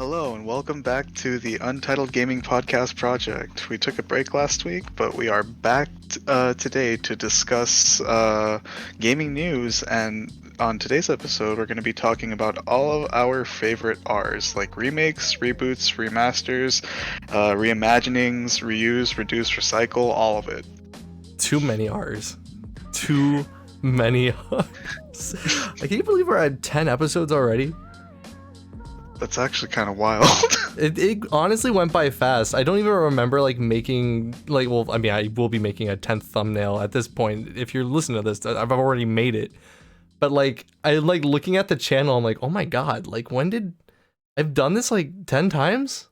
Hello and welcome back to the Untitled Gaming Podcast Project. We took a break last week, but we are back today to discuss gaming news. And on today's episode, we're going to be talking about all of our favorite Rs, like remakes, reboots, remasters, reimaginings, reuse, reduce, recycle, all of it. Too many R's. Too many R's. Can you believe we're at 10 episodes already? That's actually kind of wild. It honestly went by fast. I don't even remember making I will be making a 10th thumbnail at this point. If you're listening to this, I've already made it. But I looking at the channel, I'm like, oh my god, when did I've done this 10 times?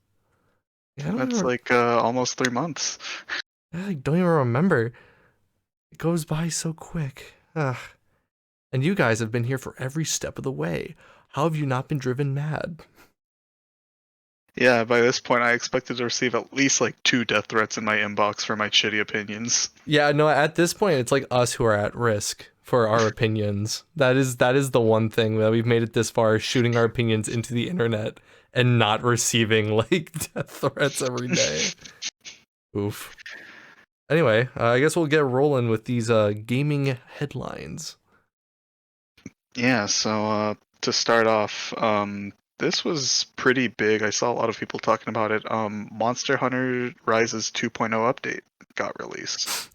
That's almost 3 months. I don't even remember. It goes by so quick. Ugh. And you guys have been here for every step of the way. How have you not been driven mad? Yeah, by this point, I expected to receive at least 2 death threats in my inbox for my shitty opinions. Yeah, no, at this point, it's us who are at risk for our opinions. That is the one thing that we've made it this far, shooting our opinions into the internet and not receiving death threats every day. Oof. Anyway, I guess we'll get rolling with these gaming headlines. Yeah, so to start off, this was pretty big. I saw a lot of people talking about it. Monster Hunter Rises 2.0 update got released.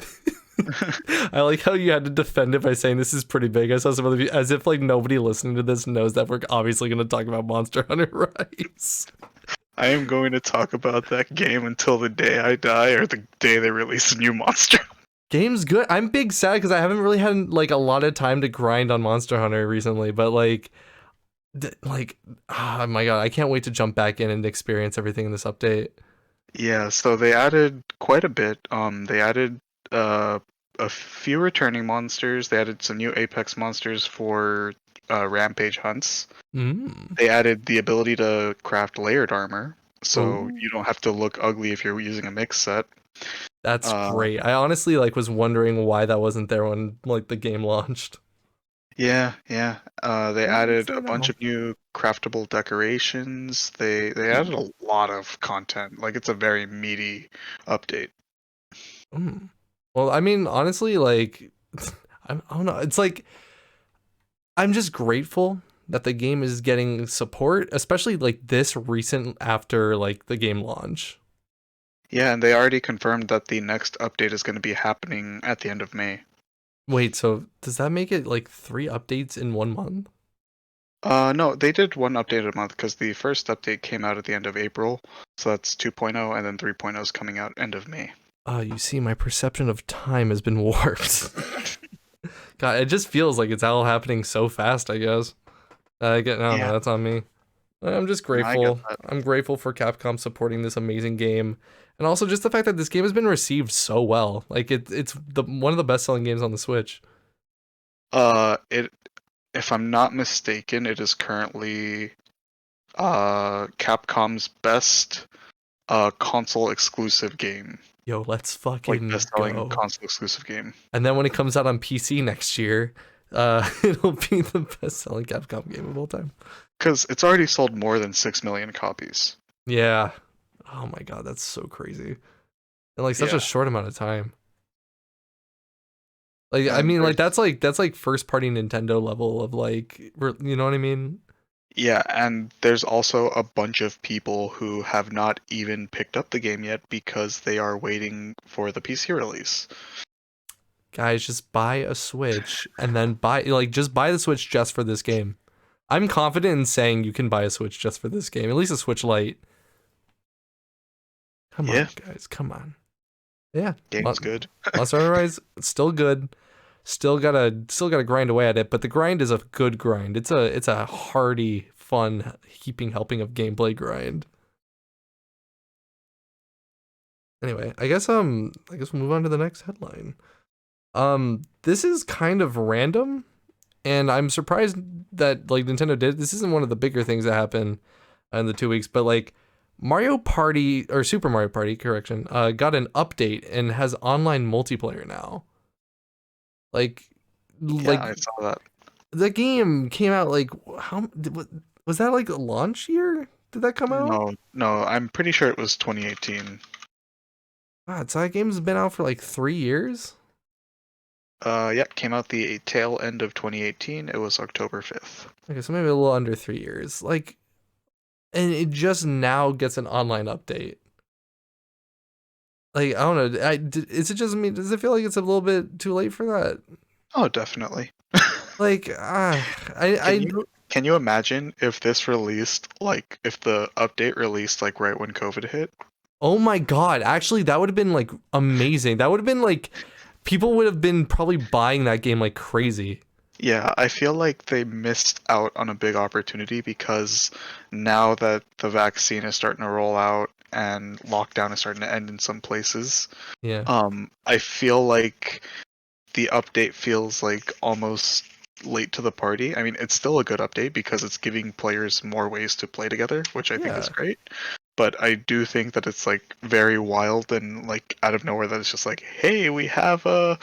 I like how you had to defend it by saying this is pretty big. I saw some other people, as if nobody listening to this knows that we're obviously going to talk about Monster Hunter Rise. I am going to talk about that game until the day I die or the day they release a new monster. Game's good. I'm big sad because I haven't really had a lot of time to grind on Monster Hunter recently, but oh my god, I can't wait to jump back in and experience everything in this update. Yeah, so they added quite a bit. They added a few returning monsters. They added some new Apex monsters for rampage hunts. They added the ability to craft layered armor, so you don't have to look ugly if you're using a mix set. That's great. I honestly was wondering why that wasn't there when the game launched. Yeah. They added a bunch of new craftable decorations. They added a lot of content. It's a very meaty update. Well, I mean, honestly, I don't know. It's I'm just grateful that the game is getting support, especially this recent after the game launch. Yeah, and they already confirmed that the next update is going to be happening at the end of May. Wait, so does that make it 3 updates in 1 month? No, they did 1 update a month because the first update came out at the end of April, so that's 2.0, and then 3.0 is coming out end of May. You see, my perception of time has been warped. God, it just feels like it's all happening so fast, I guess. No, that's on me. I'm just grateful. I'm grateful for Capcom supporting this amazing game. And also just the fact that this game has been received so well. It's one of the best-selling games on the Switch. If I'm not mistaken, it is currently Capcom's best console exclusive game. Yo, let's fucking best-selling console exclusive game. And then when it comes out on PC next year, it'll be the best-selling Capcom game of all time. Because it's already sold more than 6 million copies. Yeah. Oh my god, that's so crazy. In such a short amount of time. I mean, that's first party Nintendo level of you know what I mean? Yeah, and there's also a bunch of people who have not even picked up the game yet because they are waiting for the PC release. Guys, just buy a Switch and then just buy the Switch just for this game. I'm confident in saying you can buy a Switch just for this game, at least a Switch Lite. Come on, guys, come on. Yeah, game's good. Monster Hunter Rise, still good. Still gotta grind away at it, but the grind is a good grind. It's a hearty, fun, helping of gameplay grind. Anyway, I guess we'll move on to the next headline. This is kind of random, and I'm surprised that Nintendo did. This isn't one of the bigger things that happened in the 2 weeks, but Mario Party, or Super Mario Party, correction, got an update and has online multiplayer now. I saw that. The game came out how was that a launch year? did that come out? No, I'm pretty sure it was 2018. God, so that game's been out for like 3 years. Yeah, came out the tail end of 2018. It was October 5th. Okay, so maybe a little under 3 years. Like, and it just now gets an online update. Like, I don't know. Is it just me? Does it feel like it's a little bit too late for that? Oh, definitely. Like, Can you imagine if this released, like, if the update released like right when COVID hit? oh my God. Actually, that would have been like amazing. That would have been like, people would have been probably buying that game like crazy. Yeah, I feel like they missed out on a big opportunity because now that the vaccine is starting to roll out and lockdown is starting to end in some places, Yeah. I feel like the update feels like almost late to the party. I mean, it's still a good update because it's giving players more ways to play together, which I think is Yeah. great. But I do think that it's like very wild and like out of nowhere that it's just like, hey, we have an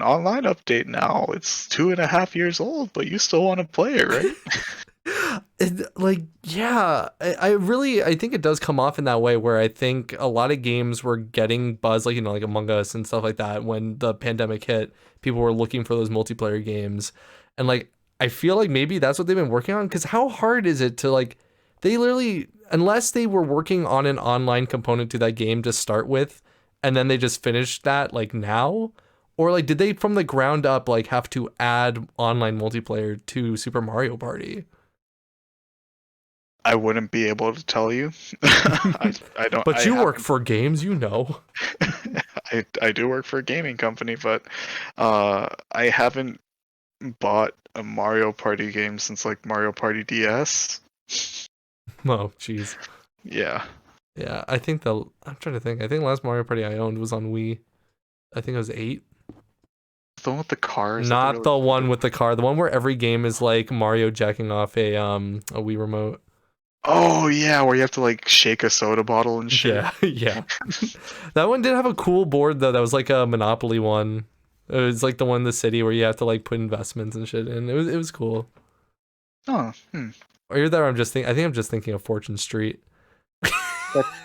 online update now. It's 2.5 years old, but you still want to play it, right? Like, yeah, I think it does come off in that way where I think a lot of games were getting buzz, like, like Among Us and stuff like that. When the pandemic hit, people were looking for those multiplayer games. And like, I feel like maybe that's what they've been working on. Because how hard is it to like, they literally, unless they were working on an online component to that game to start with, and then they just finished that like now, or like, did they from the ground up like have to add online multiplayer to Super Mario Party? I wouldn't be able to tell you. I don't. But I you work haven't. for games, you know. I do work for a gaming company, but I haven't bought a Mario Party game since like Mario Party DS. Oh, jeez. Yeah. Yeah, I think I'm trying to think. I think the last Mario Party I owned was on Wii. I think it was 8. The one with the car, is that the Not really the old one one? with the car. The one where every game is like Mario jacking off a Wii remote. Oh yeah, where you have to like shake a soda bottle and shit. Yeah, yeah. That one did have a cool board though. That was like a Monopoly one. It was like the one in the city where you have to like put investments and shit in. It was cool. Oh, Or either I think I'm just thinking of Fortune Street.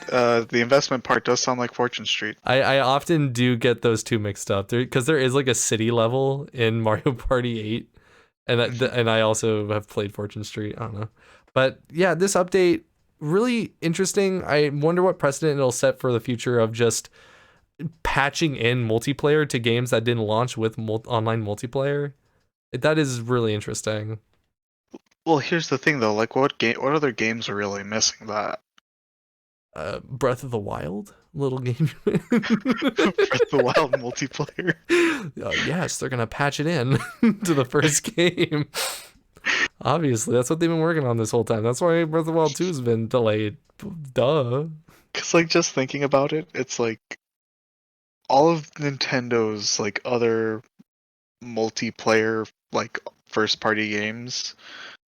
The investment part does sound like Fortune Street. I often do get those two mixed up because there is like a city level in Mario Party 8, and I also have played Fortune Street. I don't know, but yeah, this update really interesting. I wonder what precedent it'll set for the future of just patching in multiplayer to games that didn't launch with online multiplayer. That is really interesting. Well, here's the thing though, like what other games are really missing that? Breath of the Wild, little game. Breath of the Wild multiplayer. Yes, they're gonna patch it in to the first game. Obviously, that's what they've been working on this whole time. That's why Breath of the Wild 2 has been delayed. Duh. Cause like just thinking about it, it's like all of Nintendo's like other multiplayer like first party games,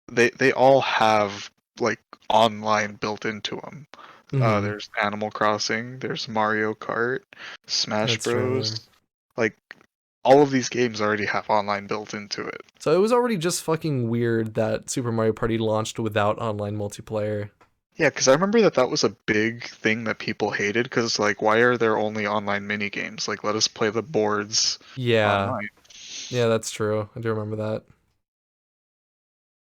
they all have like online built into them. Mhm. There's Animal Crossing, there's Mario Kart, Smash That's true. Bros. Like all of these games already have online built into it. So it was already just fucking weird that Super Mario Party launched without online multiplayer. Yeah, because I remember that was a big thing that people hated. Because like, why are there only online mini games? Like, let us play the boards Yeah. online. Yeah, that's true. I do remember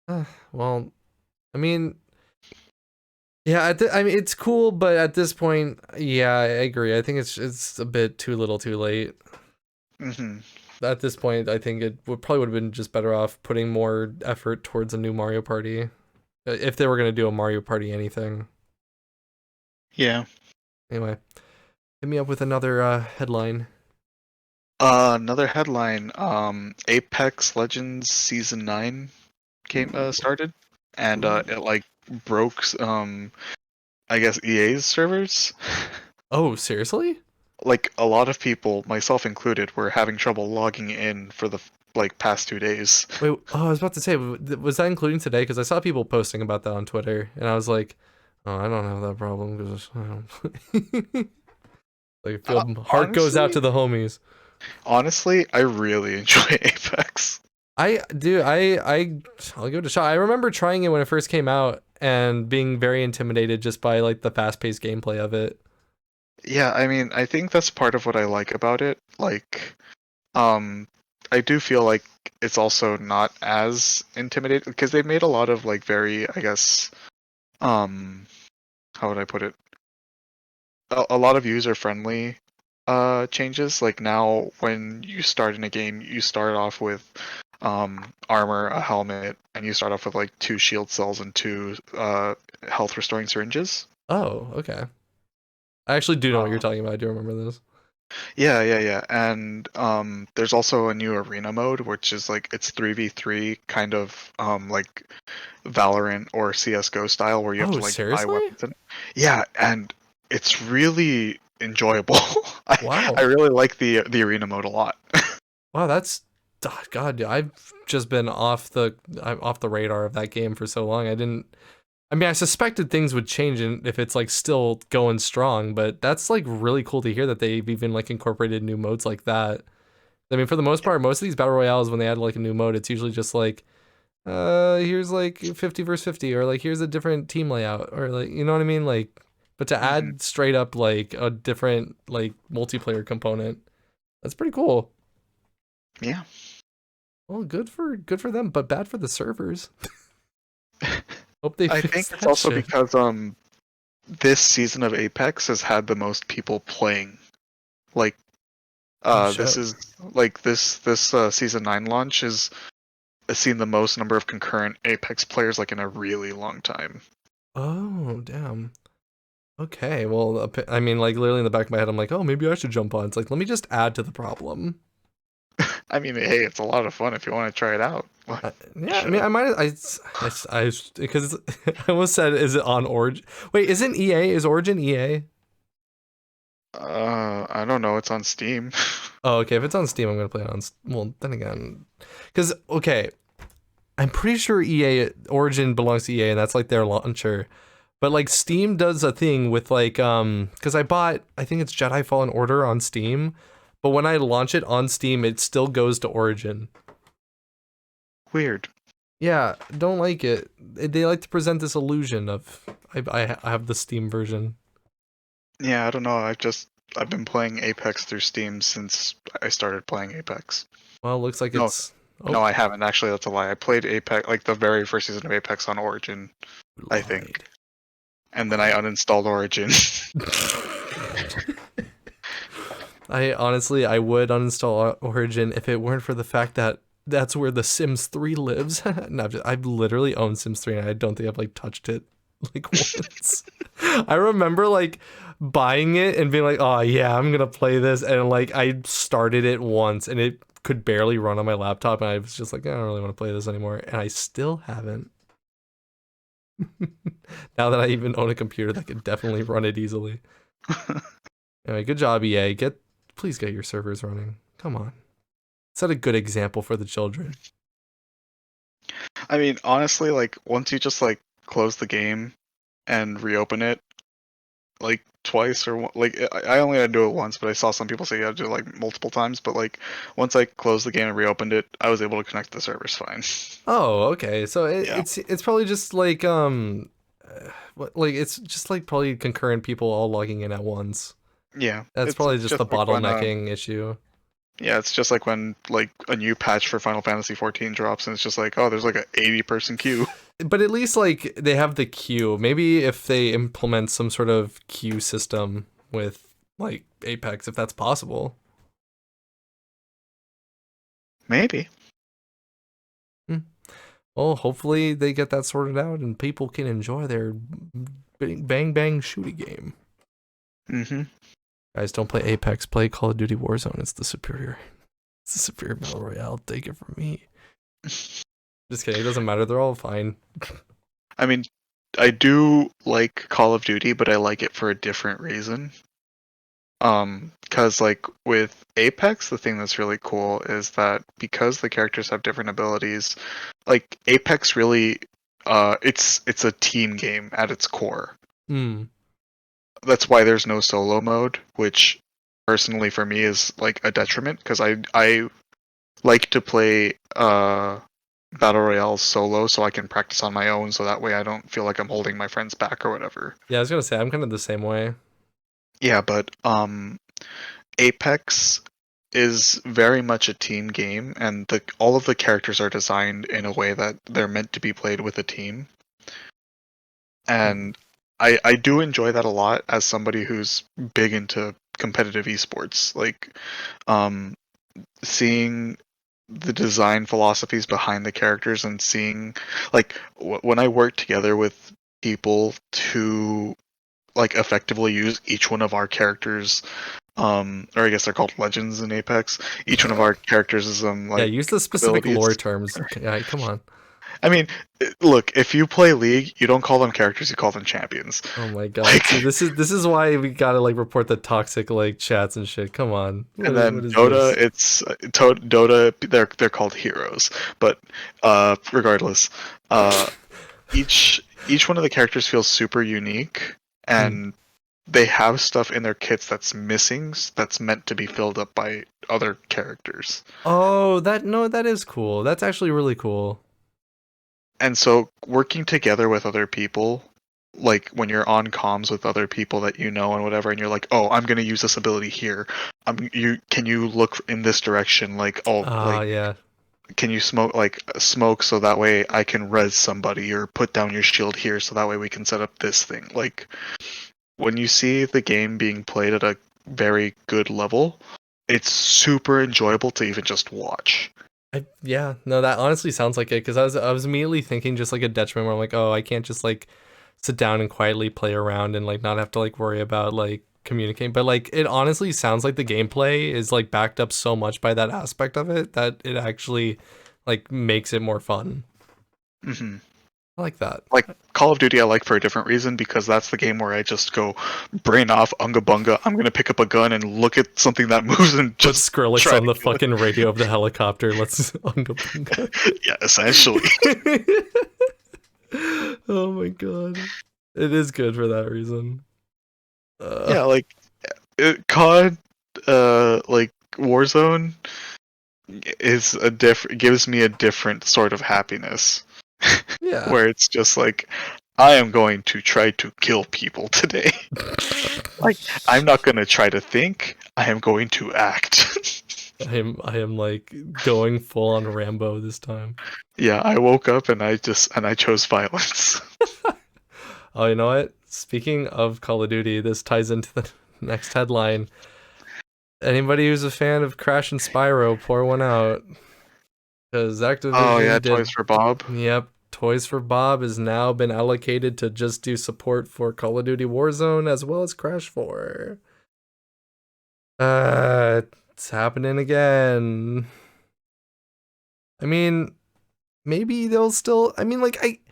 that. Well, I mean, yeah, I mean it's cool, but at this point, yeah, I agree. I think it's a bit too little, too late. Hmm. At this point, I think it would have been just better off putting more effort towards a new Mario Party, if they were gonna do a Mario Party anything. Yeah. Anyway, hit me up with another headline. Another headline. Apex Legends Season 9 started, and Ooh. it like broke I guess EA's servers. Oh, seriously? Like a lot of people, myself included, were having trouble logging in for the like past 2 days. Wait, oh, I was about to say, was that including today? Because I saw people posting about that on Twitter, and I was like, oh, I don't have that problem because like, feel heart goes out Honestly, to the homies. honestly, I really enjoy Apex. I'll give it a shot. I remember trying it when it first came out, and being very intimidated just by like the fast-paced gameplay of it. Yeah, I mean, I think that's part of what I like about it. Like, um, I do feel like it's also not as intimidating because they made a lot of like very, I guess, um, how would I put it? A lot of user-friendly changes. Like now, when you start in a game, you start off with armor, a helmet, and you start off with like 2 shield cells and 2 health restoring syringes. Oh, okay. I actually do know what you're Um, talking about. I do remember this. yeah. And there's also a new arena mode, which is like it's 3v3 kind of like Valorant or CS:GO style, where you have Oh, to like buy seriously? weapons. Yeah, and it's really enjoyable. I Wow. really like the arena mode a lot. Wow, that's God, I've just been I'm off the radar of that game for so long. I mean, I suspected things would change if it's like still going strong, but that's like really cool to hear that they've even like incorporated new modes like that. I mean, for the most part, most of these battle royales when they add like a new mode, it's usually just like here's like 50 versus 50 or like here's a different team layout or like you know what I mean? Like but to Hmm. add straight up like a different like multiplayer component, that's pretty cool. Yeah. Well, good for them, but bad for the servers. Hope they I fix think it's that also shit. because this season of Apex has had the most people playing. Like Oh this shit. is like this season 9 launch is has seen the most number of concurrent Apex players like in a really long time. Oh, damn. Okay, well, I mean, like literally in the back of my head, I'm like, oh, maybe I should jump on. It's like, let me just add to the problem. I mean, hey, it's a lot of fun if you want to try it out. You Yeah, I mean, should. I might, because I almost said, is it on Origin? Wait, isn't EA? Is Origin EA? I don't know. It's on Steam. Oh, okay. If it's on Steam, I'm gonna play it on. Well, then again, because okay, I'm pretty sure EA Origin belongs to EA, and that's like their launcher. But like Steam does a thing with like because I think it's Jedi Fallen Order on Steam, but when I launch it on Steam, it still goes to Origin. Weird. Yeah, don't like it. They like to present this illusion of I have the Steam version. Yeah, I don't know. I've been playing Apex through Steam since I started playing Apex. Well, looks like No, it's no, oh, I haven't. Actually, that's a lie. I played Apex like the very first season of Apex on Origin, you I think, lied. and then I uninstalled Origin. I would uninstall Origin if it weren't for the fact that that's where the Sims 3 lives. No, I've literally owned Sims 3 and I don't think I've like touched it like once. I remember like buying it and being like, "Oh yeah, I'm going to play this." And like I started it once and it could barely run on my laptop and I was just like, "I don't really want to play this anymore." And I still haven't. Now that I even own a computer that could definitely run it easily. Anyway, good job, EA. Please get your servers running. Come on. Set a good example for the children. I mean, honestly, like once you just like close the game and reopen it, like twice or like I only had to do it once, but I saw some people say you had to do it like multiple times. But like once I closed the game and reopened it, I was able to connect the servers fine. Oh, okay. So Yeah. it's probably just like like it's just like probably concurrent people all logging in at once. Yeah, That's it's probably it's just just the like when bottlenecking issue. yeah, it's just like when like a new patch for Final Fantasy 14 drops and it's just like, oh, there's like a 80-person queue. But at least like they have the queue. Maybe if they implement some sort of queue system with like Apex, if that's possible. Maybe. Hmm. Well, hopefully they get that sorted out and people can enjoy their bang bang shooty game. Mm-hmm. Guys, don't play Apex. Play Call of Duty Warzone. It's the superior battle royale. Take it from me. Just kidding. It doesn't matter. They're all fine. I mean, I do like Call of Duty, but I like it for a different reason. Because like with Apex, the thing that's really cool is that because the characters have different abilities, like Apex really, it's a team game at its core. Hmm. That's why there's no solo mode, which personally for me is like a detriment because I like to play battle royale solo so I can practice on my own, so that way I don't feel like I'm holding my friends back or whatever. Yeah, I was gonna say I'm kind of the same way. Yeah, but Apex is very much a team game, and the all of the characters are designed in a way that they're meant to be played with a team. Hmm. And I do enjoy that a lot as somebody who's big into competitive esports. Like, um, seeing the design philosophies behind the characters and seeing, like, when I work together with people to like effectively use each one of our characters, or I guess they're called legends in Apex. Each one of our characters' Yeah, like use the specific abilities. lore terms. Yeah, come on. I mean, look, if you play League, you don't call them characters, you call them champions. Oh my god. See, Like, this is why we gotta like report the toxic like chats and shit. Come on. and What then is Dota, this? it's Dota. They're called heroes, but regardless, uh, each one of the characters feels super unique, Hmm. and they have stuff in their kits that's missing, that's meant to be filled up by other characters. Oh, that is cool. That's actually really cool. And so working together with other people, like when you're on comms with other people that you know and whatever, and you're like, oh, I'm gonna use this ability here. You can you look in this direction? Like, oh, Ah, like yeah. can you smoke so that way I can res somebody, or put down your shield here so that way we can set up this thing. Like, when you see the game being played at a very good level, it's super enjoyable to even just watch. Yeah, no, that honestly sounds like it because I was immediately thinking just like a detriment where I'm like, oh, I can't just like sit down and quietly play around and like not have to like worry about like communicating. But like it honestly sounds like the gameplay is like backed up so much by that aspect of it that it actually like makes it more fun. hmm I like that. Like Call of Duty, I like for a different reason, because that's the game where I just go brain off, unga bunga. I'm gonna pick up a gun and look at something that moves and Put just Skrillex try on to the kill fucking radio of the helicopter. Let's unga bunga. it. Yeah, essentially. Oh my god. It is good for that reason. Uh, Yeah, like COD, like Warzone is a gives me a different sort of happiness, yeah. where it's just like I am going to try to kill people today. Like, I'm not gonna try to think. I am going to act. I am like going full on Rambo this time. Yeah, I woke up and I chose violence. Oh, you know what? Speaking of Call of Duty, this ties into the next headline. Anybody who's a fan of Crash and Spyro, pour one out. Because Oh yeah, Activision Toys did. for Bob. Yep, Toys for Bob has now been allocated to just do support for Call of Duty Warzone as well as Crash 4. It's happening again. I mean, maybe they'll still. I mean, like,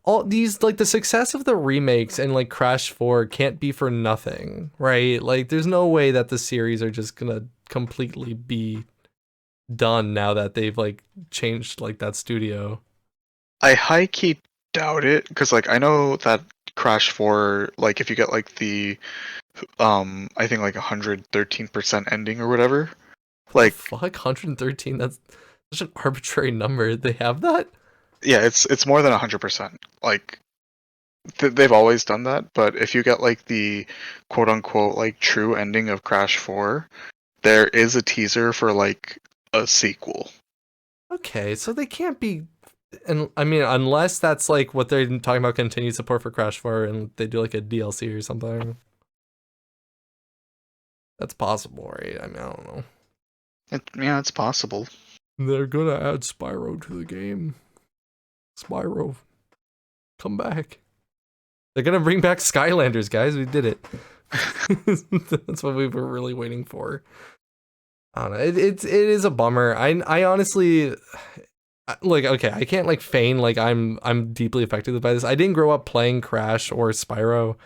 all these, like, the success of the remakes and like Crash 4 can't be for nothing, right? Like there's no way that the series are just gonna completely be done now that they've like changed like that studio. I high key doubt it, because like I know that Crash 4, like if you get like the I think like 113% ending or whatever, What the like fuck? 113? That's such an arbitrary number. They have that? yeah, it's more than 100%. Like they've always done that, but if you get like the quote unquote like true ending of Crash 4, there is a teaser for like a sequel. Okay, so they can't be. And I mean, unless that's like what they're talking about, continued support for Crash 4 and they do like a DLC or something. That's possible, right? I mean, I don't know. Yeah, it's possible. They're gonna add Spyro to the game. Spyro, come back. They're gonna bring back Skylanders, guys. We did it. That's what we were really waiting for. I don't know. It is a bummer. I honestly like, okay, I can't like feign like I'm deeply affected by this. I didn't grow up playing Crash or Spyro,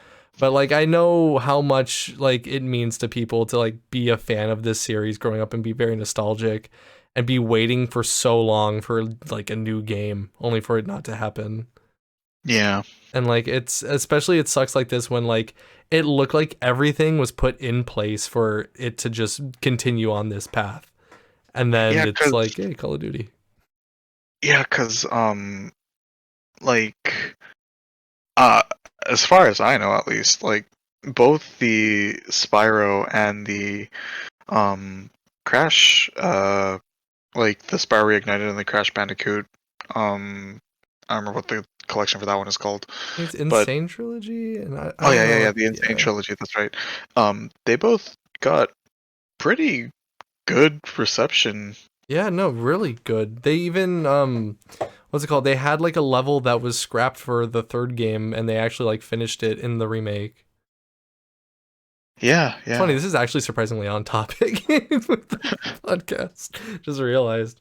but like I know how much like it means to people to like be a fan of this series growing up and be very nostalgic and be waiting for so long for like a new game only for it not to happen. Yeah. And like it's especially it sucks like this when like it looked like everything was put in place for it to just continue on this path. And then Yeah, it's because like, hey, Call of Duty. Yeah, because like uh, as far as I know, at least, like both the Spyro and the Crash, like the Spyro Reignited and the Crash Bandicoot, I don't remember what the collection for that one is called, I think it's but Insane Trilogy, and I oh don't yeah, yeah, yeah, know. the Insane Yeah. Trilogy. That's right. They both got pretty good reception. Yeah, no, really good. They even what's it called? They had like a level that was scrapped for the third game and they actually like finished it in the remake. Yeah, It's funny, yeah. this is actually surprisingly on topic with the podcast. Just realized.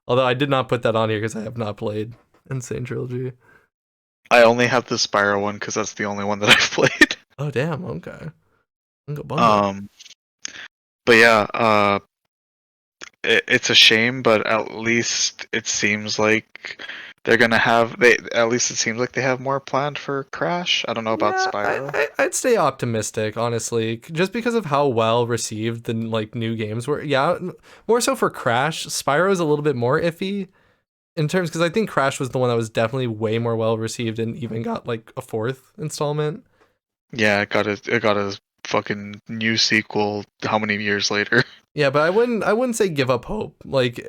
Although I did not put that on here because I have not played Insane Trilogy. I only have the Spyro one because that's the only one that I've played. Oh damn, okay. Bungo bungo. Um, but yeah, it's a shame, but at least it seems like they're gonna have they. At least it seems like they have more planned for Crash. I don't know about Yeah, Spyro. I'd stay optimistic, honestly, just because of how well received the like new games were. Yeah, more so for Crash. Spyro is a little bit more iffy in terms because I think Crash was the one that was definitely way more well received and even got like a fourth installment. Yeah, it got a fucking new sequel. How many years later? Yeah, but I wouldn't say give up hope. Like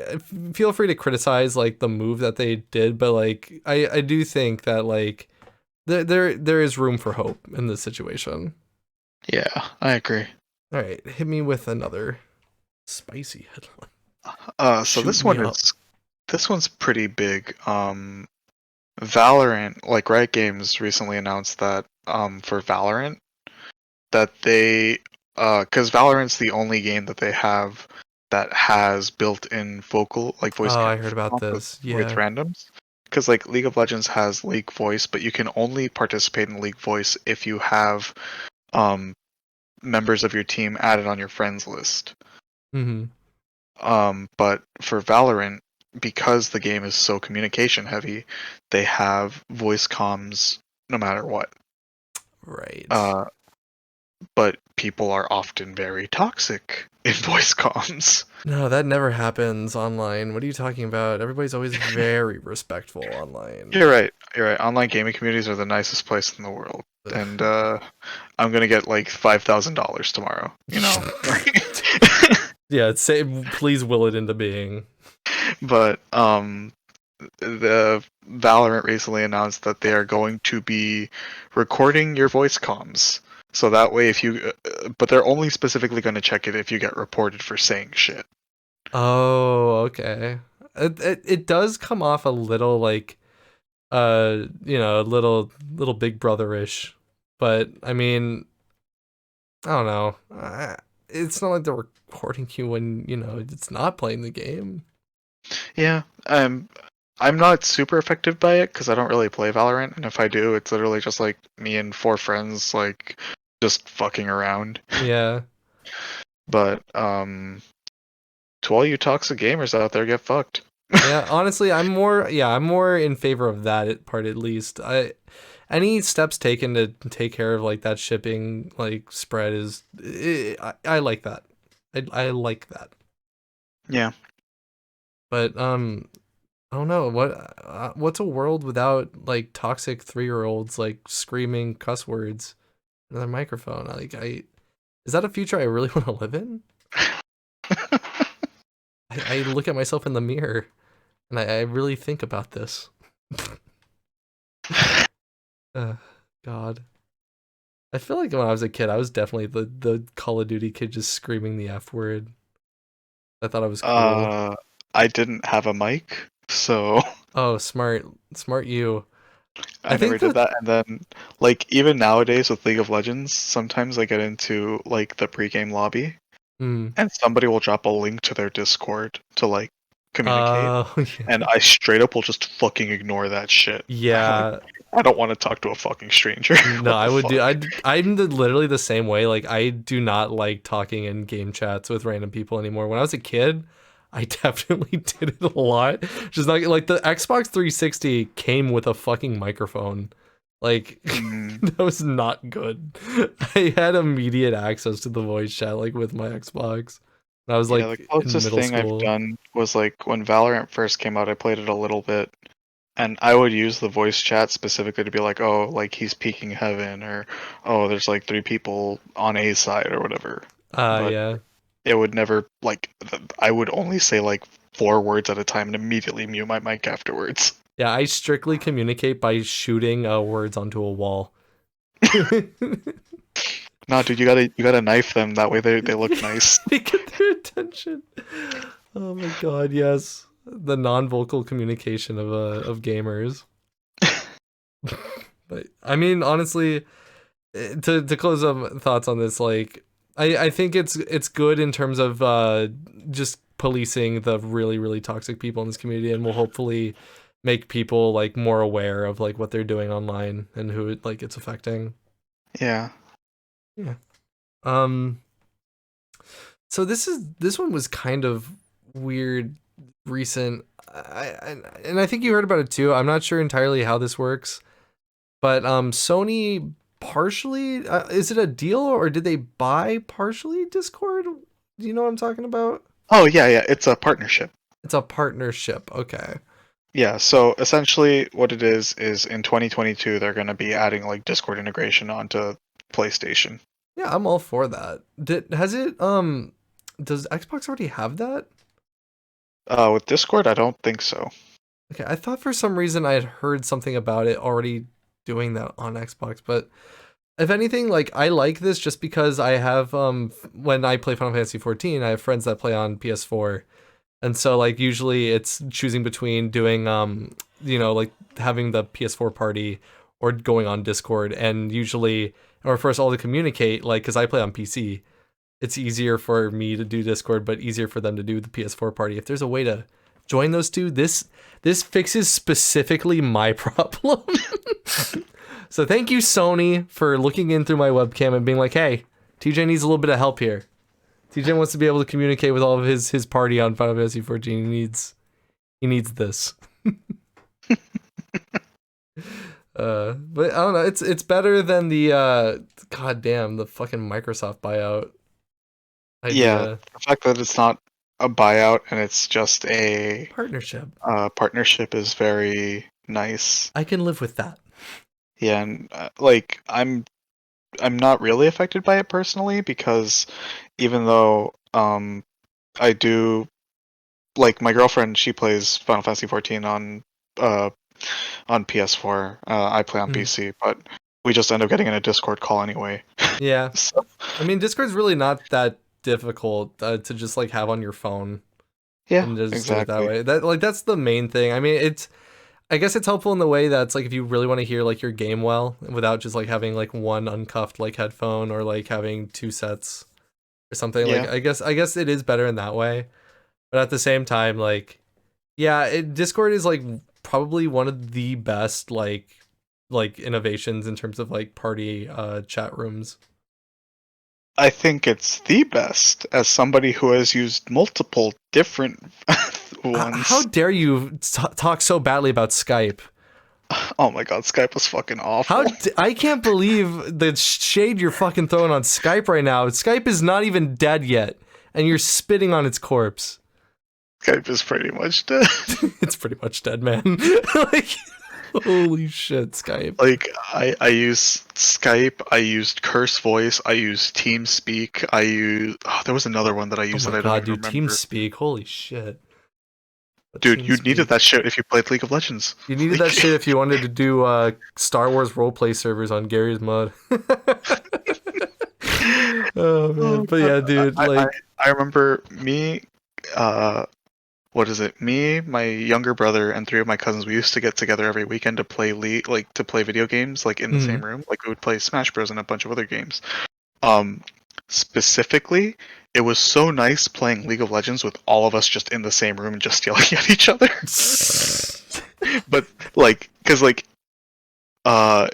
feel free to criticize like the move that they did, but like I do think that like there is room for hope in this situation. Yeah, I agree. All right, hit me with another spicy headline. So Shoot this me one up. is this one's pretty big. Valorant, like Riot Games recently announced that for Valorant that they because Valorant's the only game that they have that has built-in vocal like voice Oh, I heard about comp this. with Yeah. randoms. Because like League of Legends has League Voice, but you can only participate in League Voice if you have um members of your team added on your friends list. Mm-hmm. But for Valorant, because the game is so communication heavy, they have voice comms no matter what. Right. Uh, but people are often very toxic in voice comms. No, that never happens online. What are you talking about? Everybody's always very respectful online. You're right. You're right. Online gaming communities are the nicest place in the world, and I'm gonna get like $5,000 tomorrow. You know, Yeah, say please will it into being. but the Valorant recently announced that they are going to be recording your voice comms. So that way, if you, but they're only specifically going to check it if you get reported for saying shit. Oh, okay. It does come off a little like a little Big Brother-ish. But I mean, I don't know. It's not like they're recording you when, it's not playing the game. Yeah, I'm not super affected by it because I don't really play Valorant, and if I do, it's literally just like me and four friends like just fucking around. Yeah. But to all you toxic gamers out there, get fucked. Yeah, honestly, I'm more in favor of that part at least. Any steps taken to take care of like that shipping like spread I like that. I like that. Yeah. But I don't know what's a world without like toxic 3-year-olds like screaming cuss words in their microphone. Like I is that a future I really want to live in? I look at myself in the mirror and I really think about this. uh, God. I feel like when I was a kid, I was definitely the Call of Duty kid just screaming the F word. I thought I was cool. uh, I didn't have a mic, so Oh, smart, smart you. I I never think did that. that. And then, like, even nowadays with League of Legends, sometimes I get into like the pregame lobby, Mm, and somebody will drop a link to their Discord to like communicate, and yeah, I straight up will just fucking ignore that shit. I'm like, yeah. I don't want to talk to a fucking stranger. No, What I the would do. fuck? Literally the same way. Like I do not like talking in game chats with random people anymore. When I was a kid, I definitely did it a lot. Just like the Xbox 360 came with a fucking microphone. Like Mm, that was not good. I had immediate access to the voice chat like with my Xbox. I was Yeah, the like in closest middle thing I've school. done was like when Valorant first came out, I played it a little bit, and I would use the voice chat specifically to be like, oh, like he's peeking heaven, or oh, there's like three people on A side or whatever. But Yeah. it would never like I would only say like four words at a time and immediately mute my mic afterwards. Yeah, I strictly communicate by shooting words onto a wall. No, dude, you gotta knife them. That way they look nice. They get their attention. Oh my god, yes. The non-vocal communication of gamers. But I mean, honestly, to close up thoughts on this, like I think it's good in terms of just policing the really toxic people in this community, and will hopefully make people like more aware of like what they're doing online and who it like it's affecting. Yeah. Yeah. Um so this one was kind of weird recent. And I think you heard about it too. I'm not sure entirely how this works, but Sony partially is it a deal or did they buy partially Discord? Do you know what I'm talking about? Oh yeah, yeah. It's a partnership. It's a partnership. Okay. Yeah. So essentially, what it is in 2022 they're gonna be adding like Discord integration onto PlayStation. Yeah, I'm all for that. Has it does Xbox already have that? With Discord, I don't think so. Okay, I thought for some reason I had heard something about it already doing that on Xbox, but if anything, like I like this just because I have when I play Final Fantasy 14, I have friends that play on PS4. And so like usually it's choosing between doing like having the PS4 party or going on Discord, and usually or for us all to communicate, like cuz I play on PC, it's easier for me to do Discord but easier for them to do the PS4 party. If there's a way to join those two, this fixes specifically my problem. So thank you, Sony, for looking in through my webcam and being like, hey, TJ needs a little bit of help here. TJ wants to be able to communicate with all of his party on Final Fantasy 14. He needs this. But I don't know. It's better than the goddamn the fucking Microsoft buyout Yeah, idea. the fact that it's not a buyout and it's just a Partnership. partnership is very nice. I can live with that. Yeah, and like I'm not really affected by it personally because even though I do like my girlfriend, she plays Final Fantasy 14 uh on PS4. I play on Mm. PC, but we just end up getting in a Discord call anyway. Yeah. So, I mean, Discord's really not that difficult to just like have on your phone yeah, and just do it that exactly. way. That's the main thing. I mean, I guess it's helpful in the way that's like if you really want to hear like your game well without just like having like one uncuffed like headphone or like having two sets or something. Like Yeah. I guess it is better in that way. But at the same time, like yeah, Discord is like probably one of the best like innovations in terms of like party chat rooms. I think it's the best as somebody who has used multiple different How ones. dare you talk so badly about Skype? Oh my god, Skype was fucking awful. I can't believe the shade you're fucking throwing on Skype right now. Skype is not even dead yet, and you're spitting on its corpse. Skype is pretty much dead. It's pretty much dead, man. Like, holy shit, Skype. Like I used Skype, I used Curse Voice, I used TeamSpeak, there was another one that I Oh used my that I don't god, even dude, remember. TeamSpeak. Holy shit. Dude, you needed TeamSpeak. that shit if you played League of Legends. You needed that Like, shit if you wanted to do Star Wars roleplay servers on Gary's Mod. Oh man, oh but god. yeah, dude, like, I remember me what is it? Me, my younger brother, and three of my cousins. We used to get together every weekend to play to play video games, like in the mhm. same room. Like we would play Smash Bros. And a bunch of other games. Um, Specifically, it was so nice playing League of Legends with all of us just in the same room and just yelling at each other. But like, cause like, uh,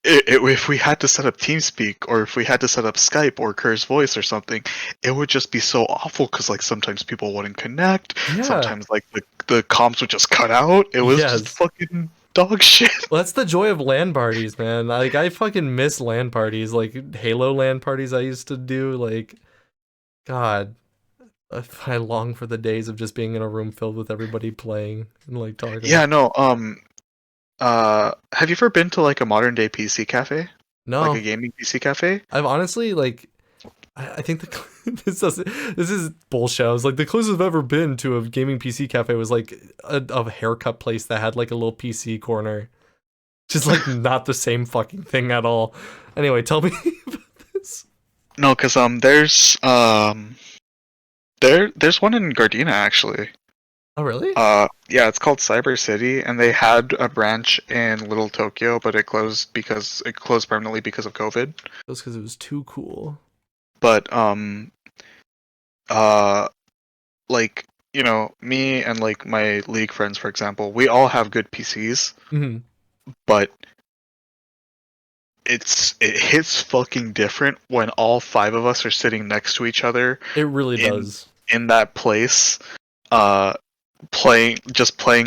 if we had to set up TeamSpeak or if we had to set up Skype or Curse Voice or something, it would just be so awful because like sometimes people wouldn't connect. Yeah. Sometimes like the comms would just cut out. It was just Yes. fucking dog shit. Well, that's the joy of LAN parties, man. Like I fucking miss LAN parties, like Halo LAN parties I used to do. Like, God, I long for the days of just being in a room filled with everybody playing and like talking. Yeah, no. Have you ever been to like a modern day PC cafe, like a No, gaming PC cafe? I've honestly like I think this is bullshit. I was like the closest I've ever been to a gaming PC cafe was like a haircut place that had like a little PC corner. Just like not the same fucking thing at all. Anyway, tell me about this. No, because there's one in Gardena actually. Oh really? Yeah, it's called Cyber City, and they had a branch in Little Tokyo, but it closed permanently because of COVID. It was because it was too cool. But uh, like me and like my league friends, for example, we all have good PCs, Hmm. but it hits fucking different when all five of us are sitting next to each other It really in does. in that place, uh, playing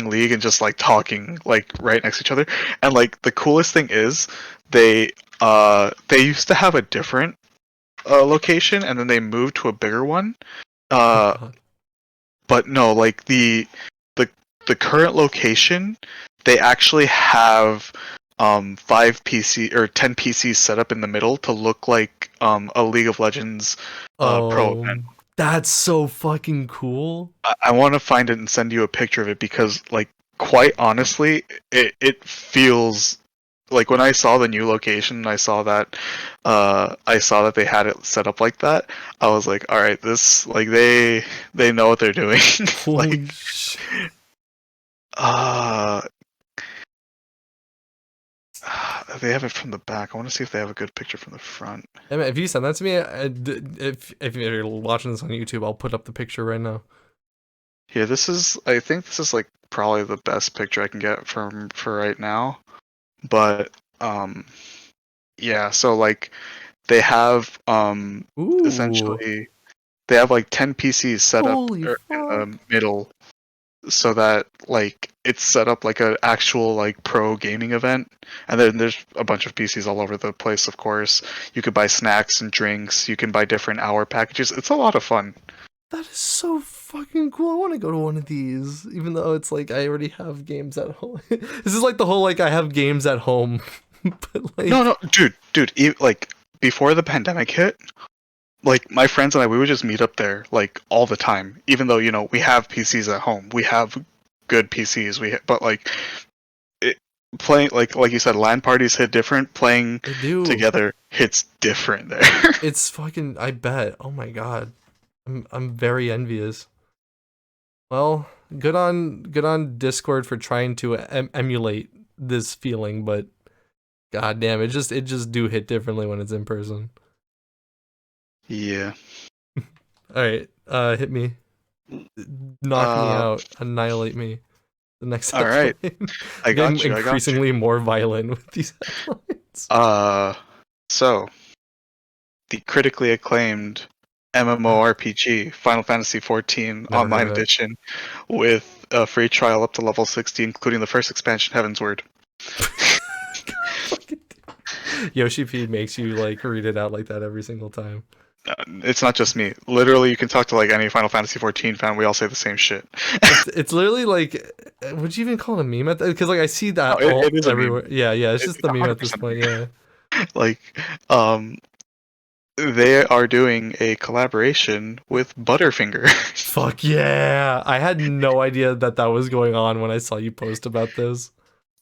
League and just like talking like right next to each other. And like the coolest thing is they used to have a different location and then they moved to a bigger one. Oh Uh, god. but no, like the the current location, they actually have 5 PC or 10 PCs set up in the middle to look like a League of Legends pro Oh, event. that's so fucking cool. I want to find it and send you a picture of it because, like, quite honestly, it feels like when I saw the new location and I saw that they had it set up like that. I was like, all right, this like they know what they're doing. Holy Like, shit. uh, they have it from the back. I want to see if they have a good picture from the front. I mean, if you send that to me, if you're watching this on YouTube, I'll put up the picture right now. Here, I think this is like probably the best picture I can get for right now. But yeah, so like they have Ooh, essentially they have like 10 PCs set up holy in fuck. the middle so that like it's set up like an actual like pro gaming event, and then there's a bunch of PCs all over the place. Of course, you could buy snacks and drinks, you can buy different hour packages. It's a lot of fun. That is so fucking cool. I want to go to one of these, even though it's like I already have games at home. This is like the whole like I have games at home, but No, like no, dude, like before the pandemic hit, like my friends and I, we would just meet up there like all the time. Even though we have PCs at home, we have good PCs. But like it, playing like you said, LAN parties hit different. Playing they do. together hits different there. It's fucking. I bet. Oh my god. I'm very envious. Well, good on Discord for trying to emulate this feeling, but god damn, it just do hit differently when it's in person. Yeah. All right, hit me, knock me Uh. out, annihilate me. The next All right. headline. I I'm getting got you. I got you. increasingly more violent with these headlines. So the critically acclaimed MMORPG Final Fantasy XIV Never heard Online of it. Edition with a free trial up to level 60, including the first expansion, Heavensward. Fucking Yoshi P makes you like read it out like that every single time. It's not just me. Literally, you can talk to like any Final Fantasy XIV fan. We all say the same shit. It's literally like, would you even call it a meme? Because like I see No, that it all is a meme. everywhere. Yeah, yeah. It's just It's the meme at this 100% a point. meme. Yeah. Like, um, they are doing a collaboration with Butterfinger. Fuck yeah! I had no idea that that was going on when I saw you post about this.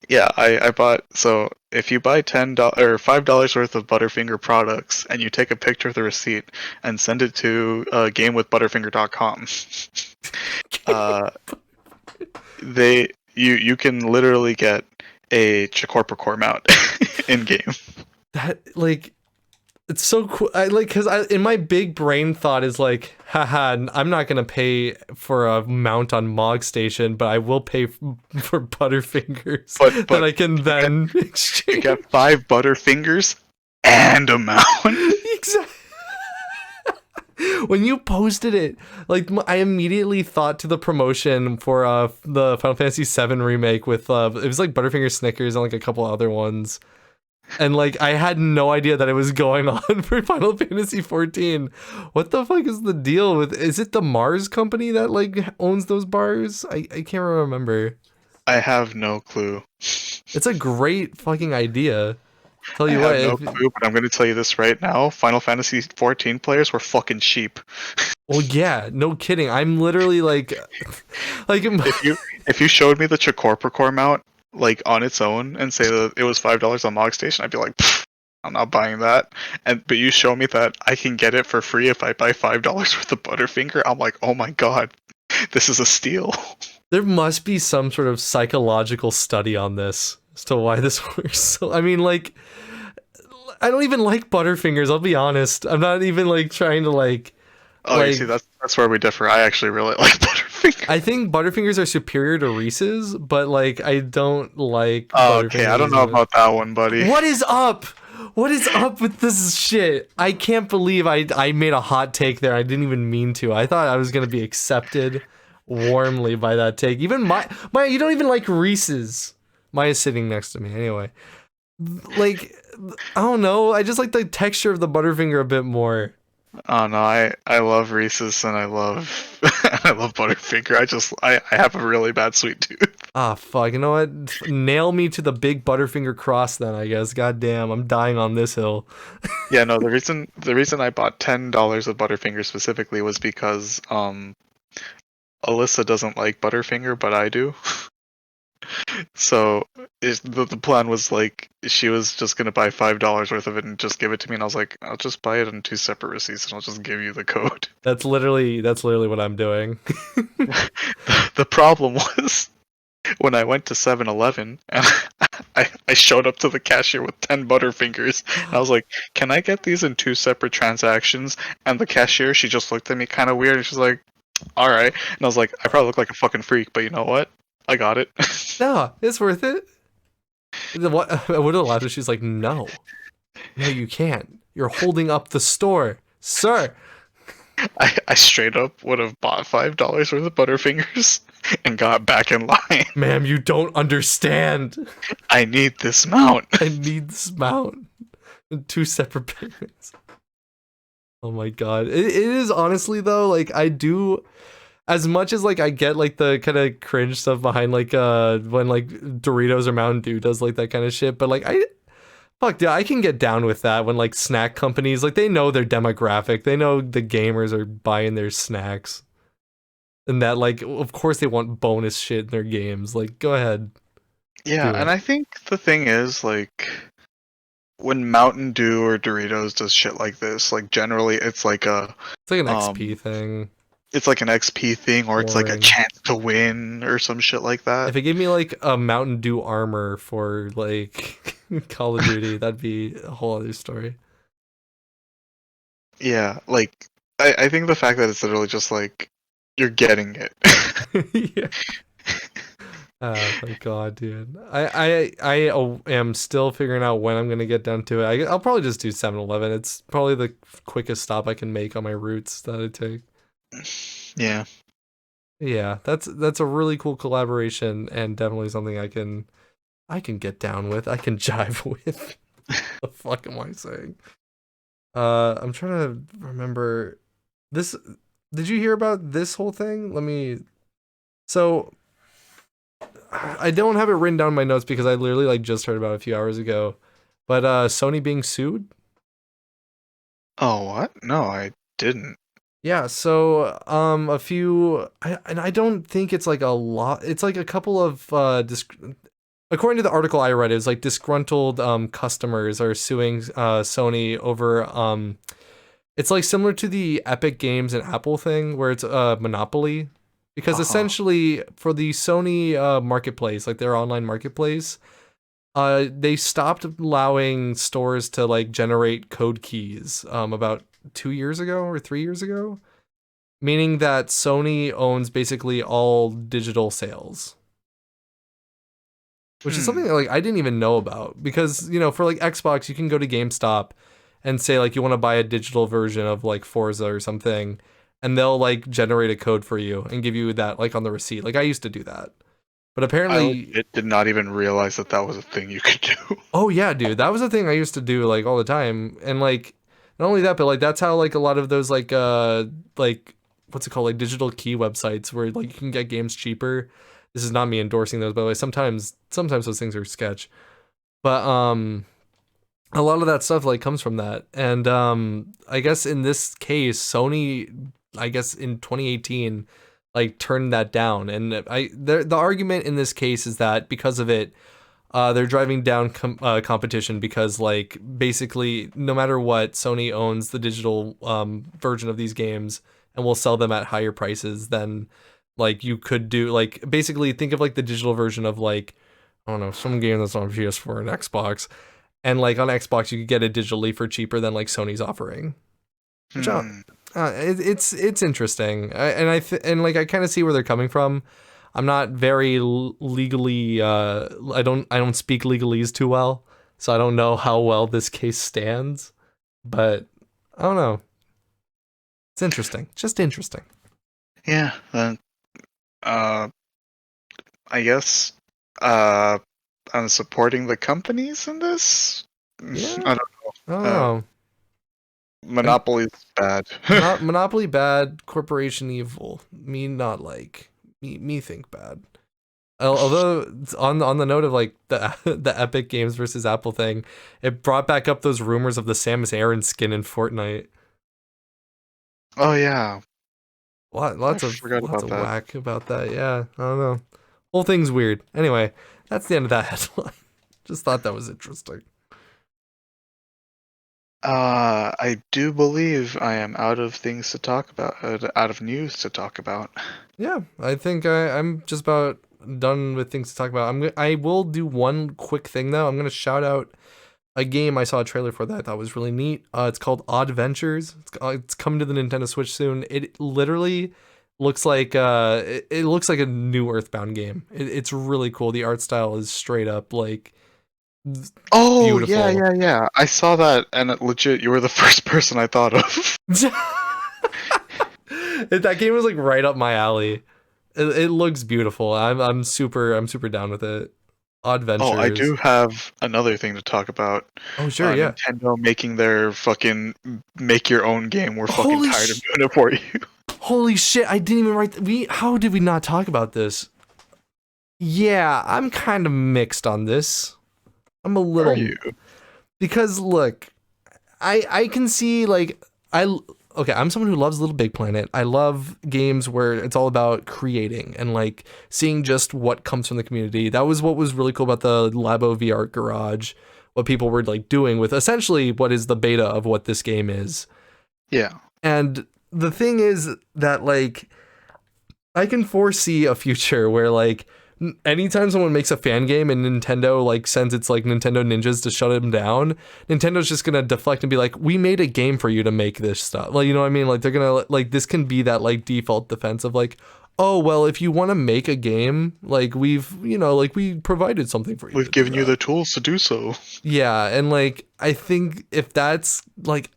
Yeah, I bought. So if you buy $10 or $5 worth of Butterfinger products and you take a picture of the receipt and send it to gamewithbutterfinger.com, uh, you can literally get a Chikorpor mount in game. That like it's so cool. I like because I in my big brain thought is like, haha, I'm not gonna pay for a mount on Mog Station, but I will pay for Butterfingers that But I can you get then you exchange. get 5 Butterfingers and a mount. Exactly. When you posted it, like I immediately thought to the promotion for the Final Fantasy VII remake with it was like Butterfinger Snickers and like a couple other ones. And like I had no idea that it was going on for Final Fantasy 14. What the fuck is the deal with? Is it the Mars company that like owns those bars? I can't remember. I have no clue. It's a great fucking idea. Tell I you what, have no if clue, but I'm going to tell you this right now. Final Fantasy 14 players were fucking cheap. well, yeah, no kidding. I'm literally like, like, If you showed me the Chikorpikor mount like on its own and say that it was $5 on Log Station, I'd be like, I'm not buying that. But you show me that I can get it for free if I buy $5 worth of Butterfinger. I'm like, oh my god, this is a steal. there must be some sort of psychological study on this as to why this works. So, I mean, like, I don't even like Butterfingers. I'll be honest. I'm not even like trying to like. Oh, you see, that's where we differ. I actually really like Butterfinger. I think Butterfingers are superior to Reese's, but like I don't like. Oh, okay, I don't know about that one, buddy. What is up? What is up with this shit? I can't believe I made a hot take there. I didn't even mean to. I thought I was gonna be accepted warmly by that take. Even my you don't even like Reese's. Maya's sitting next to me anyway. Like I don't know. I just like the texture of the Butterfinger a bit more. Oh no, I love Reese's and I love I love Butterfinger. I have a really bad sweet tooth. Ah, fuck. You know what? Nail me to the big Butterfinger cross then, I guess. God damn, I'm dying on this hill. Yeah, no, the reason I bought $10 of Butterfinger specifically was because Alyssa doesn't like Butterfinger, but I do. So the plan was like she was just gonna buy $5 worth of it and just give it to me, and I was like, I'll just buy it on 2 separate receipts and I'll just give you the code. That's literally what I'm doing. The problem was when I went to 7-Eleven and I showed up to the cashier with 10 Butterfingers. And I was like, can I get these in 2 separate transactions? And the cashier, she just looked at me kind of weird and she's like, all right. And I was like, I probably look like a fucking freak, but you know what? I got it. No, it's worth it. What I would have laughed if she's like, no, you can't. You're holding up the store, sir. I straight up would have bought $5 worth of Butterfingers and got back in line. Ma'am, you don't understand. I need this mount. I need this mount. In 2 separate payments. Oh my god. It is honestly though, like I do, as much as like I get like the kind of cringe stuff behind like when like Doritos or Mountain Dew does like that kind of shit, but like I can get down with that when like snack companies, like they know their demographic, they know the gamers are buying their snacks, and that like of course they want bonus shit in their games. Like go ahead. Yeah, and I think the thing is like when Mountain Dew or Doritos does shit like this, like generally it's like an XP thing. It's like an XP thing, or it's like a Boring. chance to win or some shit like that. If it gave me like a Mountain Dew armor for like Call of Duty, that'd be a whole other story. Yeah, like I think the fact that it's literally just like you're getting it. Yeah. Oh my god, dude. I am still figuring out when I'm gonna get down to it. I'll probably just do 7-Eleven. It's probably the quickest stop I can make on my routes that I take. Yeah. Yeah, that's a really cool collaboration and definitely something I can get down with. I can jive with. The fuck am I saying? I'm trying to remember this. Did you hear about this whole thing? So I don't have it written down in my notes because I literally like just heard about it a few hours ago. But Sony being sued? Oh, what? No, I didn't. Yeah, so I don't think it's like a lot. It's like a couple of according to the article I read, it was like disgruntled customers are suing Sony over it's like similar to the Epic Games and Apple thing where it's a monopoly, because essentially for the Sony marketplace, like their online marketplace, they stopped allowing stores to like generate code keys about 2 years ago or 3 years ago, meaning that Sony owns basically all digital sales, which is something that, like I didn't even know about, because you know for like Xbox you can go to GameStop and say like you want to buy a digital version of like Forza or something, and they'll like generate a code for you and give you that like on the receipt. Like I used to do that. But I apparently, legit did not even realize that that was a thing you could do. oh yeah, dude, that was a thing I used to do like all the time, and like not only that, but like that's how like a lot of those like what's it called, like digital key websites where like you can get games cheaper. This is not me endorsing those, by the way. Sometimes those things are sketch, but a lot of that stuff like comes from that, and I guess in this case, Sony, I guess in 2018, like turned that down, and the argument in this case is that because of it they're driving down competition because, like, basically, no matter what, Sony owns the digital version of these games and will sell them at higher prices than, like, you could do. Like, basically, think of like the digital version of like, I don't know, some game that's on PS4 and Xbox, and like on Xbox you could get it digitally for cheaper than like Sony's offering. Which Hmm. it's interesting, and like I kind of see where they're coming from. I'm not very legally. I don't speak legalese too well, so I don't know how well this case stands. But I don't know. It's interesting. Just interesting. Yeah. Uh, I guess. Uh, I'm supporting the companies in this. Yeah. I don't I don't know. know. And Monopoly's bad. Monopoly bad, corporation evil. Me not like. Me think bad. Although on the note of like the the Epic Games versus Apple thing, it brought back up those rumors of the Samus Aran skin in Fortnite. Oh yeah, I Lots of forgot lots about of that. whack about that. Yeah, I don't know. Whole thing's weird. Anyway, that's the end of that headline. Just thought that was interesting. I do believe I am out of things to talk about, out of news to talk about. Yeah, I think I'm just about done with things to talk about. I will do one quick thing though. I'm gonna shout out a game I saw a trailer for that I thought was really neat. It's called Odd Ventures. It's coming to the Nintendo Switch soon. It literally looks like it looks like a new Earthbound game. It's really cool. The art style is straight up like Oh yeah, beautiful. yeah, yeah. I saw that, and legit, you were the first person I thought of. That game was like right up my alley. It looks beautiful. I'm super down with it. Odd Oh, I Ventures. do have another thing to talk about. Oh sure, yeah. Nintendo making their fucking make your own game. We're fucking Holy tired of doing it for you. holy shit! I didn't even write. How did we not talk about this? Yeah, I'm kind of mixed on this. I'm a Are little you? because look, I can see like I okay, I'm someone who loves Little Big Planet. I love games where it's all about creating and like seeing just what comes from the community. That was what was really cool about the Labo VR Garage, what people were like doing with essentially what is the beta of what this game is. Yeah. And the thing is that like I can foresee a future where like anytime someone makes a fan game and Nintendo like sends its like Nintendo ninjas to shut them down, Nintendo's just gonna deflect and be like, "We made a game for you to make this stuff." Like, you know what I mean? Like they're gonna like this can be that like default defense of like, "Oh well, if you want to make a game, like we've like we provided something for you to We've do given you that." the tools to do so. Yeah, and like I think if that's like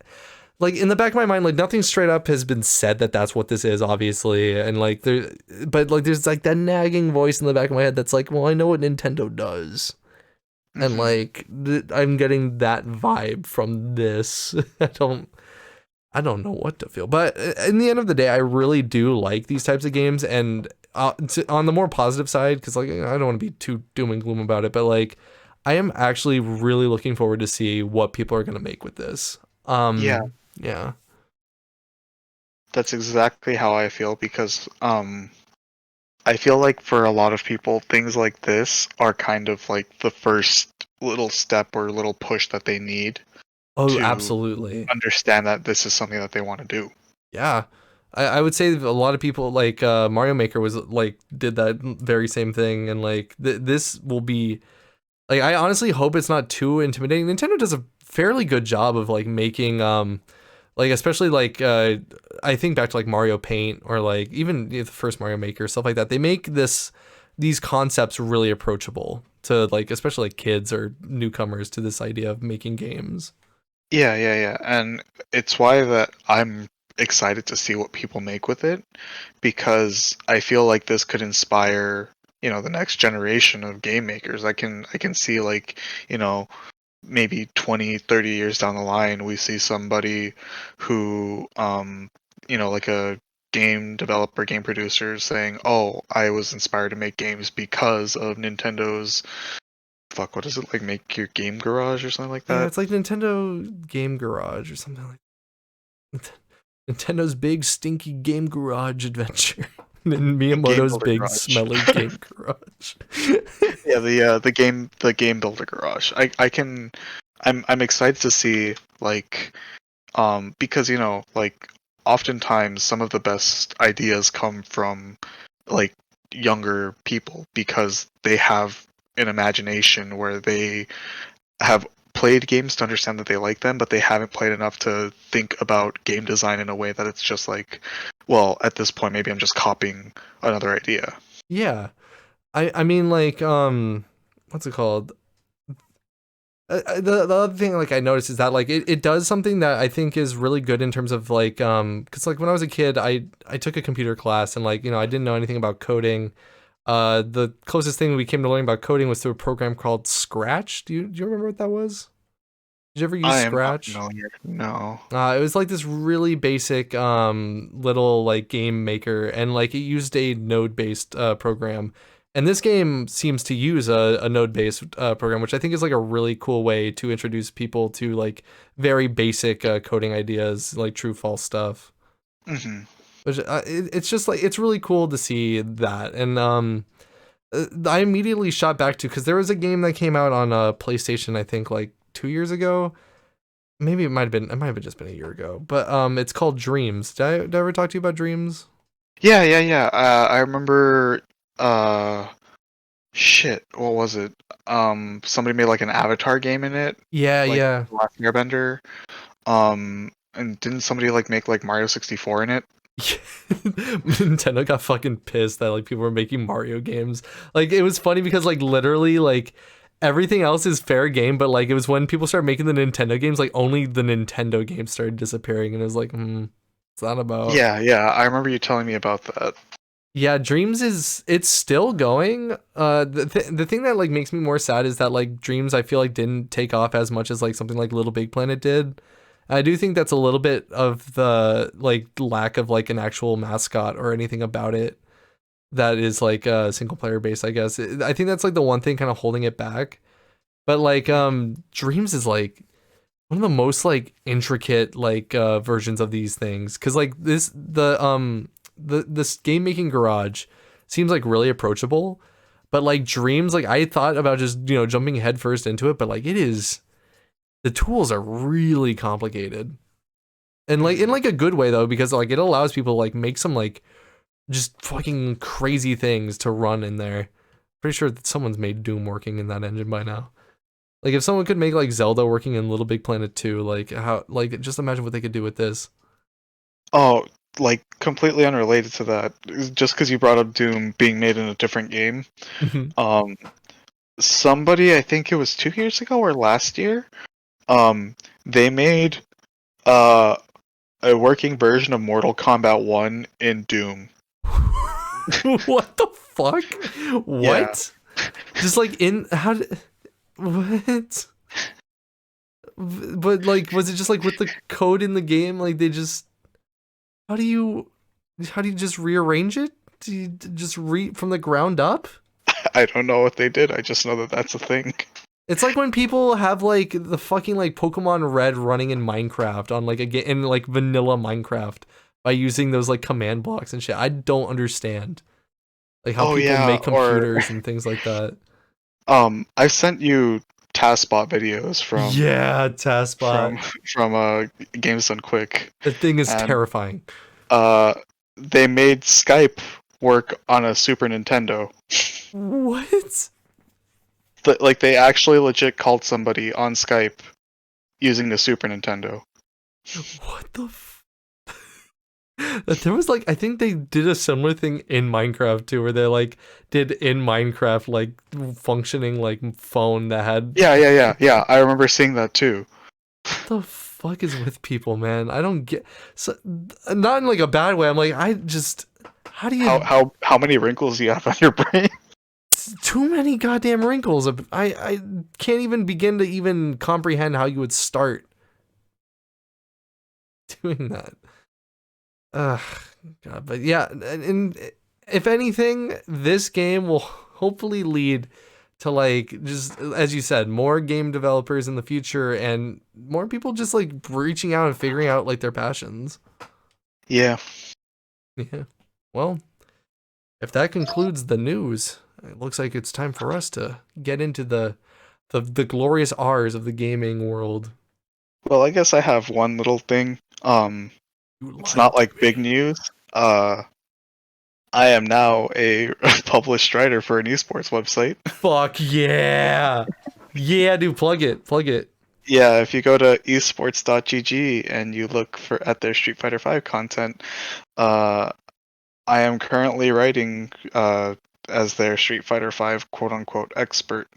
in the back of my mind, like nothing straight up has been said that that's what this is, obviously, and like but like there's like that nagging voice in the back of my head that's like, well, I know what Nintendo does, and Hmm. like I'm getting that vibe from this. I don't know what to feel, but in the end of the day, I really do like these types of games, and on the more positive side, because like I don't want to be too doom and gloom about it, but like I am actually really looking forward to see what people are gonna make with this. Yeah, Yeah. that's exactly how I feel because I feel like for a lot of people, things like this are kind of like the first little step or little push that they need Oh, to absolutely. understand that this is something that they want to do. Yeah. I would say that a lot of people like Mario Maker was like did that very same thing, and like this will be like I honestly hope it's not too intimidating. Nintendo does a fairly good job of like making like especially like I think back to like Mario Paint or like even the first Mario Maker, stuff like that. They make these concepts really approachable to like especially like kids or newcomers to this idea of making games. Yeah, yeah, yeah. And it's why that I'm excited to see what people make with it because I feel like this could inspire the next generation of game makers. I can see, like, maybe 20, 30 years down the line, we see somebody who, like a game developer, game producer saying, "Oh, I was inspired to make games because of Nintendo's, fuck, what is it, like, Make Your Game Garage or something like Yeah, that?" it's like Nintendo Game Garage or something like Nintendo's big stinky game garage adventure. And Game Miyamoto's Builder big Garage. smelly game garage. Yeah, the game builder garage. I'm excited to see, like, because, like, oftentimes some of the best ideas come from, like, younger people because they have an imagination where they have played games to understand that they like them, but they haven't played enough to think about game design in a way that it's just like, well, at this point maybe I'm just copying another idea. Yeah. I mean, like, what's it called? The other thing, like, I noticed is that, like, it does something that I think is really good in terms of, like, because, like, when I was a kid, I took a computer class, and, like, I didn't know anything about coding. The closest thing we came to learning about coding was through a program called Scratch. Do you remember what that was? Did you ever use I am not Scratch? familiar. No. It was like this really basic little like game maker, and like it used a node based program. And this game seems to use a node based program, which I think is like a really cool way to introduce people to like very basic coding ideas, like true false stuff. Hmm. Which it's just like it's really cool to see that. And I immediately shot back to, because there was a game that came out on PlayStation, I think like 2 years ago. Maybe it might have just been a year ago, but it's called Dreams. Did I ever talk to you about Dreams? Yeah, yeah, yeah. I remember. Uh, Shit. What was it? Somebody made like an Avatar game in it, Yeah, like yeah. Last Airbender. And didn't somebody like make like Mario 64 in it? Nintendo got fucking pissed that like people were making Mario games. Like it was funny because like literally like everything else is fair game, but like it was when people started making the Nintendo games, like only the Nintendo games started disappearing, and it was like, what's that about? Yeah, yeah. I remember you telling me about that. Yeah, Dreams it's still going. The thing that like makes me more sad is that like Dreams I feel like didn't take off as much as like something like Little Big Planet did. I do think that's a little bit of the like lack of like an actual mascot or anything about it that is like single player based, I guess. I think that's like the one thing kind of holding it back. But like Dreams is like one of the most like intricate like versions of these things, cuz like this game making garage seems like really approachable, but like Dreams, like I thought about just jumping headfirst into it, but like the tools are really complicated, and like in Mhm. like a good way though, because like it allows people to like make some like just fucking crazy things to run in there. Pretty sure that someone's made Doom working in that engine by now. Like if someone could make like Zelda working in Little Big Planet 2, like how, like just imagine what they could do with this. Oh, like completely unrelated to that. Just because you brought up Doom being made in a different game. Um, Somebody, I think it was 2 years ago or last year, they made uh a working version of Mortal Kombat 1 in Doom. What the fuck? Yeah. What? Just like in how did what? But like was it just like with the code in the game, like they just how do you just rearrange it? Do you just from the ground up? I don't know what they did. I just know that that's a thing. It's like when people have like the fucking like Pokemon Red running in Minecraft on like a game in like vanilla Minecraft by using those like command blocks and shit. I don't understand like how Oh people yeah, make or computers and things like that. I sent you taskbot videos from Yeah, Taskbot. from from Games Done Quick, The thing is and terrifying. uh they made Skype work on a Super Nintendo. What? Like they actually legit called somebody on Skype using the Super Nintendo. What the there was like I think they did a similar thing in Minecraft too, where they like did in Minecraft like functioning like phone that had Yeah, yeah, yeah, yeah. I remember seeing that too. what the fuck is with people, man? I don't get so not in like a bad way. I'm like I just how do How you how how many wrinkles do you have on your brain? it's too many goddamn wrinkles. I can't even begin to even comprehend how you would start doing that. Ugh, God, but yeah, and if anything, this game will hopefully lead to like just as you said, more game developers in the future and more people just like reaching out and figuring out like their passions. Yeah. Yeah. Well, if that concludes the news, it looks like it's time for us to get into the glorious R's of the gaming world. Well, I guess I have one little thing. You It's lied not to like big me. news. Uh, I am now a published writer for an esports website. Fuck yeah. Yeah, dude, plug it. Plug it. Yeah, if you go to esports.gg and you look for at their Street Fighter V content, uh, I am currently writing as their Street Fighter V quote unquote expert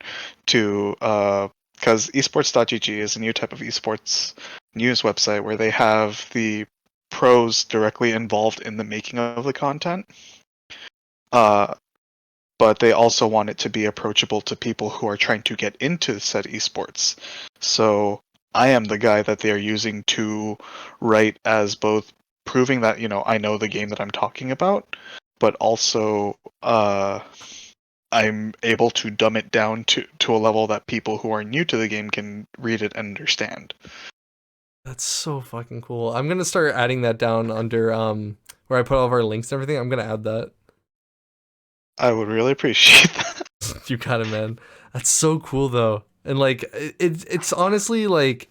to because esports.gg is a new type of esports news website where they have the pros directly involved in the making of the content. Uh, but they also want it to be approachable to people who are trying to get into said esports. So I am the guy that they are using to write as both proving that, I know the game that I'm talking about, but also I'm able to dumb it down to a level that people who are new to the game can read it and understand. That's so fucking cool. I'm gonna start adding that down under where I put all of our links and everything. I'm gonna add that. I would really appreciate that. You got it, man. That's so cool though. And like it's honestly like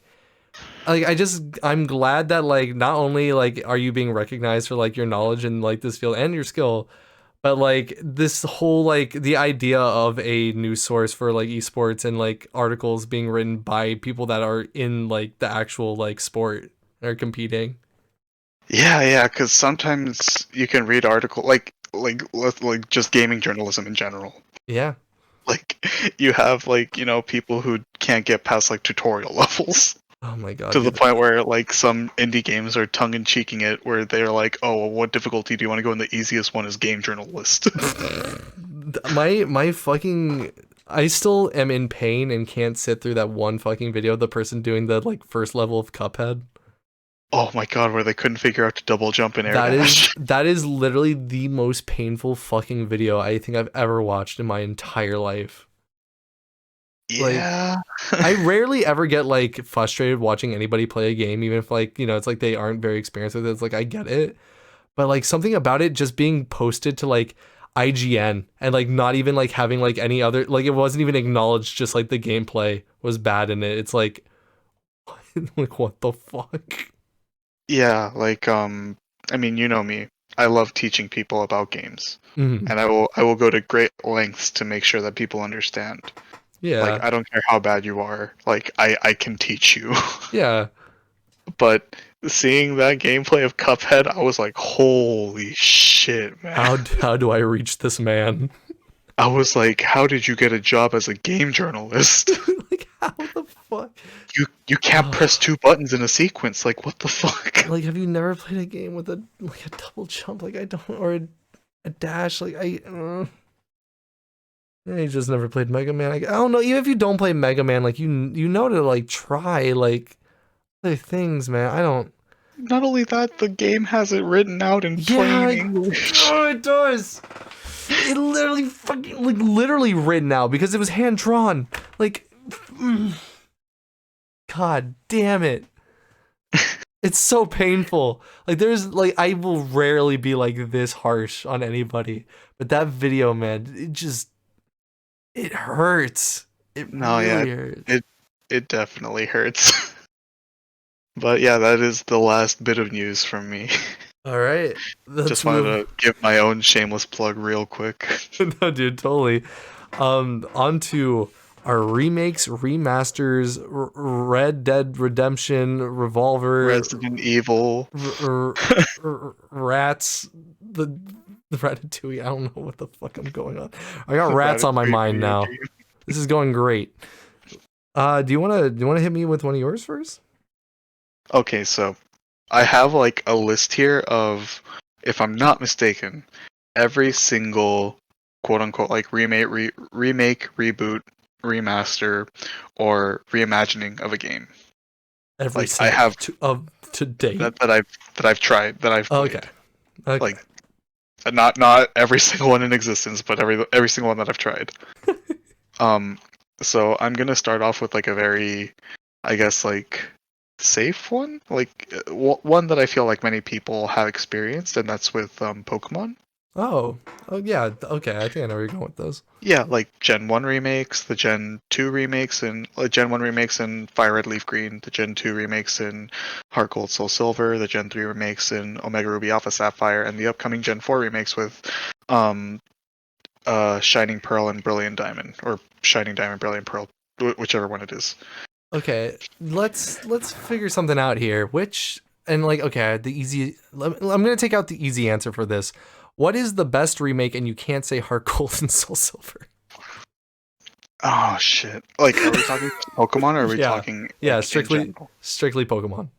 I'm glad that like not only like are you being recognized for like your knowledge in like this field and your skill, but like this whole like the idea of a news source for like esports and like articles being written by people that are in like the actual like sport and are competing. Yeah, because sometimes you can read article like just gaming journalism in general. Yeah. Like you have like people who can't get past like tutorial levels Oh my god, to the dude. point where like some indie games are tongue in cheeking it where they're like, oh, well, what difficulty do you want to go in? The easiest one is game journalist. My fucking I still am in pain and can't sit through that one fucking video of the person doing the like first level of Cuphead. Oh my god, where they couldn't figure out to double jump and air That is dash. that is literally the most painful fucking video I think I've ever watched in my entire life. Like Yeah. I rarely ever get like frustrated watching anybody play a game, even if like, it's like they aren't very experienced with it. It's like I get it. But like something about it just being posted to like IGN and like not even like having like any other like it wasn't even acknowledged, just like the gameplay was bad in it. It's like like what the fuck? Yeah, like I mean, you know me. I love teaching people about games. Mhm. And I will go to great lengths to make sure that people understand. Like Yeah. I don't care how bad you are. Like I can teach you. Yeah. But seeing that gameplay of Cuphead, I was like, holy shit, man. How do I reach this man? I was like, how did you get a job as a game journalist? Like how the fuck? You can't press two buttons in a sequence. Like what the fuck? Like have you never played a game with a like a double jump like I don't or a dash like you just never played Mega Man. I don't know. Even if you don't play Mega Man, like you know to like try like other things, man. I don't. Not only that, the game has it written out in plain Yeah, English. oh, it does. It literally fucking like literally written out because it was hand drawn. Like, god damn it. It's so painful. Like there's like I will rarely be like this harsh on anybody, but that video, man, it hurts. It No, yeah, really hurts. it definitely hurts. But yeah, that is the last bit of news from me. All right, let's Just wanted move. to give my own shameless plug real quick. No, dude, totally. On to our remakes, remasters, Red Dead Redemption, Revolver, Resident Evil. Rats, the Ratatouille. I don't know what the fuck I'm going on. I got rats on my Ratatouille mind video now. game. This is going great. Do you wanna hit me with one of yours first? Okay, so I have like a list here of, if I'm not mistaken, every single quote unquote like remake, reboot, remaster, or reimagining of a game. Every Like I single have to date. that I've tried, that I've Okay. played. Okay. Like not every single one in existence, but every single one that I've tried. Um, so I'm gonna start off with like a very, I guess, like safe one, like one that I feel like many people have experienced, and that's with Pokemon. Oh. Oh yeah. Okay. I think I know where you're going with those. Yeah, like Gen 1 remakes, the Gen 2 remakes, and Gen 1 remakes in Fire Red Leaf Green, the Gen 2 remakes in Heart Gold Soul Silver, the Gen 3 remakes in Omega Ruby Alpha Sapphire, and the upcoming Gen 4 remakes with um, Shining Pearl and Brilliant Diamond, or Shining Diamond, Brilliant Pearl, whichever one it is. Okay. Let's figure something out here. Which and like okay, the easy. I'm gonna take out the easy answer for this. What is the best remake? And you can't say Heart Gold and Soul Silver. Oh shit! Like, are we talking Pokemon, or are we Yeah. talking Yeah. like in Strictly general? Pokemon.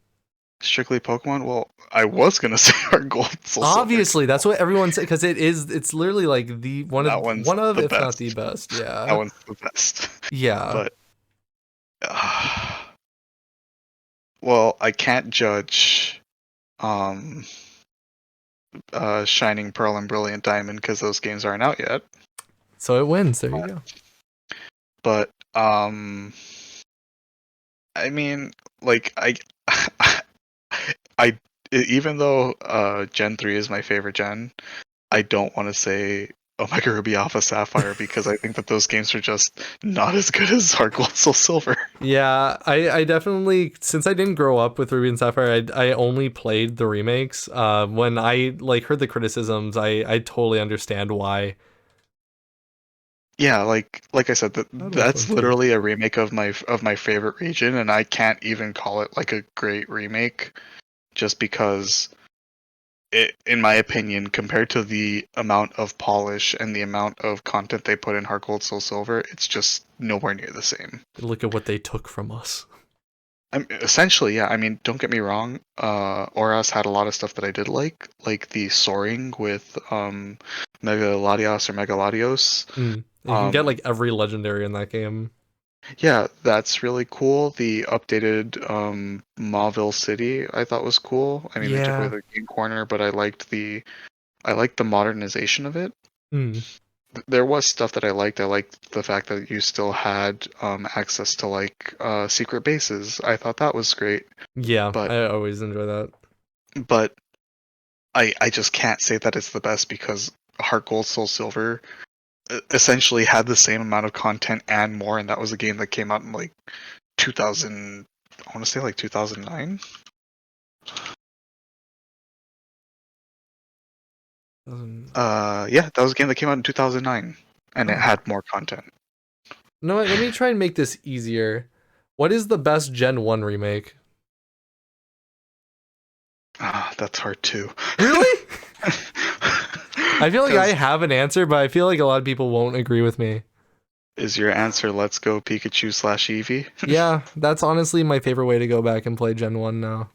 Strictly Pokemon? Well, I was gonna say Heart Gold, Soul Silver. Obviously, that's what everyone said because it is. It's literally like the That one's one of the if not the best. best. That Yeah. one's the best. Yeah. But well, I can't judge um Shining Pearl and Brilliant Diamond because those games aren't out yet. So it wins. There you go. But I mean, like I even though Gen 3 is my favorite gen, I don't want to say Omega Ruby Alpha Sapphire because I think that those games are just not as good as Heart Gold Soul Silver. Yeah, I definitely since I didn't grow up with Ruby and Sapphire, I only played the remakes. When I like heard the criticisms, I totally understand why. Yeah, like I said, That was fun that's too. literally a remake of my favorite region, and I can't even call it like a great remake just because it, in my opinion, compared to the amount of polish and the amount of content they put in Heart Gold Soul Silver, it's just nowhere near the same. Look at what they took from us. Essentially, yeah. I mean, don't get me wrong. Auras had a lot of stuff that I did like the soaring with Megaladios or Megaladios. Mm. You can get Um, like every legendary in that game. yeah, that's really cool. The updated Mauville City I thought was cool. I mean, they took away Yeah. the game corner, but I liked the modernization of it. Mm. There was stuff that I liked. I liked the fact that you still had access to like secret bases. I thought that was great. Yeah, But I always enjoy that. but I just can't say that it's the best because Heart Gold Soul Silver essentially had the same amount of content and more, and that was a game that came out in like 2000. I want to say like 2009. Yeah, that was a game that came out in 2009, and it Oh. had more content. No, let me try and make this easier. What is the best Gen 1 remake? That's hard too. Really? I feel like I Because have an answer, but I feel like a lot of people won't agree with me. is your answer Let's Go Pikachu / Eevee? Yeah, that's honestly my favorite way to go back and play Gen 1 now.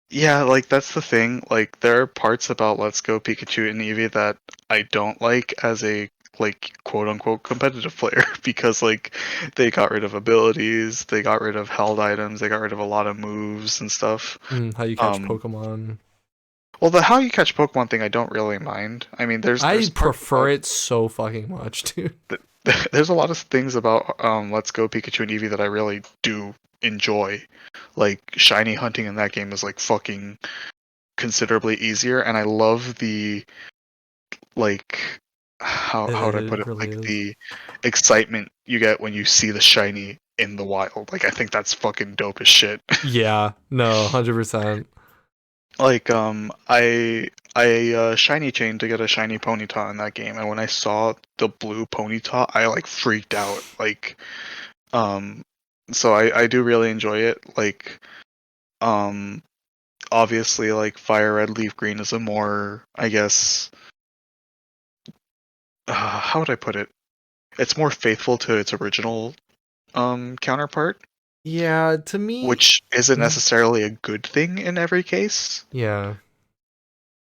Yeah, like that's the thing. Like there are parts about Let's Go Pikachu and Eevee that I don't like as a like quote unquote competitive player because like they got rid of abilities, they got rid of held items, they got rid of a lot of moves and stuff. How you catch Um Pokemon. well, the how you catch Pokemon thing I don't really mind. I mean, I there's parts prefer about it so fucking much, dude. there's a lot of things about Let's Go Pikachu and Eevee that I really do enjoy. Like shiny hunting in that game is like fucking considerably easier, and I love the like how would I put It it? really Like is. the excitement you get when you see the shiny in the wild. Like I think that's fucking dope as shit. Yeah, no, 100%. Like I shiny chain to get a shiny Ponyta in that game, and when I saw the blue Ponyta, I like freaked out. Like um, so I do really enjoy it. Like um, obviously like Fire Red Leaf Green is a more, I guess, how would I put it? It's more faithful to its original counterpart, Yeah, to me, which isn't mm, necessarily a good thing in every case. yeah.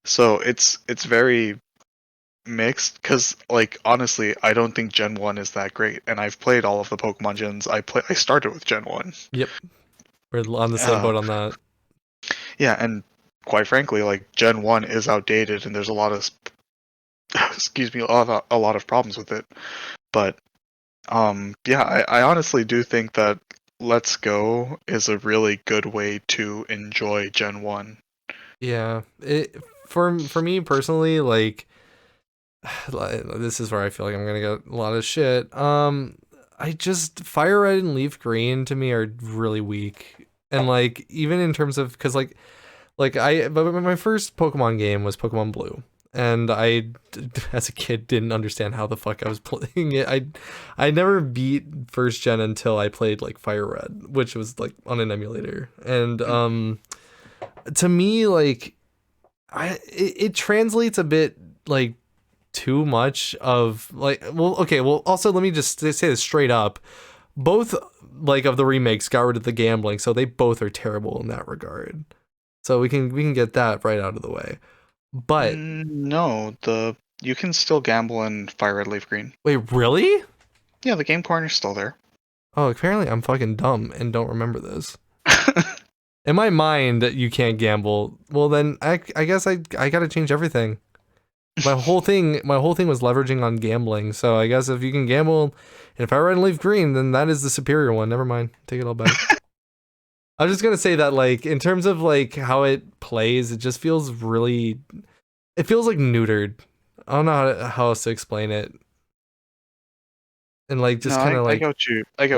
So it's very mixed because, like, honestly, I don't think Gen 1 is that great, and I've played all of the Pokemon gens. I started with Gen 1. Yep, we're on the same Uh, boat on that. yeah, and quite frankly, like, Gen 1 is outdated, and there's a lot of excuse me, a lot of problems with it. But yeah, I honestly do think that Let's Go is a really good way to enjoy Gen 1. Yeah, for me personally, like this is where I feel like I'm gonna get a lot of shit. I just Fire Red and Leaf Green to me are really weak, and like even in terms of because but my first Pokemon game was Pokemon Blue, and as a kid, didn't understand how the fuck I was playing it. I never beat first gen until I played like Fire Red, which was like on an emulator, and to me, like it translates a bit like too much of like well also let me just say this straight up, both like of the remakes got rid of the gambling, so they both are terrible in that regard. So we can get that right out of the way. But No, you can still gamble in Fire Red Leaf Green. wait, really? Yeah, the game corner's still there. Oh, apparently I'm fucking dumb and don't remember this. In my mind, you can't gamble. Well, then I guess I got to change everything. My whole thing was leveraging on gambling. So I guess if you can gamble, and if I Red and Leaf Green, then that is the superior one. Never mind, take it all back. I was just gonna say that like in terms of like how it plays, it just feels really, it feels like neutered. I don't know how else to explain it, and like No, just kind of I like get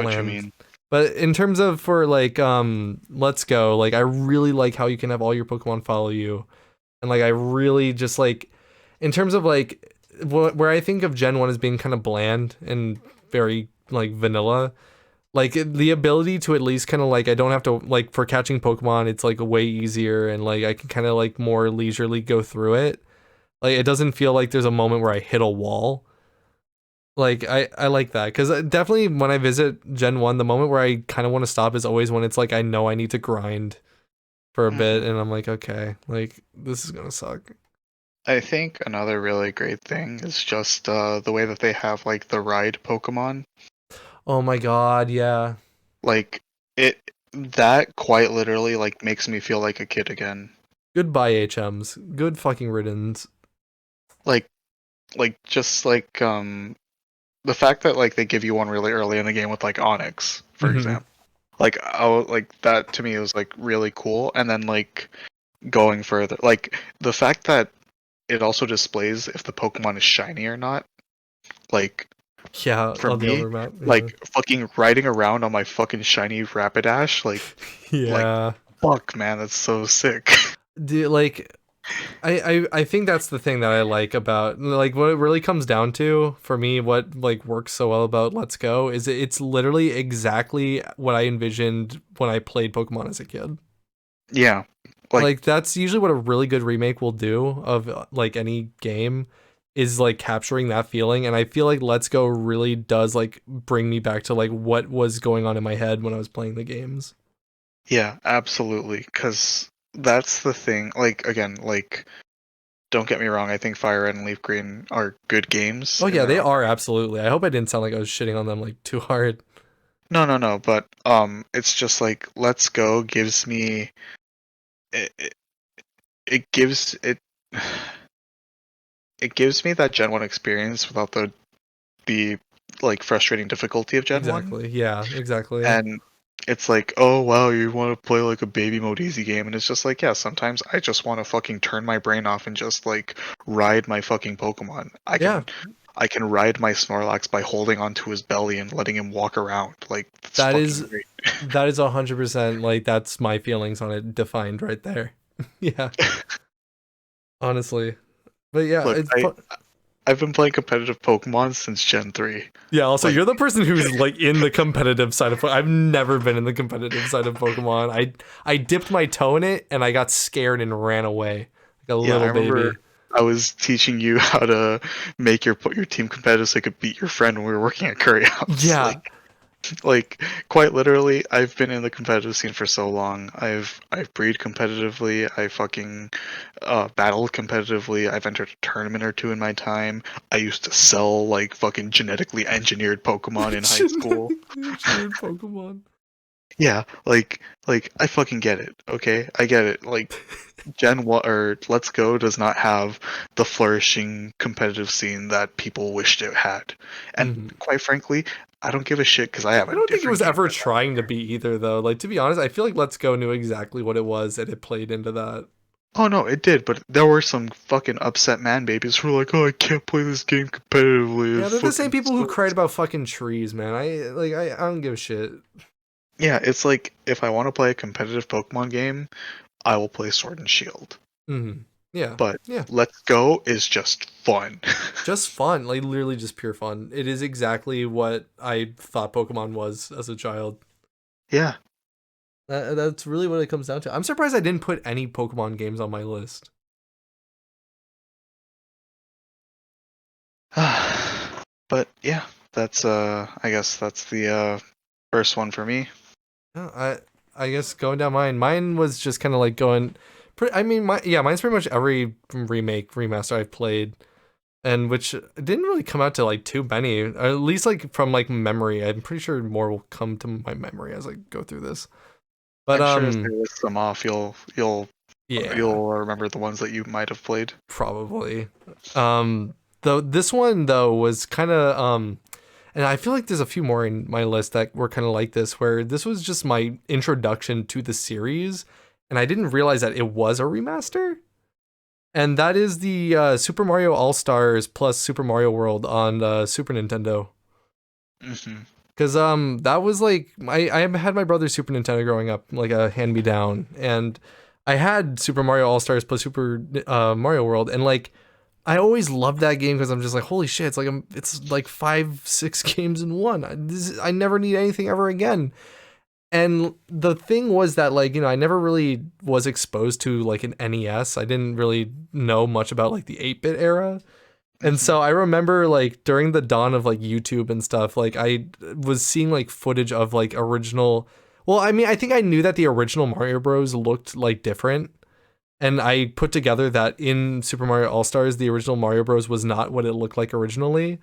what you bland. mean. But in terms of for like Let's Go, like I really like how you can have all your Pokemon follow you, and like I really just like in terms of like where I think of Gen 1 as being kind of bland and very like vanilla, like the ability to at least kind of like I don't have to like for catching Pokemon, it's like way easier, and like I can kind of like more leisurely go through it. Like it doesn't feel like there's a moment where I hit a wall. Like I like that because definitely when I visit Gen 1, the moment where I kind of want to stop is always when it's like I know I need to grind for a bit, Mhm. and I'm like, okay, like this is gonna suck. I think another really great thing is just the way that they have like the ride Pokemon. Oh my god, yeah. Like it that quite literally like makes me feel like a kid again. Goodbye HMs. Good fucking riddance. Like just like the fact that like they give you one really early in the game with like Onyx, for Hmm. example. Like like that to me was like really cool, and then like going further, like the fact that it also displays if the Pokemon is shiny or not. Like Yeah, for on the me, overmap. Yeah. like fucking riding around on my fucking shiny Rapidash, like Yeah. fuck man, that's so sick. Like I think that's the thing that I like about like what it really comes down to for me, what like works so well about Let's Go is it's literally exactly what I envisioned when I played Pokemon as a kid. Yeah, like Like that's usually what a really good remake will do of like any game is like capturing that feeling, and I feel like Let's Go really does like bring me back to like what was going on in my head when I was playing the games. yeah, absolutely, because that's the thing. Like again, like don't get me wrong, I think Fire Red and Leaf Green are good games Oh in yeah, their they own are right. absolutely. I hope I didn't sound like I was shitting on them like too hard. No, no, no, but it's just like Let's Go gives me it, it gives it it gives me that Gen 1 experience without the like frustrating difficulty of Gen 1. Exactly. Yeah, exactly. And it's like, oh wow, you want to play like a baby mode easy game, and it's just like, yeah, sometimes I just want to fucking turn my brain off and just like ride my fucking Pokemon. Yeah, I can ride my Snorlax by holding onto his belly and letting him walk around. Like that's that fucking is great. 100% like that's my feelings on it defined right there. Yeah, honestly. But yeah, Look, it's fun. I've been playing competitive Pokemon since Gen 3. Yeah, also Like you're the person who's like in the competitive side of I've never been in the competitive side of Pokemon. I dipped my toe in it and I got scared and ran away like a yeah, I little remember baby. I was teaching you how to make your team competitive so you could beat your friend when we were working at Curry House. Yeah. Like Like quite literally, I've been in the competitive scene for so long. I've breed competitively. I fucking battled competitively. I've entered a tournament or two in my time. I used to sell like fucking genetically engineered Pokemon in high school. Engineered Pokemon. Yeah, like I fucking get it. Okay, I get it. Like Gen 1 or Let's Go does not have the flourishing competitive scene that people wished it had. And Mhm. quite frankly, I don't give a shit because I have I a don't think it different was game ever than that. trying to be either, though. Like, to be honest, I feel like Let's Go knew exactly what it was, and it played into that. Oh no, it did, but there were some fucking upset man babies who were like, "Oh, I can't play this game competitively. It Yeah, they're the same fucking people who cried sucks." about fucking trees, man. I don't give a shit. Yeah, it's like if I want to play a competitive Pokemon game, I will play Sword and Shield. Hmm. Yeah, But yeah. Let's Go is just fun. Just fun, like literally just pure fun. It is exactly what I thought Pokemon was as a child. Yeah. That's really what it comes down to. I'm surprised I didn't put any Pokemon games on my list. But yeah, that's I guess that's the first one for me. I guess going down mine was just kind of like going. I mean, mine's pretty much every remake remaster I've played, and which didn't really come out to like too many, or at least like from like memory. I'm pretty sure more will come to my memory as I go through this. But I'm sure as I list them off, yeah, you'll remember the ones that you might have played. probably. Though this one though was kind of and I feel like there's a few more in my list that were kind of like this, where this was just my introduction to the series, and I didn't realize that it was a remaster. And that is the Super Mario All Stars plus Super Mario World on Super Nintendo. Hmm. Cause that was like I had my brother's Super Nintendo growing up, like a hand me down, and I had Super Mario All Stars plus Super Mario World, and like I always loved that game because I'm just like, holy shit, it's like 5-6 games in one. I never need anything ever again. And the thing was that like, I never really was exposed to like an NES. I didn't really know much about like the 8-bit era. And Hmm. so I remember like during the dawn of like YouTube and stuff, like I was seeing like footage of like original. Well, I mean, I think I knew that the original Mario Bros looked like different. And I put together that in Super Mario All Stars, the original Mario Bros was not what it looked like originally.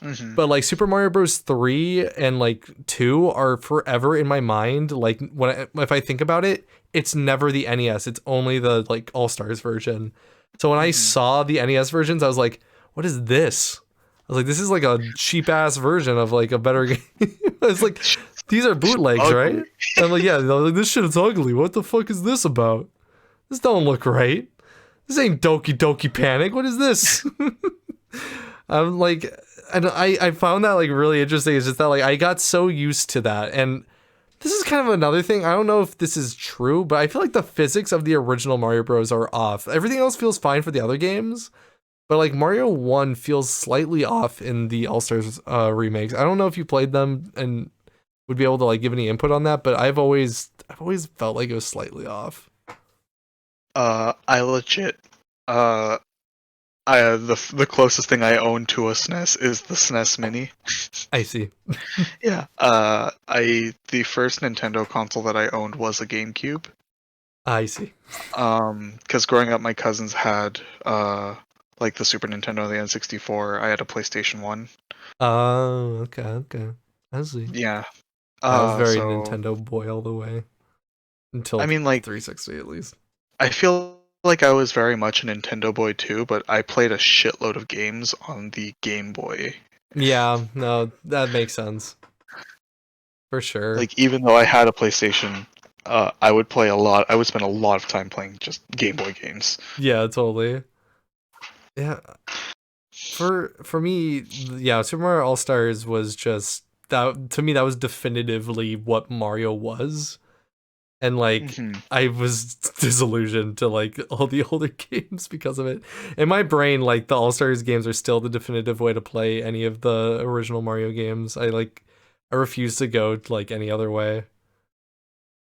Hmm. But like Super Mario Bros. 3 and like 2 are forever in my mind. Like if I think about it, it's never the NES. It's only the like All Stars version. So when I Hmm. saw the NES versions, I was like, what is this? I was like, this is like a cheap ass version of like a better game. It's like, these are Shit's bootlegs, right? ugly. And I'm like, yeah, like, this shit is ugly. What the fuck is this about? This don't look right. This ain't Doki Doki Panic. What is this? I'm like, and I found that like really interesting. It's just that like I got so used to that, and this is kind of another thing. I don't know if this is true, but I feel like the physics of the original Mario Bros are off. Everything else feels fine for the other games, but like Mario 1 feels slightly off in the All Stars remakes. I don't know if you played them and would be able to like give any input on that, but I've always felt like it was slightly off. I legit uh the closest thing I own to a SNES is the SNES Mini. I see. Yeah. I the first Nintendo console that I owned was a GameCube. I see. Because growing up, my cousins had like the Super Nintendo, the N64. I had a PlayStation 1. Oh, okay, okay. I see. Yeah. I was very So Nintendo boy all the way I until mean, like 360 at least. I feel like I was very much a Nintendo boy too, but I played a shitload of games on the Game Boy. Yeah, no, that makes sense for sure. Like even though I had a PlayStation, I would play a lot. I would spend a lot of time playing just Game Boy games. Yeah, totally. Yeah, for me, yeah, Super Mario All Stars was just that to me. That was definitively what Mario was, and like Hmm. I was disillusioned to like all the older games because of it. In my brain, like the All Stars games are still the definitive way to play any of the original Mario games. I refuse to go like any other way.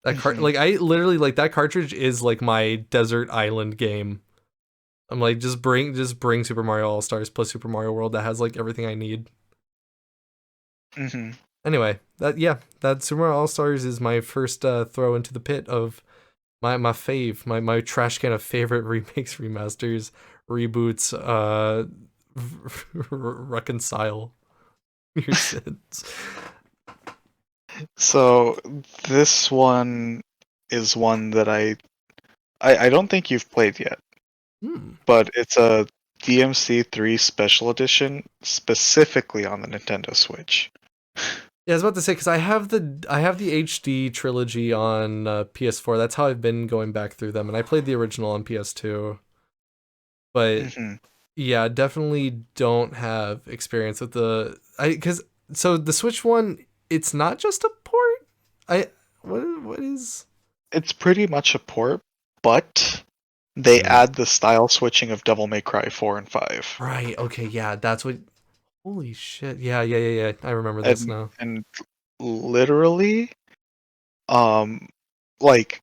Hmm. Like I literally like that cartridge is like my desert island game. I'm like just bring Super Mario All Stars plus Super Mario World that has like everything I need. Hmm. Anyway, that Super Mario All Stars is my first throw into the pit of my fave, my trash can of favorite remakes, remasters, reboots, reconcile your sins. So this one is one that I don't think you've played yet, but it's a DMC3 Special Edition specifically on the Nintendo Switch. Yeah, I was about to say because I have the HD trilogy on PS4. That's how I've been going back through them, and I played the original on PS2. But hmm yeah, definitely don't have experience with the I because so the Switch one, it's not just a port. I what is? It's pretty much a port, but they add the style switching of Devil May Cry 4 and 5. Right. Okay. Yeah, that's what. Holy shit. Yeah. I remember this And now. and literally, um, like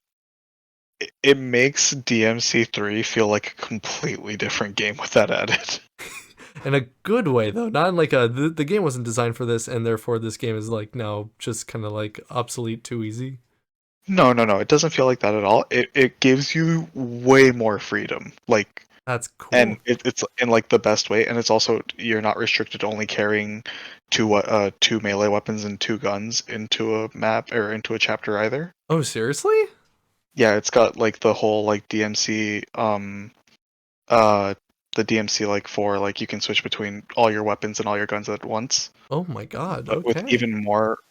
it makes DMC3 feel like a completely different game with that added. In a good way though, not in like the game wasn't designed for this, and therefore this game is like now just kind of like obsolete too easy. No, it doesn't feel like that at all. It gives you way more freedom. Like That's and cool. it's in like the best way, and it's also you're not restricted to only carrying two melee weapons and two guns into a map or into a chapter either. Oh, seriously? Yeah, it's got like the whole like DMC uh the DMC like for like you can switch between all your weapons and all your guns at once, Oh my god. but Okay.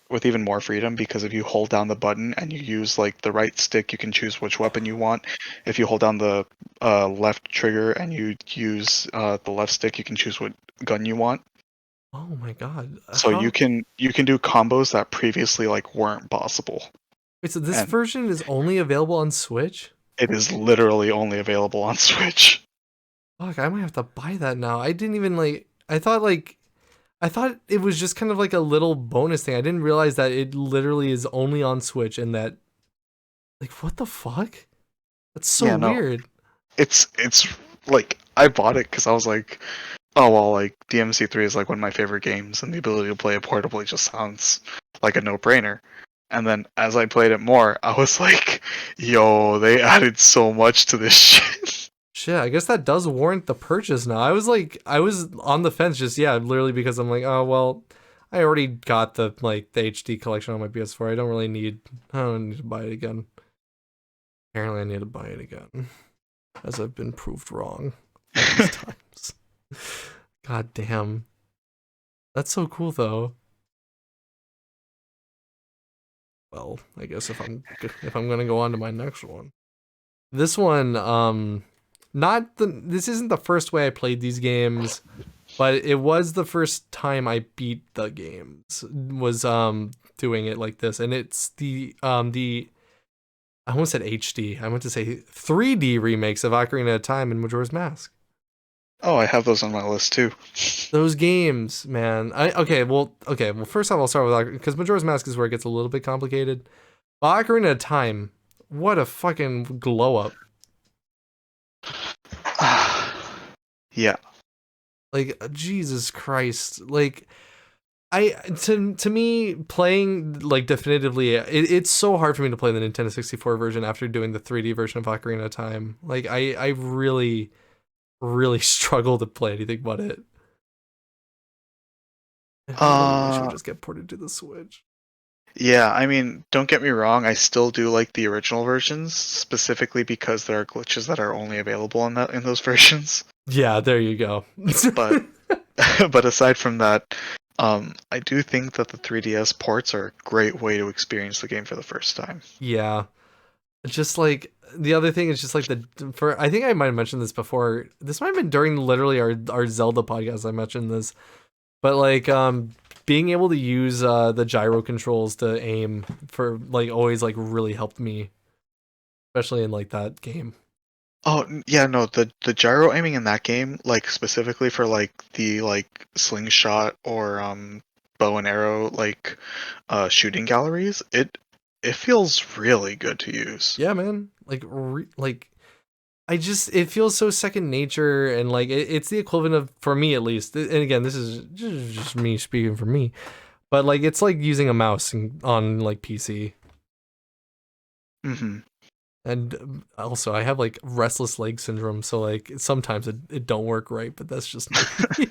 with even more freedom because if you hold down the button and you use like the right stick, you can choose which weapon you want. If you hold down the left trigger and you use the left stick, you can choose what gun you want. Oh my god. So How? you can do combos that previously like weren't possible, Wait, so this and version is only available on Switch? it is literally only available on Switch. Fuck, I might have to buy that now. I didn't even like. I thought it was just kind of like a little bonus thing. I didn't realize that it literally is only on Switch, and that like what the fuck? That's so Yeah, no, weird. it's like I bought it because I was like, oh well, like DMC3 is like one of my favorite games, and the ability to play it portably just sounds like a no-brainer. And then as I played it more, I was like, yo, they added so much to this shit. Shit, I guess that does warrant the purchase now. I was on the fence just literally because I'm like, oh well, I already got the HD collection on my PS4. I don't need to buy it again. Apparently I need to buy it again. As I've been proved wrong all these times. God damn. That's so cool though. Well, I guess if I'm gonna go on to my next one. This one, this isn't the first way I played these games, but it was the first time I beat the games. Was doing it like this, and it's the I almost said HD. I meant to say 3D remakes of Ocarina of Time and Majora's Mask. Oh, I have those on my list too. Those games, man. Okay. Well, first off, I'll start with because Majora's Mask is where it gets a little bit complicated. But Ocarina of Time, what a fucking glow up! Yeah. Like Jesus Christ! Like I to me playing like definitively, it's so hard for me to play the Nintendo 64 version after doing the 3D version of Ocarina of Time. Like I really struggle to play anything but it. I really wish it would Uh, just get ported to the Switch. yeah, I mean, don't get me wrong, I still do like the original versions, specifically because there are glitches that are only available in those versions. Yeah, there you go. But but aside from that, I do think that the 3DS ports are a great way to experience the game for the first time. Yeah. Just like the other thing is just like for I think I might have mentioned this before. This might have been during literally our Zelda podcast I mentioned this. But like being able to use the gyro controls to aim for like always like really helped me, especially in like that game. Oh, yeah, no, the gyro aiming in that game, like specifically for like the like slingshot or bow and arrow like shooting galleries, it feels really good to use. Yeah, man. Like I just it feels so second nature, and like it's the equivalent of, for me at least, and again this is just me speaking for me, but like it's like using a mouse on like PC. Mm-hmm. And also, I have like restless leg syndrome, so like sometimes it don't work right, but that's just me.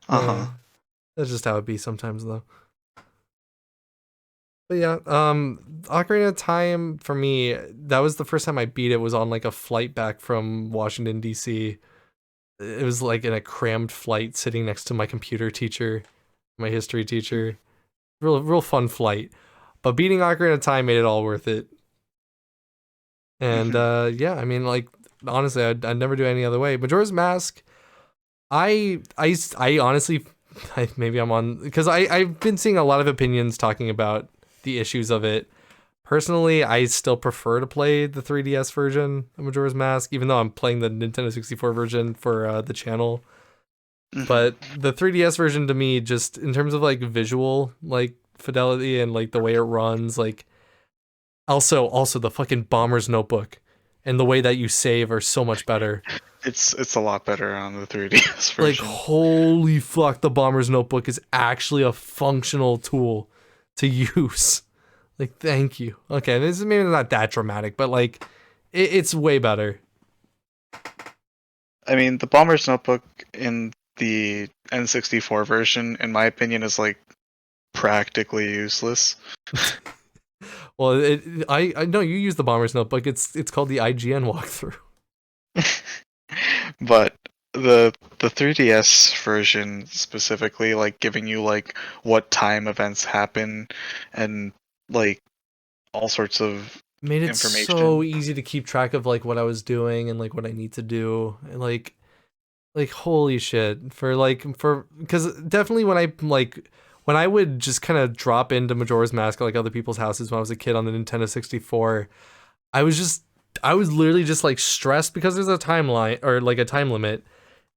Uh-huh. That's just how it be sometimes, though. But yeah, Ocarina of Time for me, that was the first time I beat it. Was on like a flight back from Washington D.C. It was like in a crammed flight, sitting next to my computer teacher, my history teacher. Real fun flight. But beating Ocarina of Time made it all worth it. And Mm-hmm. yeah, I mean, like honestly, I'd never do it any other way. Majora's Mask, I honestly, maybe I'm on because I've been seeing a lot of opinions talking about the issues of it. Personally, I still prefer to play the 3DS version of Majora's Mask, even though I'm playing the Nintendo 64 version for the channel. Mm-hmm. But the 3DS version to me, just in terms of like visual, like fidelity and like the way it runs, like also the fucking Bomber's Notebook and the way that you save are so much better. It's a lot better on the 3DS Like version. holy fuck, the Bomber's Notebook is actually a functional tool to use. Like thank you. Okay, this is maybe not that dramatic, but like it's way better. I mean, the Bomber's Notebook in the N64 version, in my opinion, is like practically useless. Well, I know you use the Bomber's Notebook. It's called the IGN walkthrough. But the 3DS version specifically, like giving you like what time events happen and like all sorts of Made it so information. easy to keep track of like what I was doing and like what I need to do. And like holy shit for because definitely when I would just kind of drop into Majora's Mask at like other people's houses when I was a kid on the Nintendo 64, I was just I was literally just like stressed because there's a timeline or like a time limit,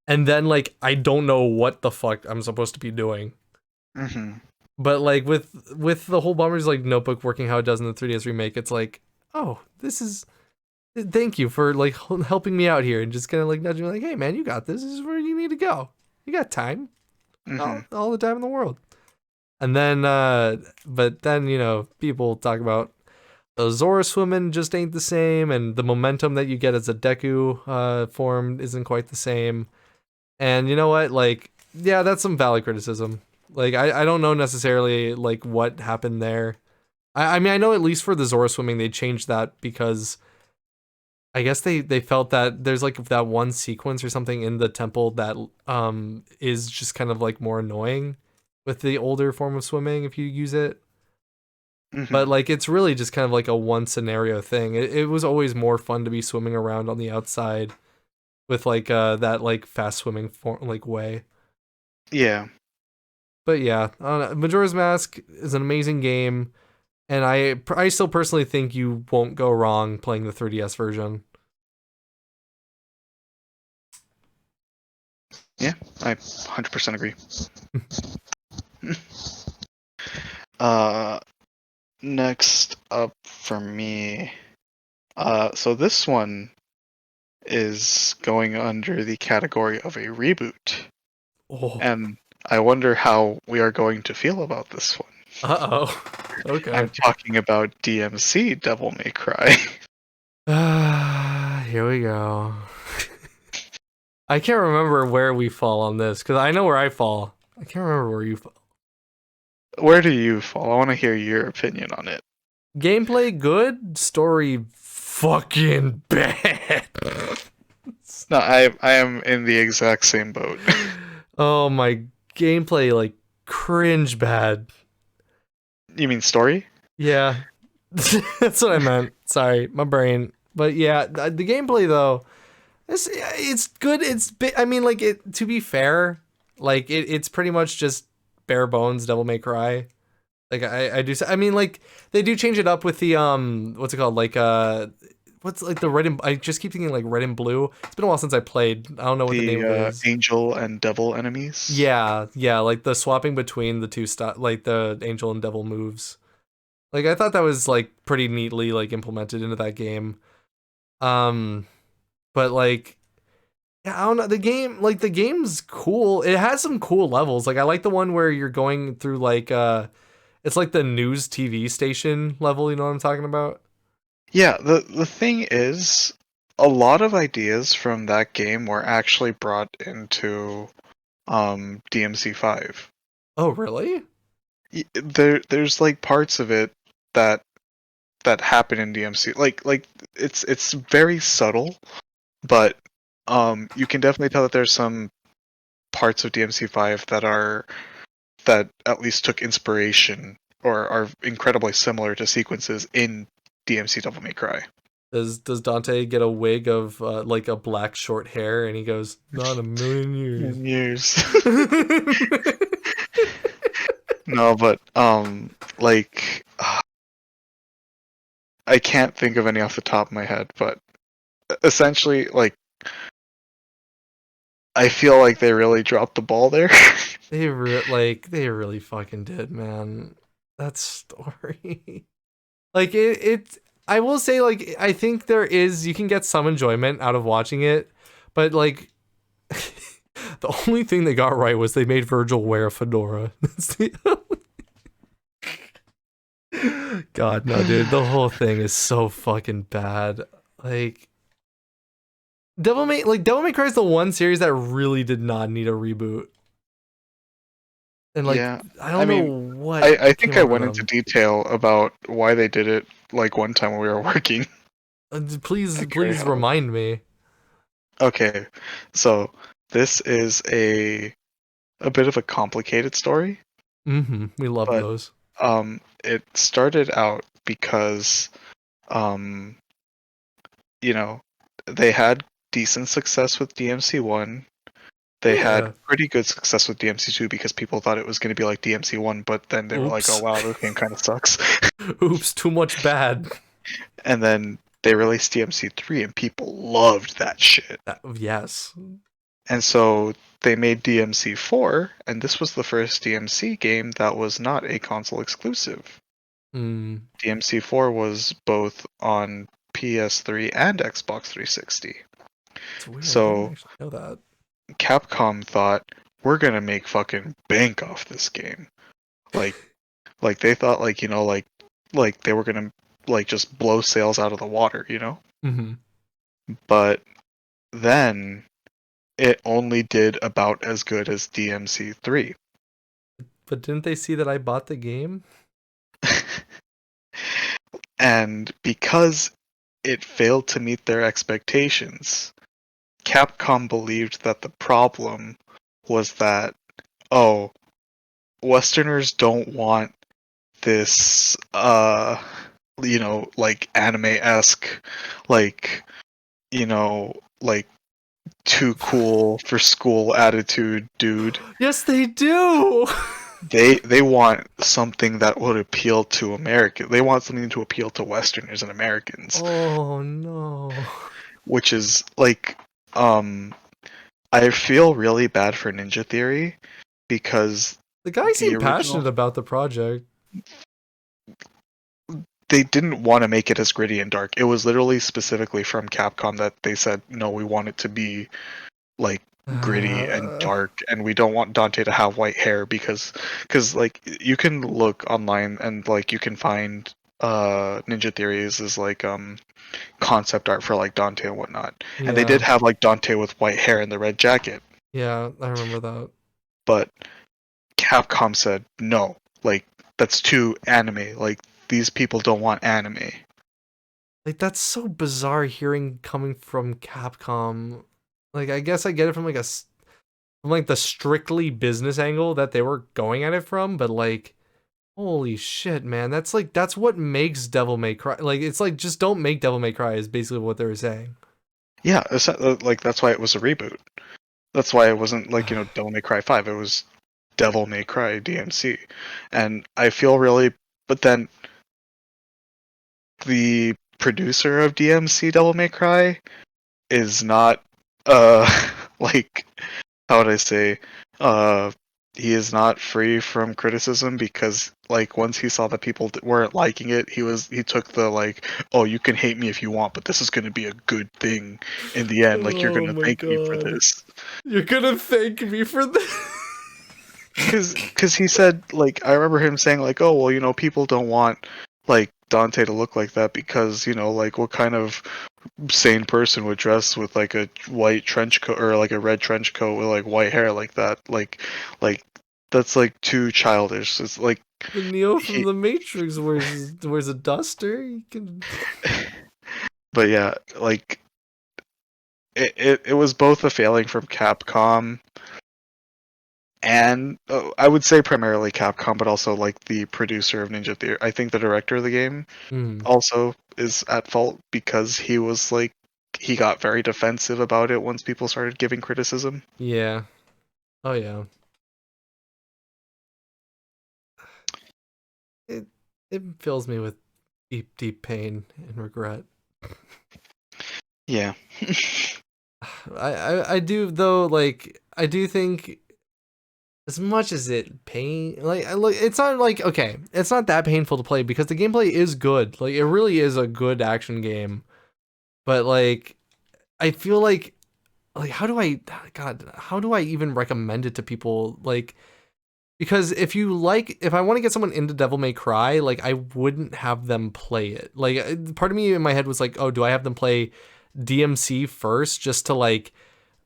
and then like I don't know what the fuck I'm supposed to be doing. Hmm. But like with the whole Bomber's like notebook working how it does in the 3DS remake, it's like, oh, this is thank you for like helping me out here and just kind of like nudging me like, hey man, you got this. This is where you need to go. You got time, Hmm. all the time in the world. And then, but then people talk about the Zora swimming just ain't the same, and the momentum that you get as a Deku form isn't quite the same. And you know what? Like, yeah, that's some valid criticism. Like, I don't know necessarily like what happened there. I mean, I know at least for the Zora swimming, they changed that because I guess they felt that there's like that one sequence or something in the temple that is just kind of like more annoying with the older form of swimming if you use it. But Hmm. like it's really just kind of like a one scenario thing. It was always more fun to be swimming around on the outside with like that like fast swimming like way. Yeah. But yeah, Majora's Mask is an amazing game, and I still personally think you won't go wrong playing the 3DS version. Yeah, I 100% agree. uh, Next up for me, so this one is going under the category of a reboot, Oh, and I wonder how we are going to feel about this one. oh, okay. I'm talking about DMC Devil May Cry. Here we go. I can't remember where we fall on this because I know where I fall. I can't remember where you fall. Where do you fall? I want to hear your opinion on it. Gameplay good, story fucking bad. No, I am in the exact same boat. Oh my, gameplay like cringe bad. You mean story? Yeah, that's what I meant. Sorry, my brain. But yeah, the gameplay though, it's good. I mean, like it. To be fair, like it's pretty much just bare bones Devil May Cry. Like I do. I mean, like they do change it up with the what's it called? Like what's like the red and I just keep thinking like red and blue. It's been a while since I played. I don't know what the name The of it is. angel and devil enemies? Yeah, like the swapping between the two like the angel and devil moves. Like I thought that was like pretty neatly like implemented into that game. Um, but like Yeah, I don't know. The game's cool. It has some cool levels. Like I like the one where you're going through like it's like the news TV station level, you know what I'm talking about? Yeah, the thing is, a lot of ideas from that game were actually brought into DMC5. Oh, really? There's like parts of it that happen in DMC. Like it's very subtle, but you can definitely tell that there's some parts of DMC5 that at least took inspiration or are incredibly similar to sequences in DMC Devil May Cry. Does Dante get a wig of like a black short hair and he goes, "Not in a million years." In years. No, but like I can't think of any off the top of my head, but essentially, like I feel like they really dropped the ball there. They really fucking did, man. That story. Like it I will say like I think there is you can get some enjoyment out of watching it, but like the only thing they got right was they made Virgil wear a fedora. That's the God, no, dude. The whole thing is so fucking bad. Like Devil May Cry is the one series that really did not need a reboot. And like Yeah, I I don't know mean, what I came think I over went into them. detail about why they did it like one time when we were working. Please, At Gary please House. remind me. Okay, so this is a bit of a complicated story, We love but those. it started out because um you know they had decent success with DMC1. They had Yeah. pretty good success with DMC2 because people thought it was going to be like DMC1, but then they were like, "Oh Oops. wow, this game kind of sucks." Oops, too much bad. And then they released DMC3 and people loved that shit. Yes. And so they made DMC4, and this was the first DMC game that was not a console exclusive. Mm, DMC4 was both on PS3 and Xbox 360. it's weird. I didn't So actually know that. Capcom thought, we're gonna make fucking bank off this game. Like like they thought like they were gonna like just blow sales out of the water, you know? hmm But then it only did about as good as DMC3. But didn't they see that I bought the game? And because it failed to meet their expectations, Capcom believed that the problem was that, oh, Westerners don't want this, like anime-esque, like, like too cool for school attitude dude. Yes, they do. They want something that would appeal to America. They want something to appeal to Westerners and Americans, Oh no. which is like, um, I feel really bad for Ninja Theory because The guy the seemed passionate original about the project. they didn't want to make it as gritty and dark. It was literally specifically from Capcom that they said, no, we want it to be like gritty and Uh, dark, and we don't want Dante to have white hair because like you can look online and like you can find Ninja Theories is like concept art for like Dante and whatnot, and they did yeah. have like Dante with white hair and the red jacket, Yeah, I remember that. but Capcom said no, like that's too anime, like these people don't want anime. Like that's so bizarre hearing coming from Capcom. Like I guess I get it from from like the strictly business angle that they were going at it from, but like holy shit, man. That's what makes Devil May Cry. Like it's like just don't make Devil May Cry is basically what they were saying. Yeah, like that's why it was a reboot. That's why it wasn't like, Devil May Cry 5. It was Devil May Cry DMC. And I feel really, but then the producer of DMC Devil May Cry is not, like, how would I say, uh, he is not free from criticism because like once he saw that people weren't liking it, he took the like, oh, you can hate me if you want, but this is going to be a good thing in the end. Like you're going Oh to my thank me for god. this. You're gonna thank me for this. Cause he said like I remember him saying like, oh well, people don't want like Dante to look like that because like what kind of sane person would dress with like a white trench coat or like a red trench coat with like white hair like that, like that's like too childish. It's like The Neo from he the Matrix wears a duster. You can. but yeah, like it was both a failing from Capcom and I would say primarily Capcom, but also like the producer of Ninja Theory. I think the director of the game Mm, also is at fault because he was like he got very defensive about it once people started giving criticism. yeah. Oh yeah. It it fills me with deep, deep pain and regret. Yeah. I do though. Like I do think as much as it pain like look, it's not like okay, it's not that painful to play because the gameplay is good. Like it really is a good action game. But like I feel like how do I God, how do I even recommend it to people? Like because if I want to get someone into Devil May Cry, like I wouldn't have them play it. Like part of me in my head was like, oh, do I have them play DMC first just to like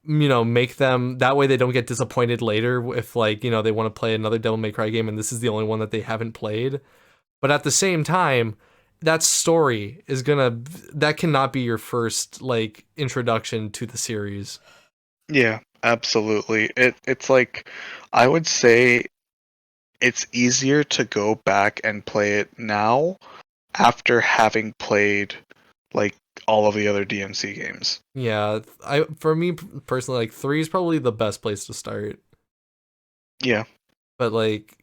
make them that way they don't get disappointed later if like they want to play another Devil May Cry game and this is the only one that they haven't played. But at the same time, that story is gonna that cannot be your first like introduction to the series. Yeah, absolutely. It's like I would say it's easier to go back and play it now after having played like all of the other DMC games. Yeah, I for me personally, like 3 is probably the best place to start. Yeah. But like,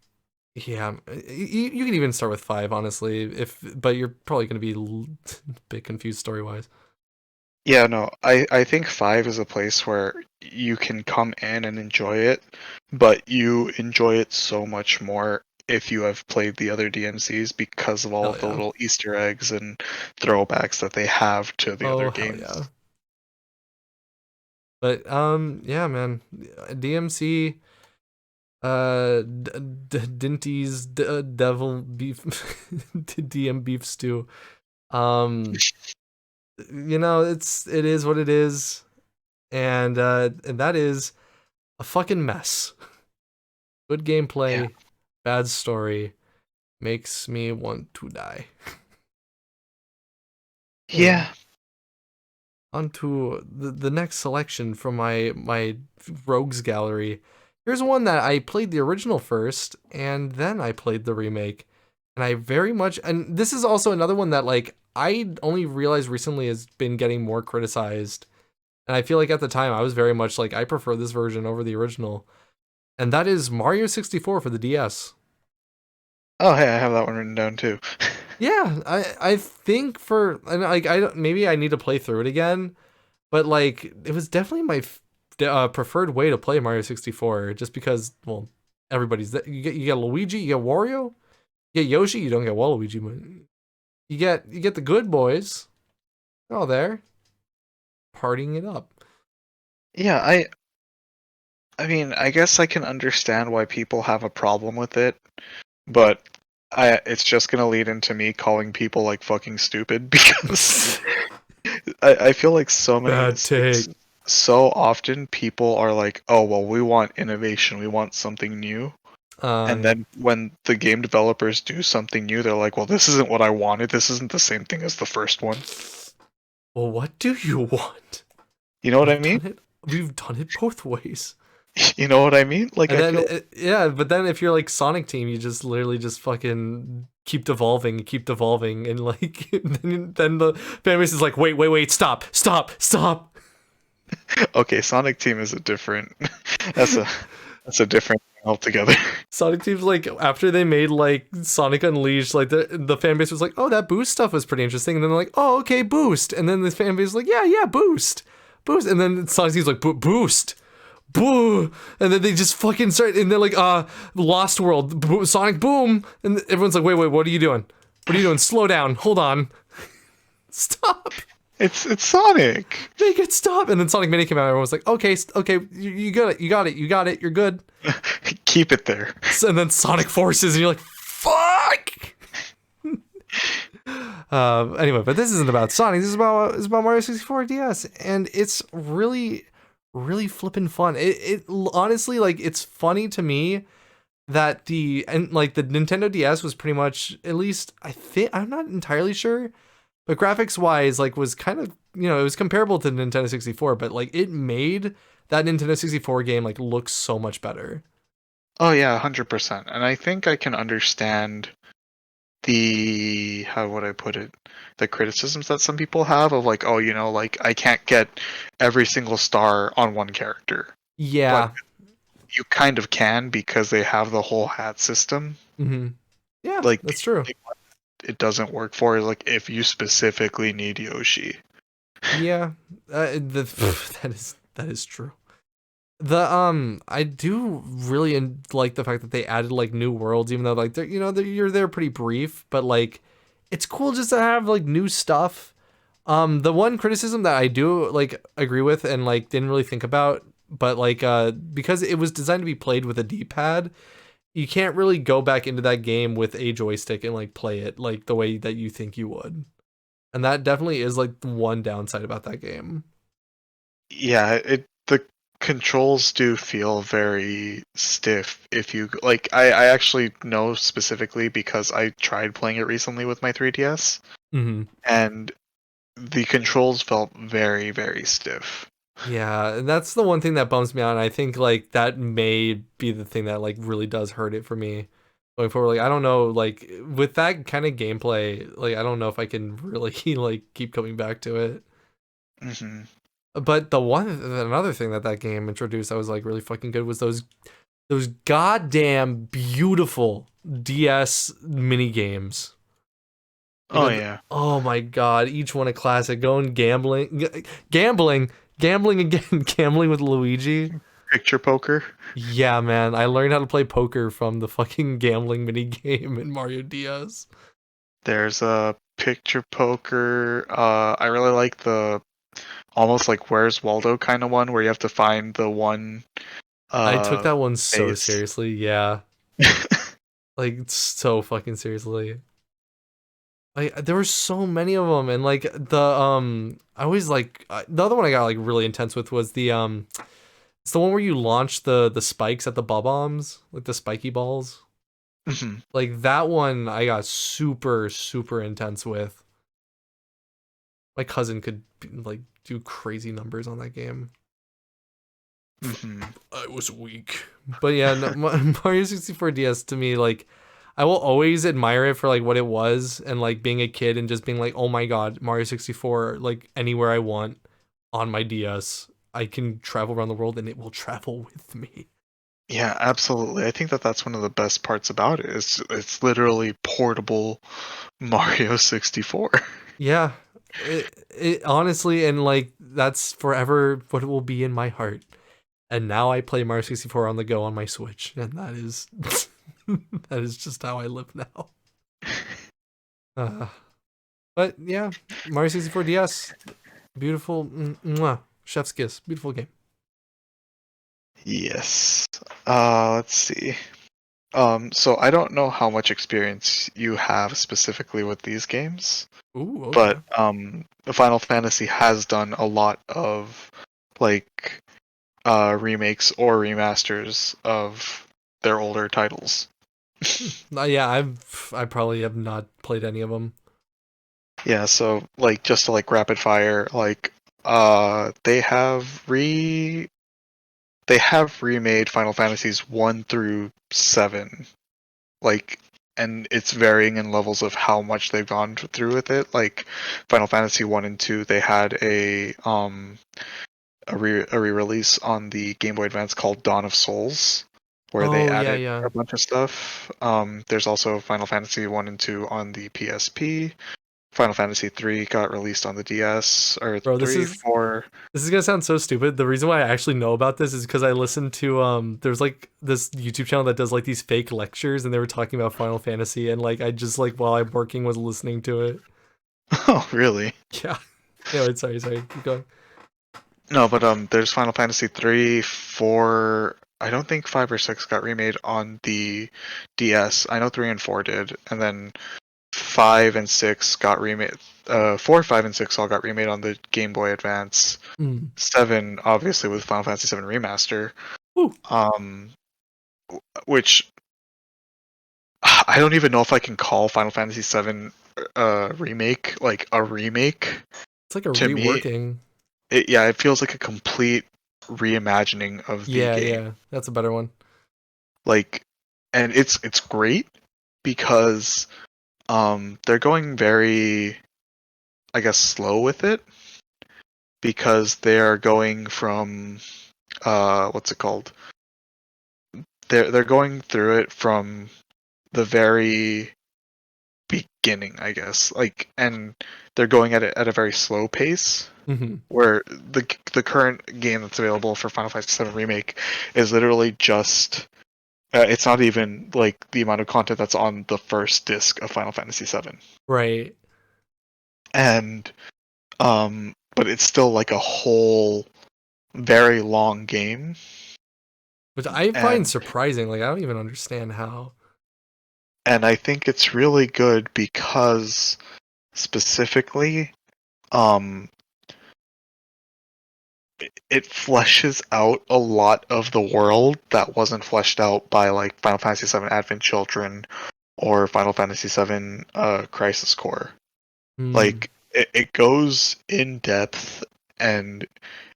yeah, you can even start with 5, honestly. But you're probably gonna be a bit confused story wise. Yeah, no. I think 5 is a place where you can come in and enjoy it, but you enjoy it so much more if you have played the other DMCs because of all Hell of the yeah. little Easter eggs and throwbacks that they have to the other Oh hell yeah. games. But yeah, man, DMC, Dinty's Devil Beef, DM Beef Stew. Um, it is what it is, and that is a fucking mess. Good Yeah. gameplay, bad story, makes me want to die. Anyway, Yeah. on to the next selection from my rogues gallery. Here's one that I played the original first, and then I played the remake, and I very much. And this is also another one that like I only realized recently has been getting more criticized, and I feel like at the time I was very much like I prefer this version over the original, and that is Mario 64 for the DS. Oh, hey, I have that one written down too. Yeah, I think for and like I don't maybe I need to play through it again, but like it was definitely my preferred way to play Mario 64 just because well everybody's that you get Luigi, you get Wario, you get Yoshi, you don't get Waluigi, but you get the good boys. They're all there partying it up. Yeah, I mean, I guess I can understand why people have a problem with it, but it's just gonna lead into me calling people like fucking stupid because I feel like Bad take. so often people are like, oh well, we want innovation, we want something new, and Yeah. then when the game developers do something new, they're like, well, this isn't what I wanted. This isn't the same thing as the first one. Well, what do you want? You know what I We've mean? done it. We've done it both ways. You know what I mean? Like And I then feel yeah, but then if you're like Sonic Team, you just literally just fucking keep devolving, and like then the fan base is like, wait, stop. okay. Sonic Team is a different. That's a that's a different thing altogether. Sonic Team's like after they made like Sonic Unleashed, like the fan base was like, oh, that boost stuff was pretty interesting, and then they're like, oh, okay, boost, and then the fan base was like, yeah, boost, and then Sonic Team's like, boost. boo, and then they just fucking start, and they're like, Lost World, Sonic boom, and everyone's like, wait, what are you doing? What are you doing? Slow down, hold on, stop. It's Sonic. Make it stop. And then Sonic Mini came out. Everyone was like, okay, you got it, you're good. Keep it there. And then Sonic Forces, and you're like, fuck. Anyway, but this isn't about Sonic. This is about Mario 64 DS, and it's really, really flippin' fun. It honestly, like, it's funny to me that the Nintendo DS was pretty much, at least I think, I'm not entirely sure, but graphics wise, like, was kind of, it was comparable to Nintendo 64, but like it made that Nintendo 64 game like look so much better. Oh yeah, 100%. And I think I can understand the, how would I put it, the criticisms that some people have of like, oh, like I can't get every single star on one character. Yeah. But you kind of can because they have the whole hat system. Mm-hmm. Yeah, Like, that's true. it doesn't work for like if you specifically need Yoshi. Yeah, that is true. I do really like the fact that they added like new worlds, even though like you're there pretty brief, but like it's cool just to have like new stuff. The one criticism that I do like agree with and like didn't really think about, but like because it was designed to be played with a D-pad, you can't really go back into that game with a joystick and like play it like the way that you think you would. And that definitely is like the one downside about that game. Yeah, the controls do feel very stiff if you like I actually know specifically because I tried playing it recently with my 3DS, and the controls felt very, very stiff. Yeah, and that's the one thing that bums me out. And I think like that may be the thing that like really does hurt it for me going forward. Like I don't know, like with that kind of gameplay, like I don't know if I can really like keep coming back to it. Hmm. But another thing that game introduced that was like really fucking good was those goddamn beautiful DS mini games. Oh yeah, Oh my god, each one a classic. Going gambling again, gambling with Luigi. picture poker. Yeah, man, I learned how to play poker from the fucking gambling mini game in Mario DS. There's a picture poker. I really like the almost like Where's Waldo kind of one where you have to find the one I took that one so face. seriously, yeah. Like so fucking seriously. Like there were so many of them, and like I always like the other one I got like really intense with was it's the one where you launch the spikes at the bob-ombs, like the spiky balls. Mhm. Like that one I got super intense with. My cousin could like do crazy numbers on that game. Mhm. I was weak. But yeah, no, Mario 64 DS to me, like, I will always admire it for like what it was and like being a kid and just being like, oh my god, Mario 64, like anywhere I want on my DS, I can travel around the world and it will travel with me. Yeah, absolutely. I think that that's one of the best parts about it. It's literally portable Mario 64. Yeah, it honestly, and like that's forever what it will be in my heart. And now I play Mario 64 on the go on my Switch, and that is that is just how I live now. Uh, but yeah, Mario 64 DS, beautiful, mwah, chef's kiss, beautiful game. Yes. Let's see. So I don't know how much experience you have specifically with these games, Ooh, okay. but Final Fantasy has done a lot of like remakes or remasters of their older titles. Yeah, I probably have not played any of them. Yeah, so like just to like rapid fire, like they have remade Final Fantasies 1 through 7. Like, and it's varying in levels of how much they've gone through with it. Like Final Fantasy 1 and 2, they had a re-release on the Game Boy Advance called Dawn of Souls, where they Oh yeah, added yeah. a bunch of stuff. There's also Final Fantasy 1 and 2 on the PSP. Final Fantasy 3 got released on the DS, or Bro, 3, 4. this is gonna sound so stupid. The reason why I actually know about this is because I listened to there's like this YouTube channel that does like these fake lectures, and they were talking about Final Fantasy, and like I just like while I'm working was listening to it. Oh, really? Yeah. Anyway, sorry, keep going. No, but there's Final Fantasy 3, 4. I don't think 5 or 6 got remade on the DS. I know 3 and 4 did, and then 5 and 6 got remade. 4, 5, and 6 all got remade on the Game Boy Advance. Mm. 7, obviously, with Final Fantasy 7 Remaster. Woo. Which I don't even know if I can call Final Fantasy 7 remake like a remake. It's like a To me, reworking. it feels like a complete reimagining of the game. Yeah, that's a better one. Like, and it's great because they're going very, I guess, slow with it, because they are going from what's it called? They're going through it from the very beginning, I guess. Like, and they're going at it at a very slow pace. Mm-hmm. Where the current game that's available for Final Fantasy VII Remake is literally just it's not even like the amount of content that's on the first disc of Final Fantasy VII. Right. And but it's still like a whole very long game. Which I find and surprising. Like I don't even understand how. and I think it's really good because specifically um it fleshes out a lot of the world that wasn't fleshed out by like Final Fantasy VII Advent Children or Final Fantasy VII Crisis Core. Mm. Like it goes in depth, and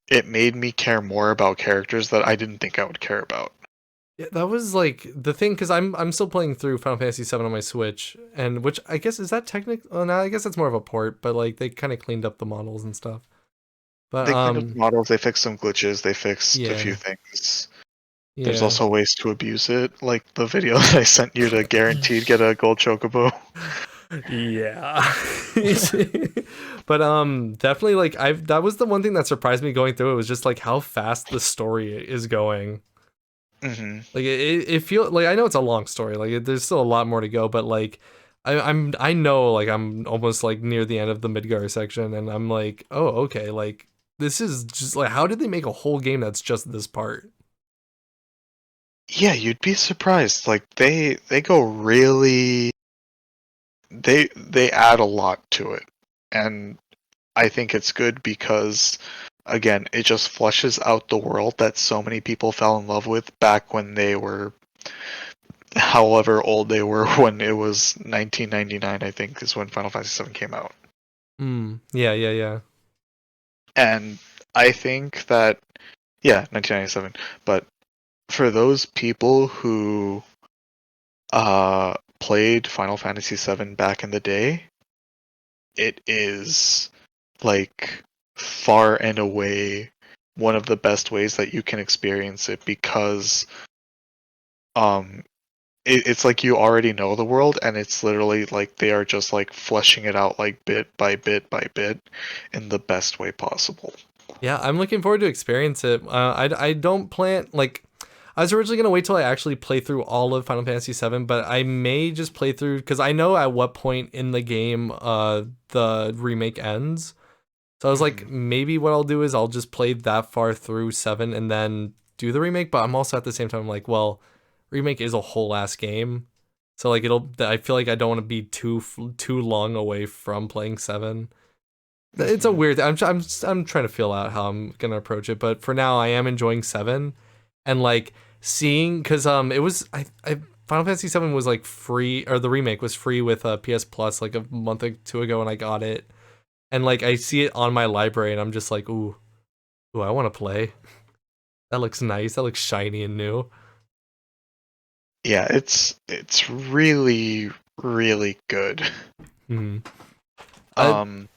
it made me care more about characters that I didn't think I would care about. Yeah, that was like the thing because I'm still playing through Final Fantasy VII on my Switch, and which I guess is that technical. Oh, no, I guess that's more of a port, but like they kind of cleaned up the models and stuff. But They cleaned up the models, they fixed some glitches, they fixed a few yeah, things. There's yeah. also ways to abuse it, like the video that I sent you to guaranteed get a gold chocobo. Yeah. But definitely like I've that was the one thing that surprised me going through it was just like how fast the story is going. Hmm. Like it feels like I know it's a long story. Like there's still a lot more to go, but like I know like I'm almost like near the end of the Midgar section, and I'm like, oh okay, like this is just like how did they make a whole game that's just this part? Yeah, you'd be surprised. Like they go really they add a lot to it. And I think it's good because again, it just fleshes out the world that so many people fell in love with back when they were however old they were when it was 1999, I think, is when Final Fantasy VII came out. Yeah. And I think that yeah, 1997, but for those people who played Final Fantasy VII back in the day, it is like far and away one of the best ways that you can experience it, because um it's like you already know the world, and it's literally like they are just like fleshing it out like bit by bit by bit in the best way possible. Yeah, I'm looking forward to experience it. I don't plan like I was originally gonna wait till I actually play through all of Final Fantasy VII, but I may just play through because I know at what point in the game the remake ends. So I was like, Mhm. maybe what I'll do is I'll just play that far through 7 and then do the remake. But I'm also at the same time like, well, remake is a whole ass game, so like I feel like I don't want to be too long away from playing 7. It's a Mhm. weird. I'm trying to feel out how I'm gonna approach it, but for now I am enjoying 7, and like seeing because it was I Final Fantasy 7 was like free, or the remake was free with PS Plus like a month or two ago, and I got it, and like I see it on my library, and I'm just like, ooh, I want to play. That looks nice. That looks shiny and new. Yeah, it's really really good. Hmm. I Um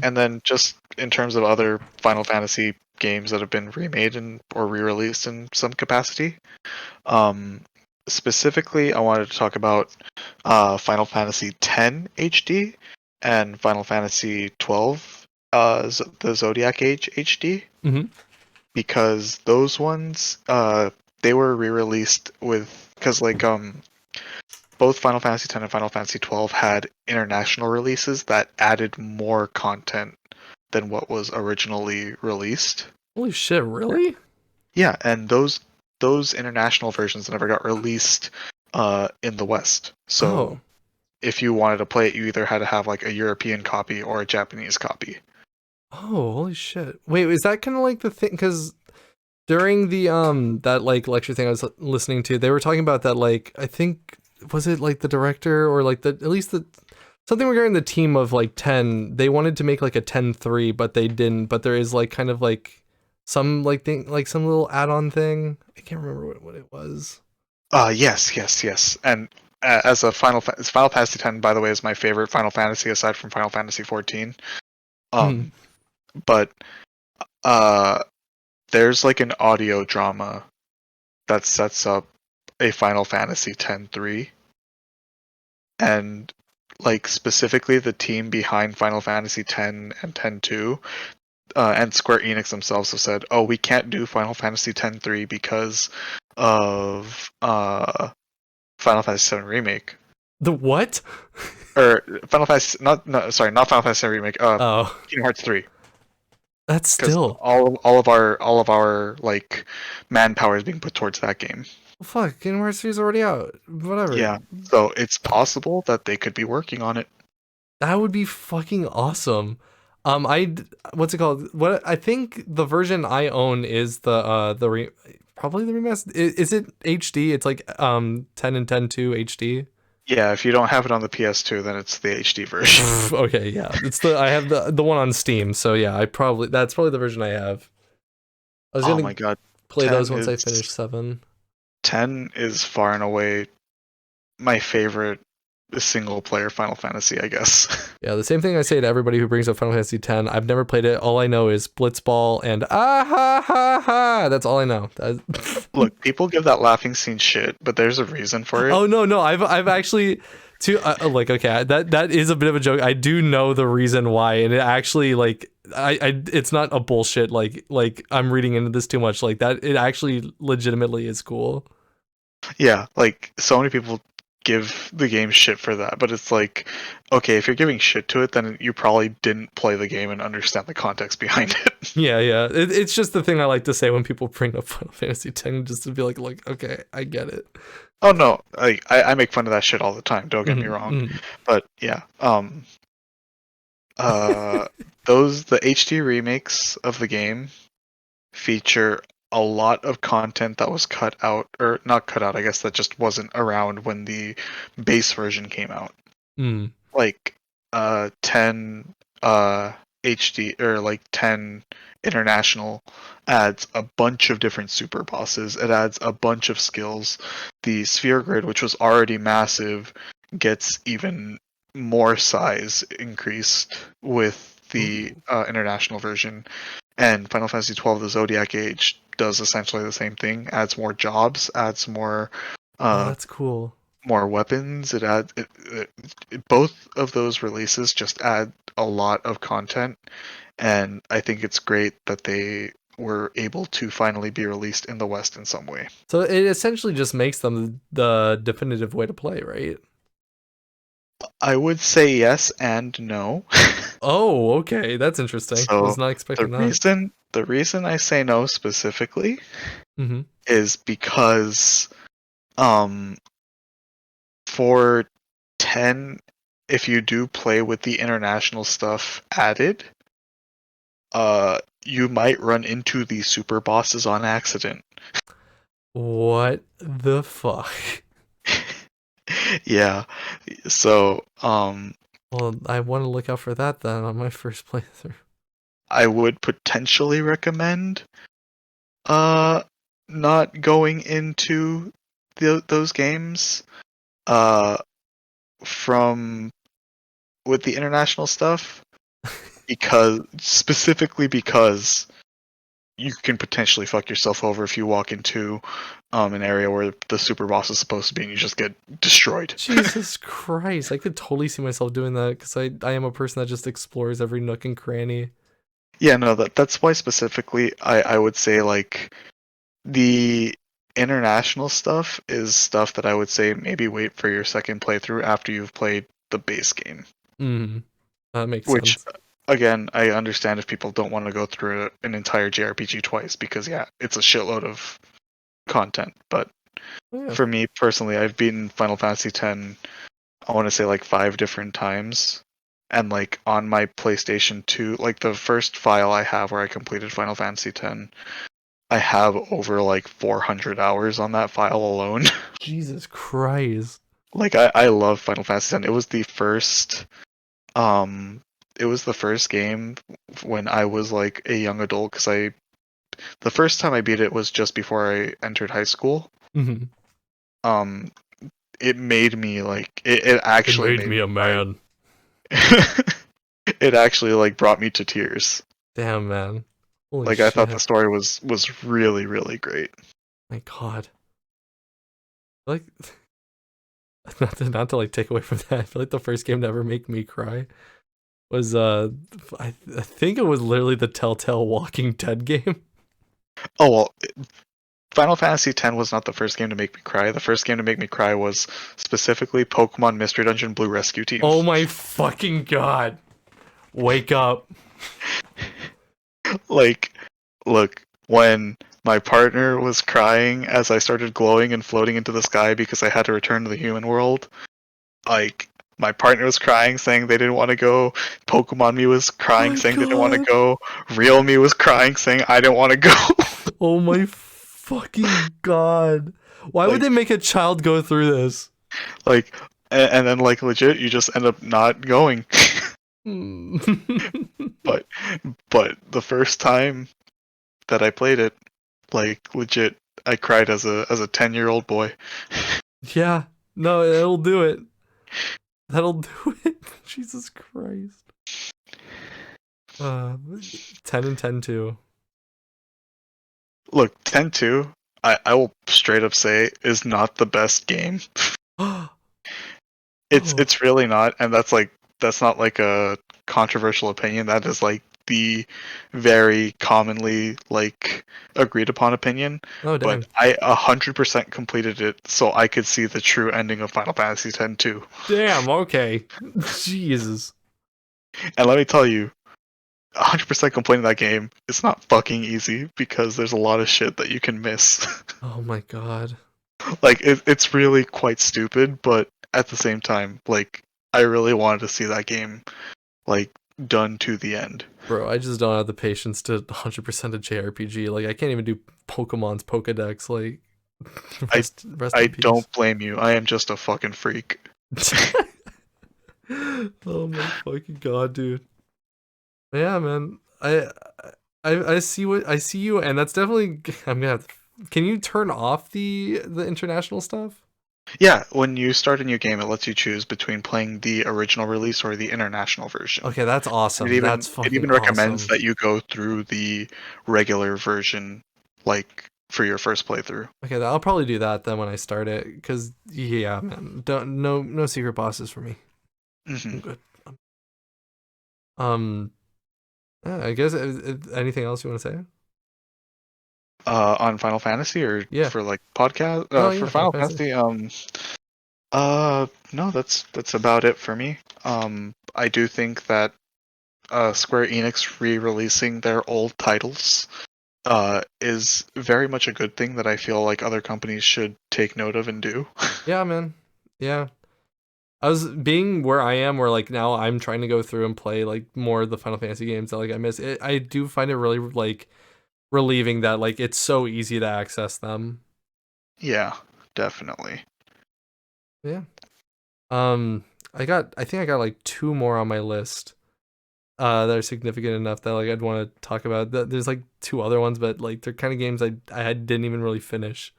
and then just in terms of other Final Fantasy games that have been remade and or re-released in some capacity, um specifically I wanted to talk about Final Fantasy X HD and Final Fantasy 12, the Zodiac Age HD, Mm-hmm. because those ones, they were re-released because both Final Fantasy 10 and Final Fantasy 12 had international releases that added more content than what was originally released. Holy shit! Really? Yeah, and those international versions never got released in the West. Oh. So if you wanted to play it, you either had to have like a European copy or a Japanese copy. Oh, holy shit! Wait, is that kind of like the thing? Because during the that like lecture thing I was listening to, they were talking about that, like, I think, was it like the director or like the at least the something regarding the team of like 10, they wanted to make like a 10-3, but they didn't. But there is like kind of like some like thing, like some little add-on thing. I can't remember what it was. Yes. And as a Final Fantasy 10, by the way, is my favorite Final Fantasy aside from Final Fantasy 14. Hmm. Um, but uh, there's like an audio drama that sets up a Final Fantasy 10-3, and like specifically the team behind Final Fantasy 10 and 10-2, and Square Enix themselves have said, "Oh, we can't do Final Fantasy 10-3 because of Final Fantasy 7 remake." The what? Or Final Fantasy, not no, sorry, not Final Fantasy 7 remake. Oh, Kingdom Hearts 3, that's because still. all of our like manpower is being put towards that game. Well, fuck, Kingdom Hearts 3 is already out. Whatever. Yeah, so it's possible that they could be working on it. That would be fucking awesome. What's it called? What I think the version I own is probably the remaster. Is it HD? It's like 10 and 10 2 HD. Yeah, if you don't have it on the PS2, then it's the HD version. Okay, yeah. I have the one on Steam, so yeah, that's probably the version I have. I was Oh gonna my god, play those 10 once I is finish 7. 10 is far and away my favorite single player Final Fantasy, I guess. Yeah, the same thing I say to everybody who brings up Final Fantasy X. I've never played it. All I know is Blitzball and ah ha ha ha. That's all I know. Look, people give that laughing scene shit, but there's a reason for it. Oh no, I've actually too like, okay, that is a bit of a joke. I do know the reason why, and it actually, like, I it's not a bullshit, like I'm reading into this too much, like that. It actually legitimately is cool. Yeah, like so many people give the game shit for that, but it's like, okay, if you're giving shit to it, then you probably didn't play the game and understand the context behind it. Yeah. It's just the thing I like to say when people bring up Final Fantasy X, just to be like, okay, I get it. Oh no, I make fun of that shit all the time, don't get me Mhm, wrong. mhm. But yeah, uh the HD remakes of the game feature a lot of content that was cut out, or not cut out, I guess, that just wasn't around when the base version came out. Mm. Like 10 HD, or like 10 international adds a bunch of different super bosses. It adds a bunch of skills. The sphere grid, which was already massive, gets even more size increased with the Ooh. international version. And Final Fantasy 12, the Zodiac Age, does essentially the same thing. Adds more jobs, adds Oh, uh, that's cool. more weapons. Both of those releases just add a lot of content, and I think it's great that they were able to finally be released in the West in some way. So it essentially just makes them the definitive way to play, right? I would say yes and no. Oh, okay, that's interesting. Was So not the expecting that. reason I say no specifically Mm-hmm. is because um for 10, if you do play with the international stuff added, you might run into the super bosses on accident. What the fuck? Yeah. So, Well, I want to look out for that then on my first playthrough. I would potentially recommend uh not going into those games uh from with the international stuff, because specifically because you can potentially fuck yourself over if you walk into an area where the super boss is supposed to be and you just get destroyed. Jesus Christ, I could totally see myself doing that because I am a person that just explores every nook and cranny. Yeah, no, that's why specifically I would say like the international stuff is stuff that I would say maybe wait for your second playthrough after you've played the base game. That makes Which, sense. again, I understand if people don't want to go through an entire JRPG twice because, yeah, it's a shitload of content. But Yeah. for me personally, I've beaten Final Fantasy X, I want to say like 5 different times. And like on my PlayStation 2, like the first file I have where I completed Final Fantasy X, I have over like 400 hours on that file alone. Jesus Christ. Like I love Final Fantasy X. Um, it was the first game when I was like a young adult because the first time I beat it was just before I entered high school. Mhm. Um, it made me like it It actually made made me me a cry. man. It actually like brought me to tears. Damn, man. Holy Like I thought the shit. story was really really great. My God. Like, not to like take away from that. I feel like the first game to ever make me cry was I think it was literally the Telltale Walking Dead game. Oh well, Final Fantasy X was not the first game to make me cry. The first game to make me cry was specifically Pokemon Mystery Dungeon Blue Rescue Team. Oh my fucking God. Wake up. Like, look, when my partner was crying as I started glowing and floating into the sky because I had to return to the human world, like, my partner was crying saying they didn't want to go, Pokemon me was crying My saying they didn't want to God. go, Real me was crying saying I didn't want to go. Oh my fucking God. Why would like, they make a child go through this? like, and then like legit, you just end up not going. Hmm. but, but the first time that I played it, like legit, I cried as a 10-year-old boy. Yeah. No, it'll do it. That'll do it. Jesus Christ. Uh, 10 and 10 too. Look, 10-2, I will straight up say is not the best game. Oh. It's really not, and that's not like a controversial opinion. That is like the very commonly like agreed upon opinion. Oh, But dang. I 100% completed it so I could see the true ending of Final Fantasy X too. Damn, okay. Jesus. And let me tell you, 100% completing that game is not fucking easy because there's a lot of shit that you can miss. Oh my God. Like it's really quite stupid, but at the same time, like I really wanted to see that game like done to the end. Bro, I just don't have the patience to 100% a JRPG. Like, I can't even do Pokemon's Pokedex. Like, I rest I in peace. don't blame you. I am just a fucking freak. Oh my fucking God, dude. Yeah, man. I see what I see you, and that's definitely. I'm gonna have to, can you turn off the international stuff? Yeah, when you start a new game, it lets you choose between playing the original release or the international version. Okay, that's And awesome. That's it fucking even recommends awesome. that you go through the regular version like for your first playthrough. Okay, I'll probably do that then when I start it, because yeah, man, don't no secret bosses for me. hmm I'm good. Um, yeah, I guess anything else you want to say? On Final Fantasy or Yeah. for like podcast No, for yeah, Final Final Fantasy. Fantasy no, that's about it for me. I do think that Square Enix re-releasing their old titles is very much a good thing that I feel like other companies should take note of and do. Yeah, man. Yeah. I was being where I am, where like now I'm trying to go through and play like more of the Final Fantasy games that like I miss. I do find it really like relieving that like it's so easy to access them. Yeah, definitely. Yeah. I think I got like two more on my list that are significant enough that like I'd want to talk about. There's like two other ones, but like they're kind of games I didn't even really finish.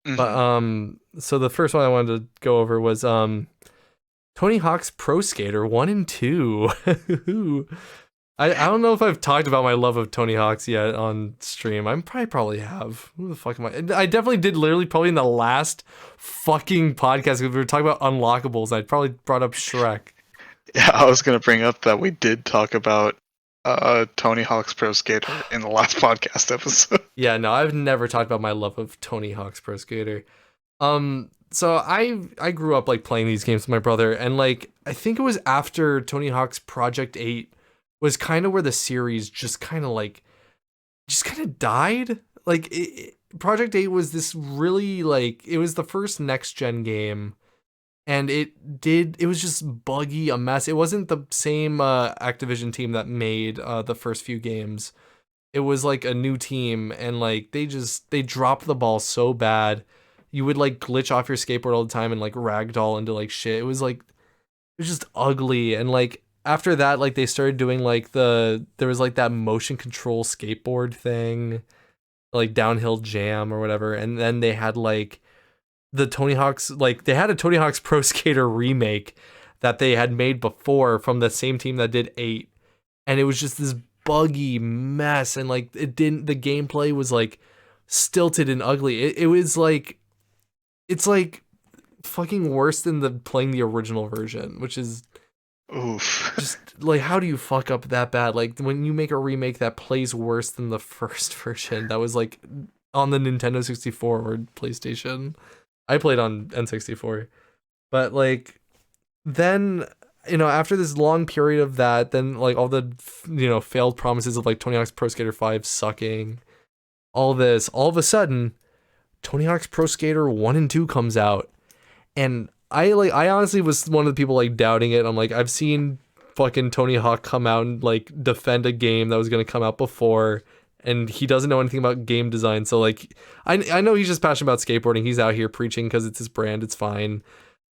But hmm so the first one I wanted to go over was Tony Hawk's Pro Skater 1 and 2. I don't know if I've talked about my love of Tony Hawk's yet on stream. Probably have. Who the fuck am I? I definitely did literally probably in the last fucking podcast because we were talking about unlockables. I probably brought up Shrek. Yeah, I was gonna bring up that we did talk about Tony Hawk's Pro Skater in the last podcast episode. Yeah, no, I've never talked about my love of Tony Hawk's Pro Skater. So I grew up like playing these games with my brother, and like I think it was after Tony Hawk's Project 8 was kind of where the series just kind of died. Like Project 8 was this really like it was the first next gen game, and it was just buggy, a mess. It wasn't the same Activision team that made the first few games. It was like a new team, and like they dropped the ball so bad. You would like glitch off your skateboard all the time and like ragdoll into like shit. It was just ugly. And like after that, like they started doing like there was like that motion control skateboard thing, like downhill jam or whatever. And then they had like the Tony Hawk's, like they had a Tony Hawk's Pro Skater remake that they had made before from the same team that did 8. And it was just this buggy mess, and like the gameplay was like stilted and ugly. It was like, it's like fucking worse than playing the original version, which is Oof. just like, how do you fuck up that bad? Like when you make a remake that plays worse than the first version that was like on the Nintendo 64 or PlayStation. I played on N64, but like then, after this long period of that, then like all the failed promises of like Tony Hawk's Pro Skater 5 sucking, all of a sudden Tony Hawk's Pro Skater 1 and 2 comes out, and I honestly was one of the people like doubting it. I'm like, I've seen fucking Tony Hawk come out and like defend a game that was going to come out before, and he doesn't know anything about game design. So like I know he's just passionate about skateboarding. He's out here preaching because it's his brand, it's fine.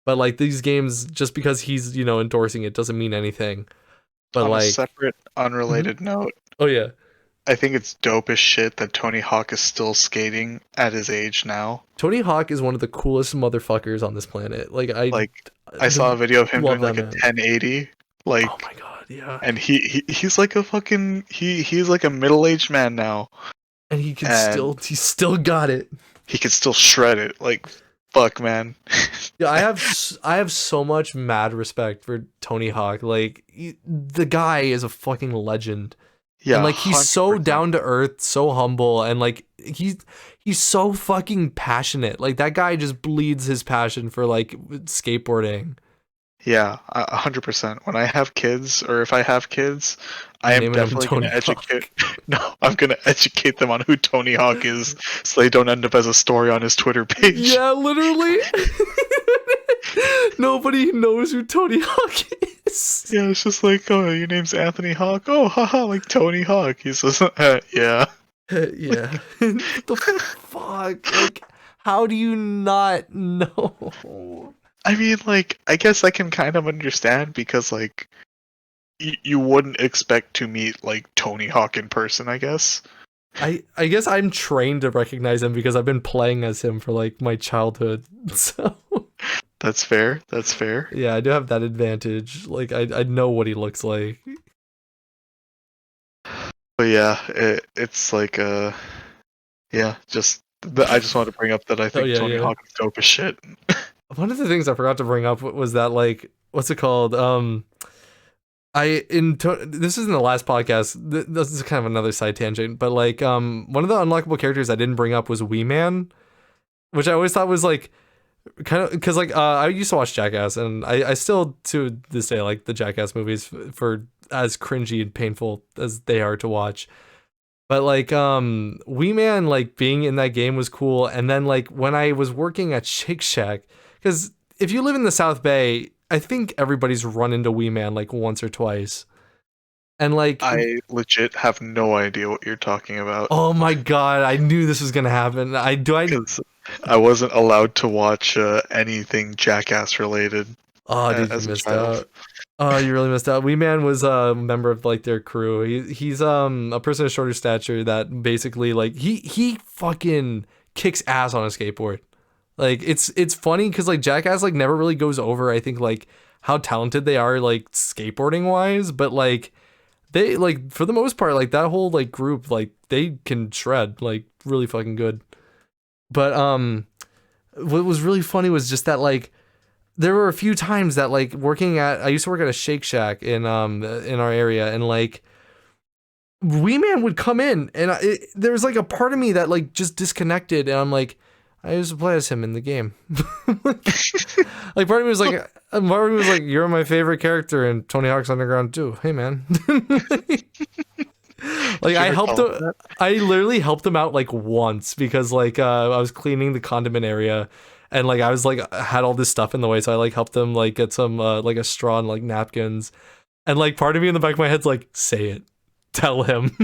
But like these games, just because he's endorsing it doesn't mean anything. But On like a separate, unrelated note, oh yeah, I think it's dope as shit that Tony Hawk is still skating at his age now. Tony Hawk is one of the coolest motherfuckers on this planet. Like I saw a video of him love doing like a that man. 1080, like, Oh my god, yeah. and he's like a fucking he's like a middle-aged man now, And he can and he's still got it. he can still shred it. Like, fuck, man. Yeah, I have so much mad respect for Tony Hawk. Like the guy is a fucking legend. Yeah, And like he's so 100%. down to earth, so humble, and like he's so fucking passionate. Like that guy just bleeds his passion for like skateboarding. Yeah, 100%. When I have kids, or if I have kids, I am Naming him definitely going Tony to educate. No, I'm going to educate them on who Tony Hawk is, so they don't end up as a story on his Twitter page. Yeah, literally. Nobody knows who Tony Hawk is. Yeah, it's just like, oh, your name's Anthony Hawk. Oh, haha, like Tony Hawk. He says, yeah. Yeah. What the fuck? Like, how do you not know? I mean, like, I guess I can kind of understand because, like, you wouldn't expect to meet like Tony Hawk in person, I guess. I guess I'm trained to recognize him because I've been playing as him for like my childhood. So That's fair. That's fair. yeah, I do have that advantage. Like I know what he looks like. But yeah, it's like yeah, I just wanted to bring up that I think Tony Hawk is dope as shit. One of the things I forgot to bring up was that like what's it called? This is in the last podcast. This is kind of another side tangent, but like one of the unlockable characters I didn't bring up was Wee Man, which I always thought was like kind of because like I used to watch Jackass, and I still to this day like the Jackass movies for as cringy and painful as they are to watch. But like Wee Man like being in that game was cool, and then like when I was working at Shake Shack, because if you live in the South Bay, I think everybody's run into Wee Man like once or twice. And like I legit have no idea what you're talking about. oh my god, I knew this was gonna happen. Because I wasn't allowed to watch anything Jackass related. Oh, dude, you missed out. Oh, you really missed out. Wee Man was a member of like their crew. He's a person of shorter stature that basically like he fucking kicks ass on a skateboard. Like it's funny because like Jackass like never really goes over I think like how talented they are like skateboarding wise, but like they like for the most part, like that whole like group, like they can shred like really fucking good. But what was really funny was just that like there were a few times that like I used to work at a Shake Shack in our area, and like Wee Man would come in, and there was like a part of me that like just disconnected, and I'm like, I used to play as him in the game. Like part of me was like, you're my favorite character in Tony Hawk's Underground 2. Hey man. Like I literally helped him out like once because like I was cleaning the condiment area, and like I was like had all this stuff in the way, so I like helped him like get some like a straw and like napkins, and like part of me in the back of my head's like, say it, tell him,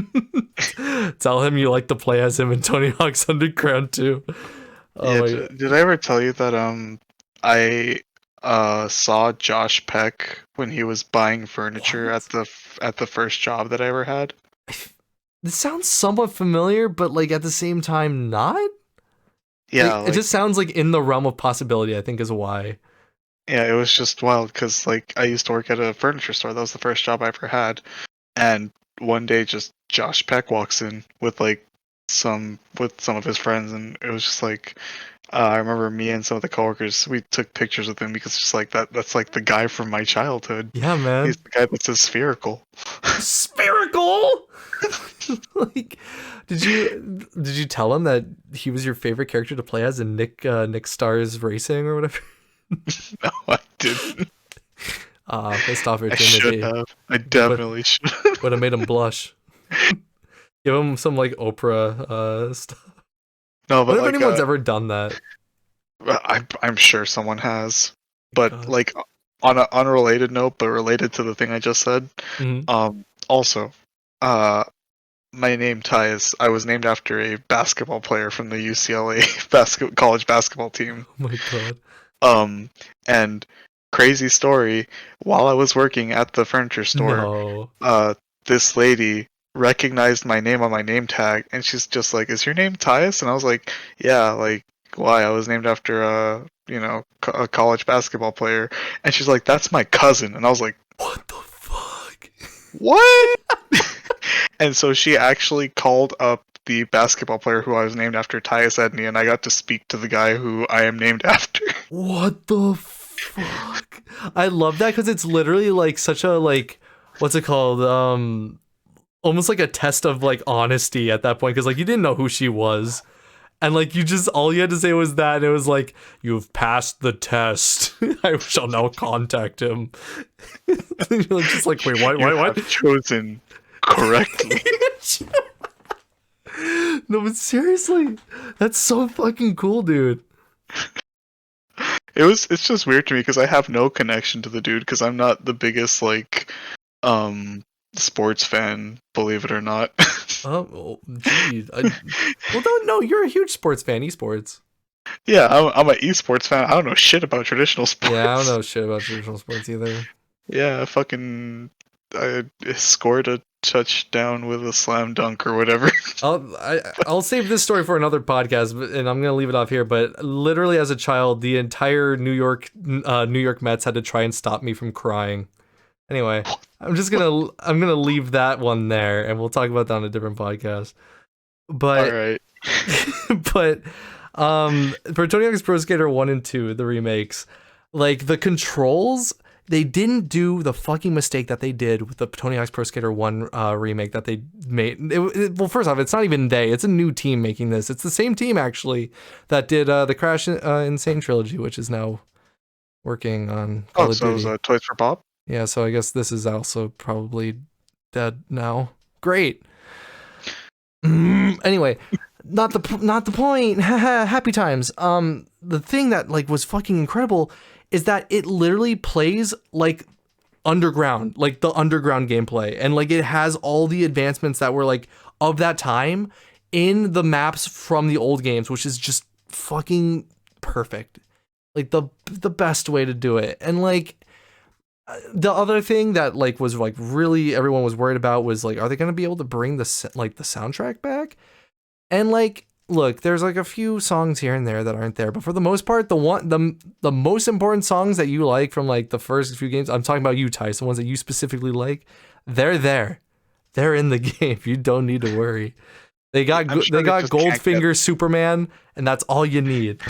tell him you like to play as him in Tony Hawk's Underground 2. Oh yeah, did I ever tell you that I saw Josh Peck when he was buying furniture at the first job that I ever had? This sounds somewhat familiar, but like at the same time not. Yeah, like, it just sounds like in the realm of possibility, I think is why. Yeah, it was just wild because like I used to work at a furniture store. That was the first job I ever had, and one day just Josh Peck walks in with some of his friends, and it was just like I remember me and some of the coworkers, we took pictures with him because it's just like that's like the guy from my childhood. Yeah, man. He's the guy that's a spherical. Spherical. Like, did you tell him that he was your favorite character to play as in Nick Stars Racing or whatever? No, I didn't. Pissed off your I should have. I definitely should. Would have made him blush. Give him some like Oprah stuff. No, but what if anyone's ever done that? I'm sure someone has. But God. like on an unrelated note, but related to the thing I just said. Mm-hmm. Also, my name Tyus. I was named after a basketball player from the UCLA college basketball team. Oh my god. And crazy story. While I was working at the furniture store, this lady recognized my name on my name tag, and she's just like, "Is your name Tyus?" And I was like, "Yeah." Like, why? I was named after a college basketball player. And she's like, "That's my cousin." And I was like, "What the fuck? What?" And so she actually called up the basketball player who I was named after, Tyus Edney, and I got to speak to the guy who I am named after. What the fuck? I love that because it's literally like such a like, what's it called? Almost like a test of like honesty at that point, because like you didn't know who she was, and like all you had to say was that, and it was like, you've passed the test. I shall now contact him. You're just like, wait, what? You have chosen correctly. No, but seriously, that's so fucking cool, dude. It's just weird to me because I have no connection to the dude because I'm not the biggest like sports fan, believe it or not. Oh, geez. Well, no, you're a huge sports fan, esports. Yeah, I'm an esports fan. I don't know shit about traditional sports. Yeah, I don't know shit about traditional sports either. Yeah, I scored a touchdown with a slam dunk or whatever. I'll save this story for another podcast, and I'm gonna leave it off here. But literally, as a child, the entire New York Mets had to try and stop me from crying. Anyway, I'm gonna leave that one there, and we'll talk about that on a different podcast. But all right. But for Tony Hawk's Pro Skater 1 and 2, the remakes, like the controls, they didn't do the fucking mistake that they did with the Tony Hawk's Pro Skater 1 remake that they made. Well, first off, it's not even it's a new team making this. It's the same team actually that did the Crash Insane trilogy, which is now working on Call of Duty. So it was Toys for Bob? Yeah, so I guess this is also probably dead now. Great. Anyway, not the point. Happy times. The thing that like was fucking incredible is that it literally plays like underground, like the underground gameplay, and like it has all the advancements that were like of that time in the maps from the old games, which is just fucking perfect. Like the best way to do it. And like the other thing that like was like really everyone was worried about was like, are they going to be able to bring the soundtrack back? And like, look, there's like a few songs here and there that aren't there, but for the most part, the most important songs that you like from like the first few games, I'm talking about you, Tyson, the ones that you specifically like, they're there. They're in the game. You don't need to worry. They got I'm they sure they got just can't get. Goldfinger Superman, and that's all you need.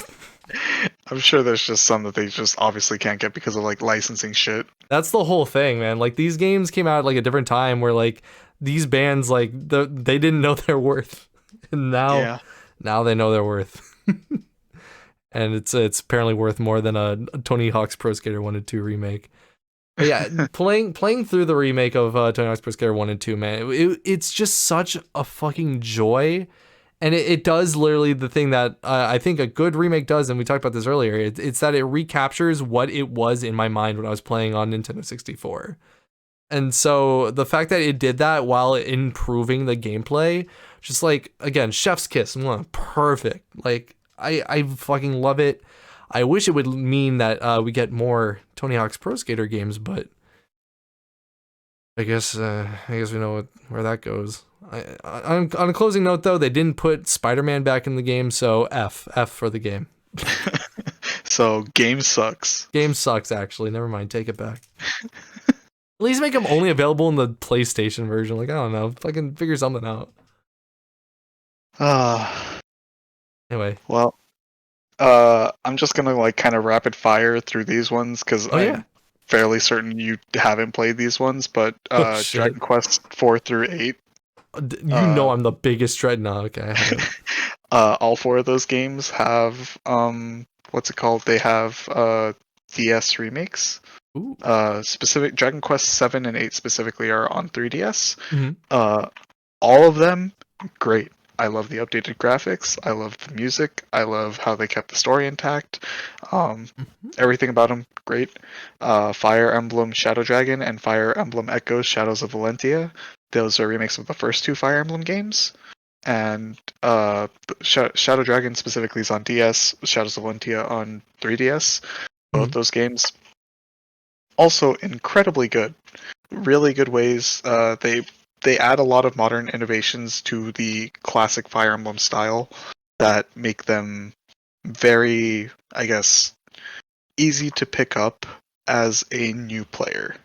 I'm sure there's just some that they just obviously can't get because of like licensing shit. That's the whole thing, man. Like these games came out at like a different time where like these bands like they didn't know their worth, and Yeah. now they know their worth. And it's apparently worth more than a Tony Hawk's Pro Skater 1 and 2 remake. But yeah, playing through the remake of Tony Hawk's Pro Skater 1 and 2, man, it's just such a fucking joy. And it does literally the thing that I think a good remake does, and we talked about this earlier. It's that it recaptures what it was in my mind when I was playing on Nintendo 64. And so the fact that it did that while improving the gameplay, just like, again, chef's kiss, perfect. Like, I fucking love it. I wish it would mean that we get more Tony Hawk's Pro Skater games, but I guess we know where that goes. On a closing note, though, they didn't put Spider-Man back in the game, so F for the game. So game sucks. Game sucks, actually. Never mind, take it back. At least make them only available in the PlayStation version. Like, I don't know, fucking figure something out. Anyway. Well, I'm just gonna like kind of rapid fire through these ones because I'm fairly certain you haven't played these ones. But Dragon Quest 4 through 8. You know I'm the biggest no, okay. All 4 of those games have what's it called? They have DS remakes. Ooh. Specific Dragon Quest 7 and 8 specifically are on 3DS. Mm-hmm. All of them great. I love the updated graphics. I love the music. I love how they kept the story intact. Everything about them, great. Fire Emblem Shadow Dragon and Fire Emblem Echoes Shadows of Valentia. Those are remakes of the first 2 Fire Emblem games. And Shadow Dragon specifically is on DS, Shadows of Valentia on 3DS. Both those games also incredibly good. Really good ways. They add a lot of modern innovations to the classic Fire Emblem style that make them very, I guess, easy to pick up as a new player.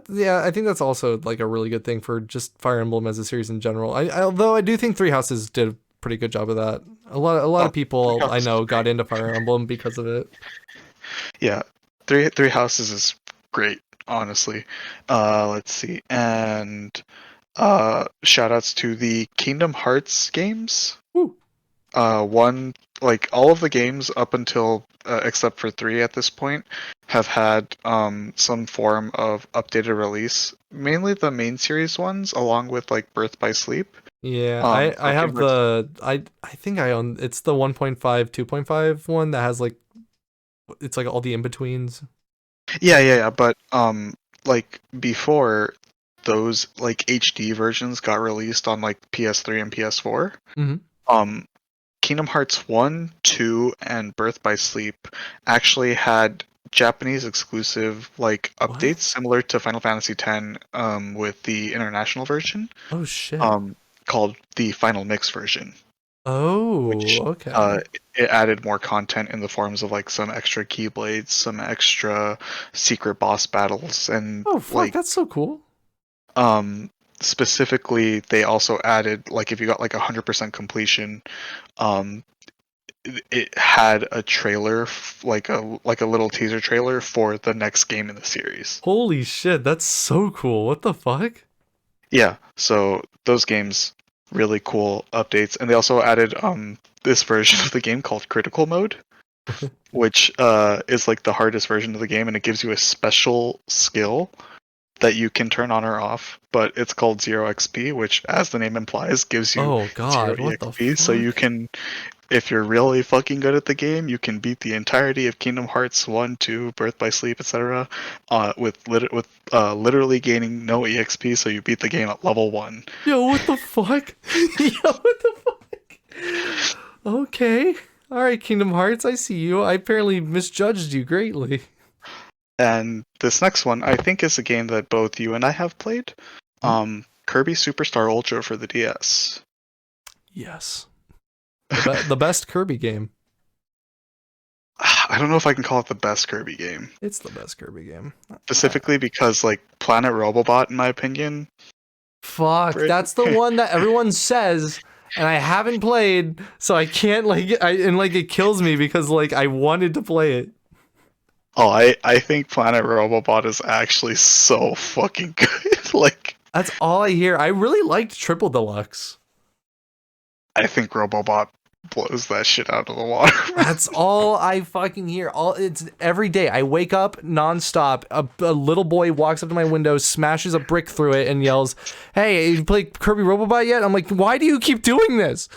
Yeah, I think that's also like a really good thing for just Fire Emblem as a series in general. Although I do think Three Houses did a pretty good job of that. A lot of people I know got into Fire Emblem because of it. Yeah, Three Houses is great, honestly. Let's see, and shout outs to the Kingdom Hearts games. Woo. One, like all of the games up until except for 3 at this point have had some form of updated release. Mainly the main series ones, along with like Birth by Sleep. Yeah, I have I think I own it's the 1.5 2.5 one that has like it's like all the in-betweens. Yeah, but like before those like HD versions got released on like PS3 and PS4. Kingdom Hearts 1, 2, and Birth by Sleep actually had Japanese exclusive like updates similar to Final Fantasy X with the international version. Oh shit. Called the Final Mix version. Oh, which, okay. It added more content in the forms of like some extra keyblades, some extra secret boss battles, and fuck, that's so cool. Specifically, they also added like if you got like 100% completion, it had a trailer, like a little teaser trailer for the next game in the series. Holy shit, that's so cool. What the fuck? Yeah, so those games, really cool updates, and they also added this version of the game called Critical Mode, which is like the hardest version of the game, and it gives you a special skill that you can turn on or off, but it's called 0 XP, which, as the name implies, gives you 0 EXP, so you can, if you're really fucking good at the game, you can beat the entirety of Kingdom Hearts 1, 2, Birth by Sleep, etc. With literally gaining no EXP, so you beat the game at level 1. Yo, what the fuck? Yo, what the fuck? Okay. Alright, Kingdom Hearts, I see you. I apparently misjudged you greatly. And this next one, I think, is a game that both you and I have played. Kirby Superstar Ultra for the DS. Yes. The best Kirby game. I don't know if I can call it the best Kirby game. It's the best Kirby game. Specifically because, like, Planet Robobot, in my opinion, Fuck, that's the one that everyone says, and I haven't played, so I can't it kills me because like I wanted to play it. Oh, I think Planet Robobot is actually so fucking good. Like, That's all I hear. I really liked Triple Deluxe. I think Robobot blows that shit out of the water. That's all I fucking hear. It's every day. I wake up nonstop. A little boy walks up to my window, smashes a brick through it, and yells, "Hey, you play Kirby Robobot yet?" I'm like, "Why do you keep doing this?"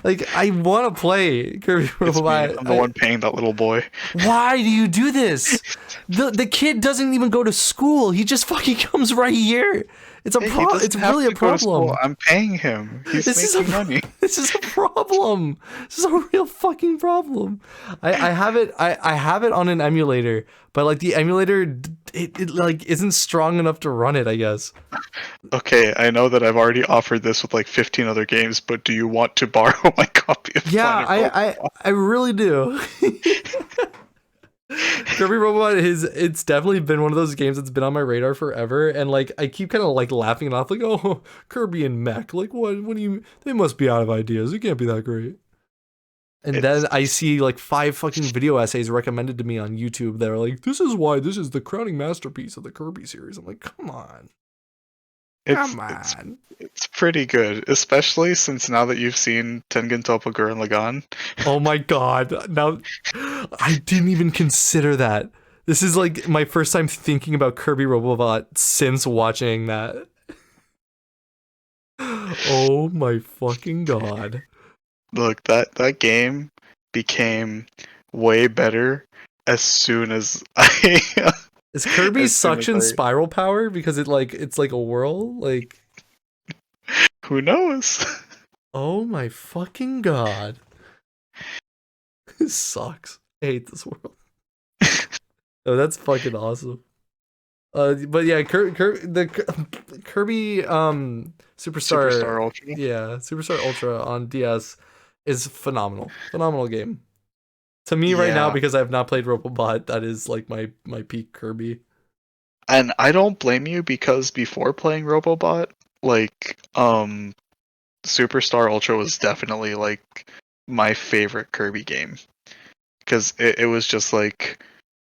Like, I want to play Kirby Robobot. I'm the one paying that little boy. Why do you do this? The kid doesn't even go to school. He just fucking comes right here. It's a problem. It's really a problem. I'm paying him. He's making money. This is a problem. This is a real fucking problem. I have it. I have it on an emulator, but like the emulator, it like isn't strong enough to run it, I guess. Okay, I know that I've already offered this with like 15 other games, but do you want to borrow my copy of Yeah, Planet Robobot? I really do. Kirby Robot it's definitely been one of those games that's been on my radar forever, and like I keep kind of like laughing it off, like, oh, Kirby and Mech, like what do you, they must be out of ideas, it can't be that great. And then I see like 5 fucking video essays recommended to me on YouTube that are like, this is why this is the crowning masterpiece of the Kirby series. I'm like, come on. It's pretty good, especially since now that you've seen Tengen Toppa Gurren Lagann. Oh my god. Now, I didn't even consider that. This is like my first time thinking about Kirby Robobot since watching that. Oh my fucking god. Look, that game became way better as soon as I Is Kirby's suction spiral power because it's like a whirl? Like, who knows? oh my fucking god. This sucks. I hate this world. Oh, that's fucking awesome. But yeah, the Kirby Superstar Ultra. Yeah, Superstar Ultra on DS is phenomenal. Phenomenal game. To me right now, because I have not played Robobot, that is like my peak Kirby. And I don't blame you, because before playing Robobot, like Superstar Ultra was definitely like my favorite Kirby game, because it was just like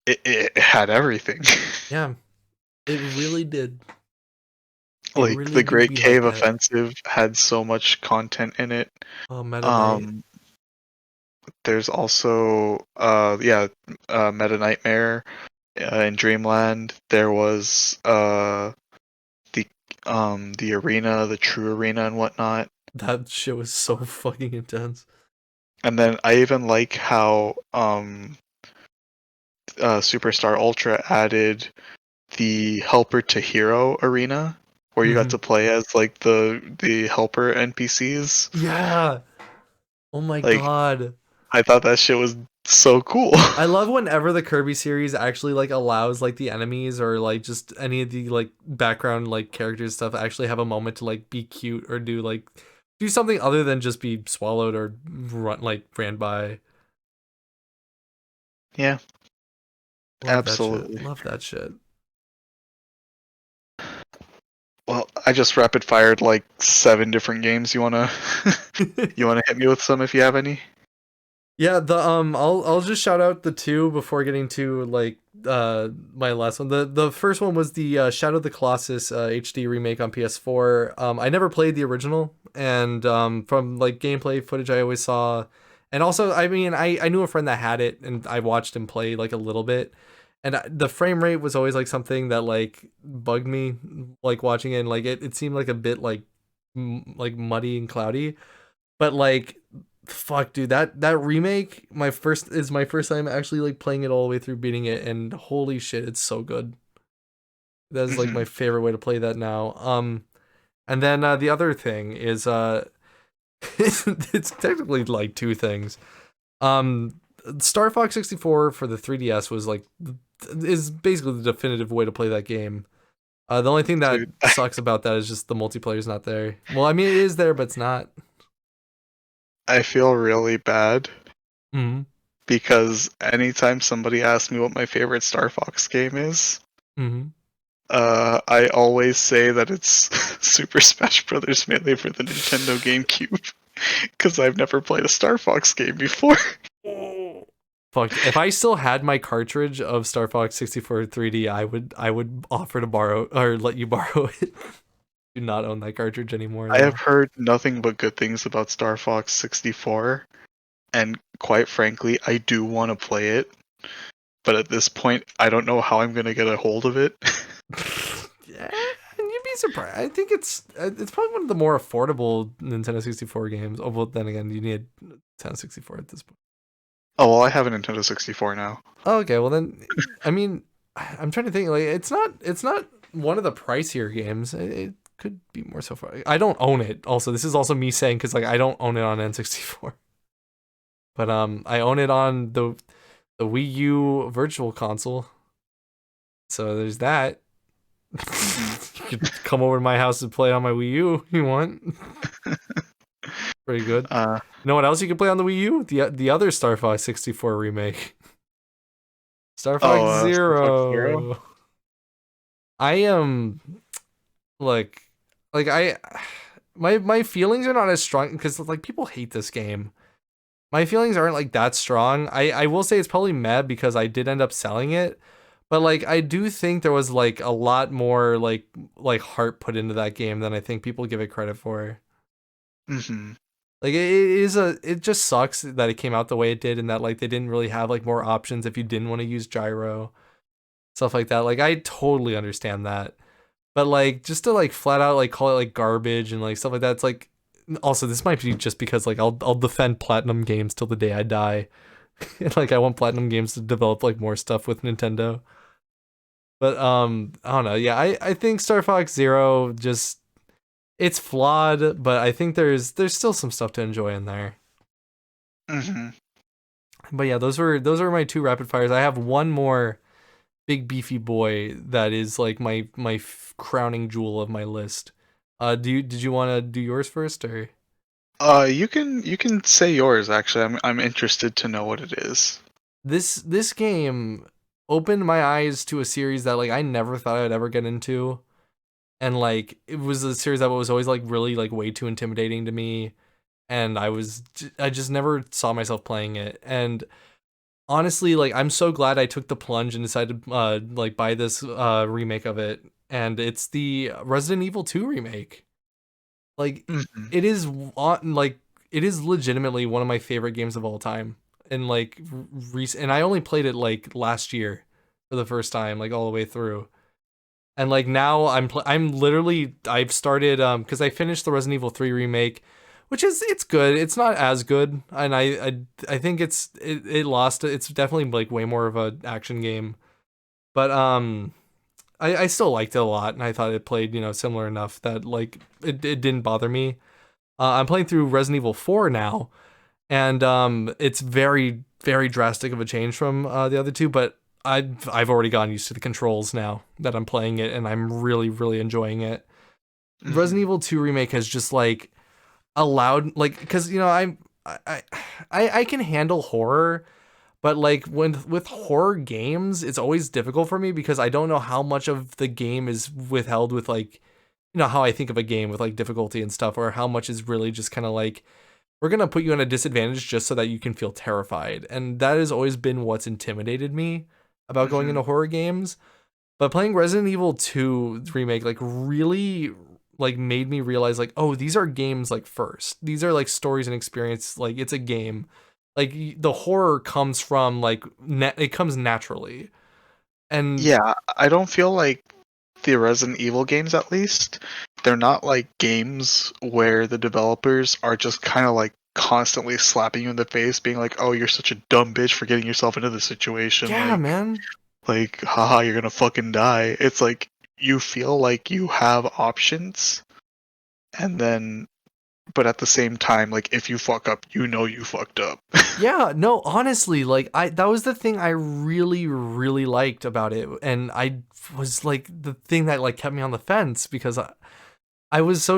it had everything. Yeah, it really did. Like really the Great Cave Offensive had so much content in it. Oh, Meta Knight. There's also Meta Nightmare in Dreamland. There was the arena, the true arena and whatnot. That shit was so fucking intense. And then I even like how Superstar Ultra added the helper to hero arena, where you got to play as like the helper NPCs. Yeah. Oh my god. I thought that shit was so cool. I love whenever the Kirby series actually like allows like the enemies or like just any of the like background like characters stuff actually have a moment to like be cute or do something other than just be swallowed or ran by. Yeah. Absolutely. Love that shit. Well, I just rapid fired like 7 different games. You wanna hit me with some if you have any? Yeah, the I'll just shout out the 2 before getting to like my last one. The first one was the Shadow of the Colossus HD remake on PS4. I never played the original, and from like gameplay footage I always saw, and also I mean I knew a friend that had it, and I watched him play like a little bit, and the frame rate was always like something that like bugged me like watching it, and like it seemed like a bit like muddy and cloudy, but like fuck dude, that remake my first time actually like playing it all the way through, beating it, and holy shit, it's so good. That's like my favorite way to play that now. And then the other thing is it's technically like 2 things. Star Fox 64 for the 3DS was like is basically the definitive way to play that game. The only thing that sucks about that is just the multiplayer's not there. Well, I mean it is there, but it's not. I feel really bad Mm-hmm. because anytime somebody asks me what my favorite Star Fox game is, mm-hmm. I always say that it's Super Smash Brothers Melee for the Nintendo GameCube because I've never played a Star Fox game before. Fuck, if I still had my cartridge of Star Fox 64 3D, I would offer to borrow or let you borrow it. Do not own that cartridge anymore I have though. heard nothing but good things about Star Fox 64, and quite frankly, I do want to play it, but at this point, I don't know how I'm gonna get a hold of it. Yeah, and you'd be surprised. I think it's probably one of the more affordable Nintendo 64 games. Oh, well, then again, you need Nintendo 64 at this point. Oh well, I have a Nintendo 64 now. Oh, okay, well then, I mean, I'm trying to think. Like, it's not one of the pricier games. It could be more so far. I don't own it. Also, this is also me saying because like I don't own it on N64, but I own it on the Wii U Virtual Console. So there's that. You could come over to my house and play on my Wii U if you want. Pretty good. Uh, You know what else you could play on the Wii U? The other Star Fox 64 remake. Star Fox Star Fox Zero. Zero. I am like I my feelings are not as strong because like people hate this game. My feelings aren't like that strong. I will say it's probably mad because I did end up selling it. But like I do think there was like a lot more like heart put into that game than I think people give it credit for. Mm-hmm. Like it just sucks that it came out the way it did and that like they didn't really have like more options if you didn't want to use gyro, stuff like that. Like I totally understand that. But like just to like flat out like call it like garbage and like stuff like that, it's like also this might be just because like I'll defend Platinum Games till the day I die. And like I want Platinum Games to develop like more stuff with Nintendo. But I don't know. Yeah, I think Star Fox Zero just it's flawed, but I think there's still some stuff to enjoy in there. Mm-hmm. But yeah, those were my two rapid fires. I have one more big beefy boy that is like my crowning jewel of my list. Did you want to do yours first or? You can say yours actually. I'm interested to know what it is. This game opened my eyes to a series that like I never thought I'd ever get into, and like it was a series that was always like really like way too intimidating to me, and I just never saw myself playing it. And honestly, like I'm so glad I took the plunge and decided to like buy this remake of it, and it's the Resident Evil 2 remake. Like Mm-hmm. it is on like it is legitimately one of my favorite games of all time. And like recent, and I only played it like last year for the first time, like all the way through. And like now I'm literally I've started because I finished the Resident Evil 3 remake, which is it's good. It's not as good, and I think it lost. It's definitely like way more of a action game, but I still liked it a lot, and I thought it played similar enough that like it didn't bother me. I'm playing through Resident Evil 4 now, and it's very drastic of a change from the other two, but I've already gotten used to the controls now that I'm playing it, and I'm really enjoying it. Resident Mm-hmm. Evil 2 remake has just like allowed like because I, I can handle horror, but like when with horror games, it's always difficult for me because I don't know how much of the game is withheld with like how I think of a game with like difficulty and stuff, or how much is really just kind of like we're gonna put you in a disadvantage just so that you can feel terrified. And that has always been what's intimidated me about going Mm-hmm. into horror games. But playing Resident Evil 2 remake like really like made me realize like, oh, these are games like first. These are like stories and experience, like it's a game. Like the horror comes from like it comes naturally. And Yeah, I don't feel like the Resident Evil games, at least, they're not like games where the developers are just kind of like constantly slapping you in the face, being like, "Oh, you're such a dumb bitch for getting yourself into this situation." yeah, man. Like, haha, you're gonna fucking die. It's like you feel like you have options, and then, but at the same time, like if you fuck up, you know you fucked up. Yeah, no, honestly, like I that was the thing I really liked about it, and I was like the thing that like kept me on the fence because I was so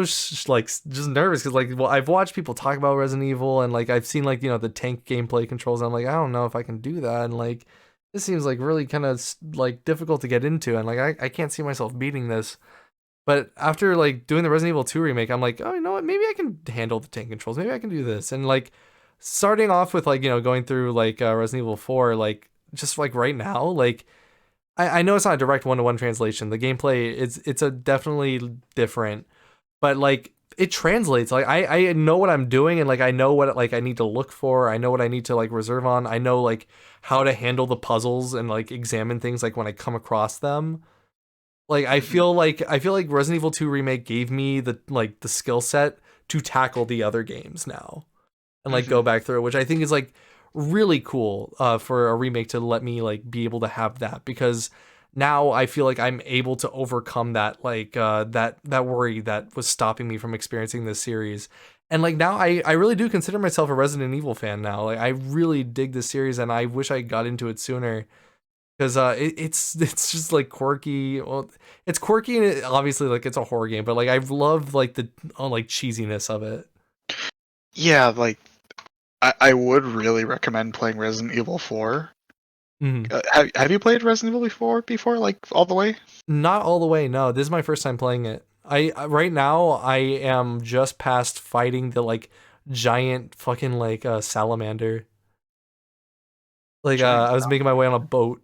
like just nervous because like well I've watched people talk about Resident Evil and like I've seen like the tank gameplay controls and I'm like I don't know if I can do that and like this seems like really kind of like difficult to get into, and like I can't see myself beating this. But after like doing the Resident Evil 2 remake, I'm like, oh, you know what? Maybe I can handle the tank controls. Maybe I can do this. And like starting off with like, going through like Resident Evil 4, like just like right now, like I know it's not a direct one-to-one translation. The gameplay it's a definitely different, but like it translates. Like I know what I'm doing, and like I know what like I need to look for. I know what I need to like reserve on. I know like how to handle the puzzles and like examine things like when I come across them. Like Mhm. I feel like Resident Evil 2 remake gave me the skill set to tackle the other games now and like go Mhm. back through, which I think is like really cool for a remake to let me like be able to have that, because now I feel like I'm able to overcome that that worry that was stopping me from experiencing this series. And like now I really do consider myself a Resident Evil fan now. Like I really dig this series, and I wish I got into it sooner, because it's just like quirky. Well, it's quirky, and obviously like it's a horror game, but like I love like the like cheesiness of it. Yeah, like I would really recommend playing Resident Evil 4. Mhm. Have you played Resident Evil before, like all the way? Not all the way. No, this is my first time playing it. Right now I am just past fighting the like giant fucking like salamander. Like Giant I was making my way on a salamander. boat.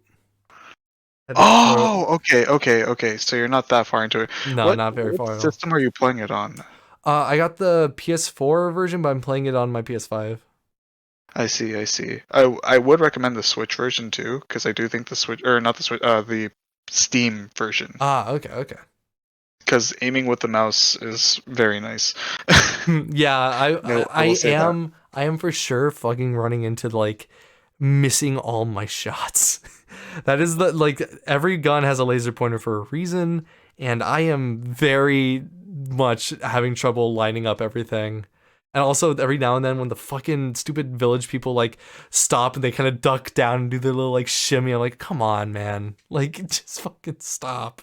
Had to throw it. Oh, okay. So you're not that far into it. No, What not very what far at all. system are you playing it on? I got the PS4 version, but I'm playing it on my PS5. I see. I would recommend the Switch version too, because I do think the Switch, or not the Switch, the Steam version, Ah, okay, okay. because aiming with the mouse is very nice. Yeah, I will say that. I am for sure fucking running into like missing all my shots. That is the like every gun has a laser pointer for a reason, and I am very much having trouble lining up everything. And also every now and then when the fucking stupid village people like stop and they kind of duck down and do their little like shimmy, I'm like, come on, man. Like just fucking stop.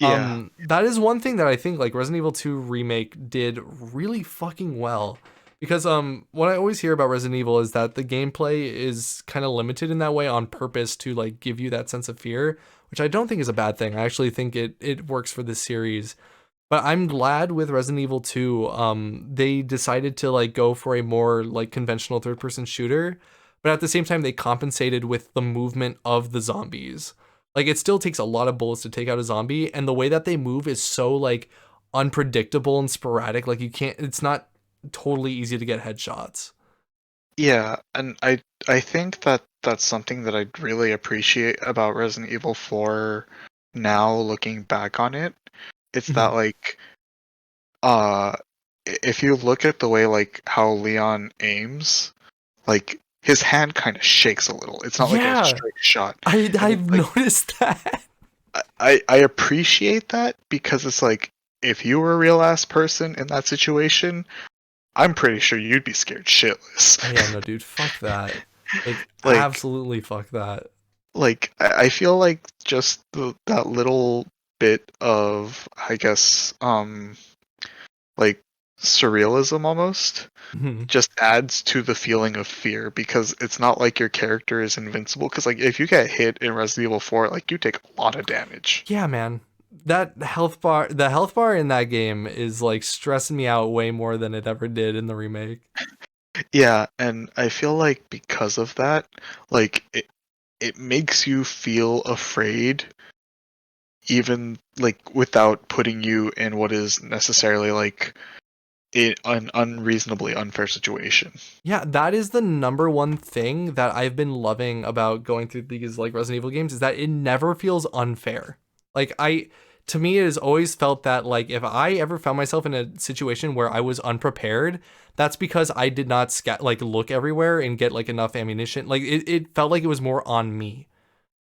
Yeah, That is one thing that I think like Resident Evil 2 remake did really fucking well, because what I always hear about Resident Evil is that the gameplay is kind of limited in that way on purpose to like give you that sense of fear, which I don't think is a bad thing. I actually think it works for this series. But I'm glad with Resident Evil 2, they decided to like go for a more like conventional third person shooter, but at the same time they compensated with the movement of the zombies. Like it still takes a lot of bullets to take out a zombie, and the way that they move is so like unpredictable and sporadic. Like you can't, it's not totally easy to get headshots. yeah, and I think that that's something that I really appreciate about Resident Evil 4 now looking back on it. It's that Mhm. like uh if you look at the way like how Leon aims, like his hand kind of shakes a little. It's not like a Yeah, straight shot. And it's I've like noticed that. I appreciate that, because it's like if you were a real ass person in that situation, I'm pretty sure you'd be scared shitless. Oh yeah, no, dude, fuck that. Like like absolutely fuck that. I feel like just that little bit of, I guess, like surrealism almost Mhm. just adds to the feeling of fear, because it's not like your character is invincible, because like if you get hit in Resident Evil 4, like you take a lot of damage. Yeah, man. The health bar in that game is like stressing me out way more than it ever did in the remake. Yeah, and I feel like because of that, like it makes you feel afraid, even like without putting you in what is necessarily like an unreasonably unfair situation. Yeah, that is the number one thing that I've been loving about going through these like Resident Evil games, is that it never feels unfair. Like to me it has always felt that like if I ever found myself in a situation where I was unprepared, that's because I did not like look everywhere and get like enough ammunition. Like it felt like it was more on me.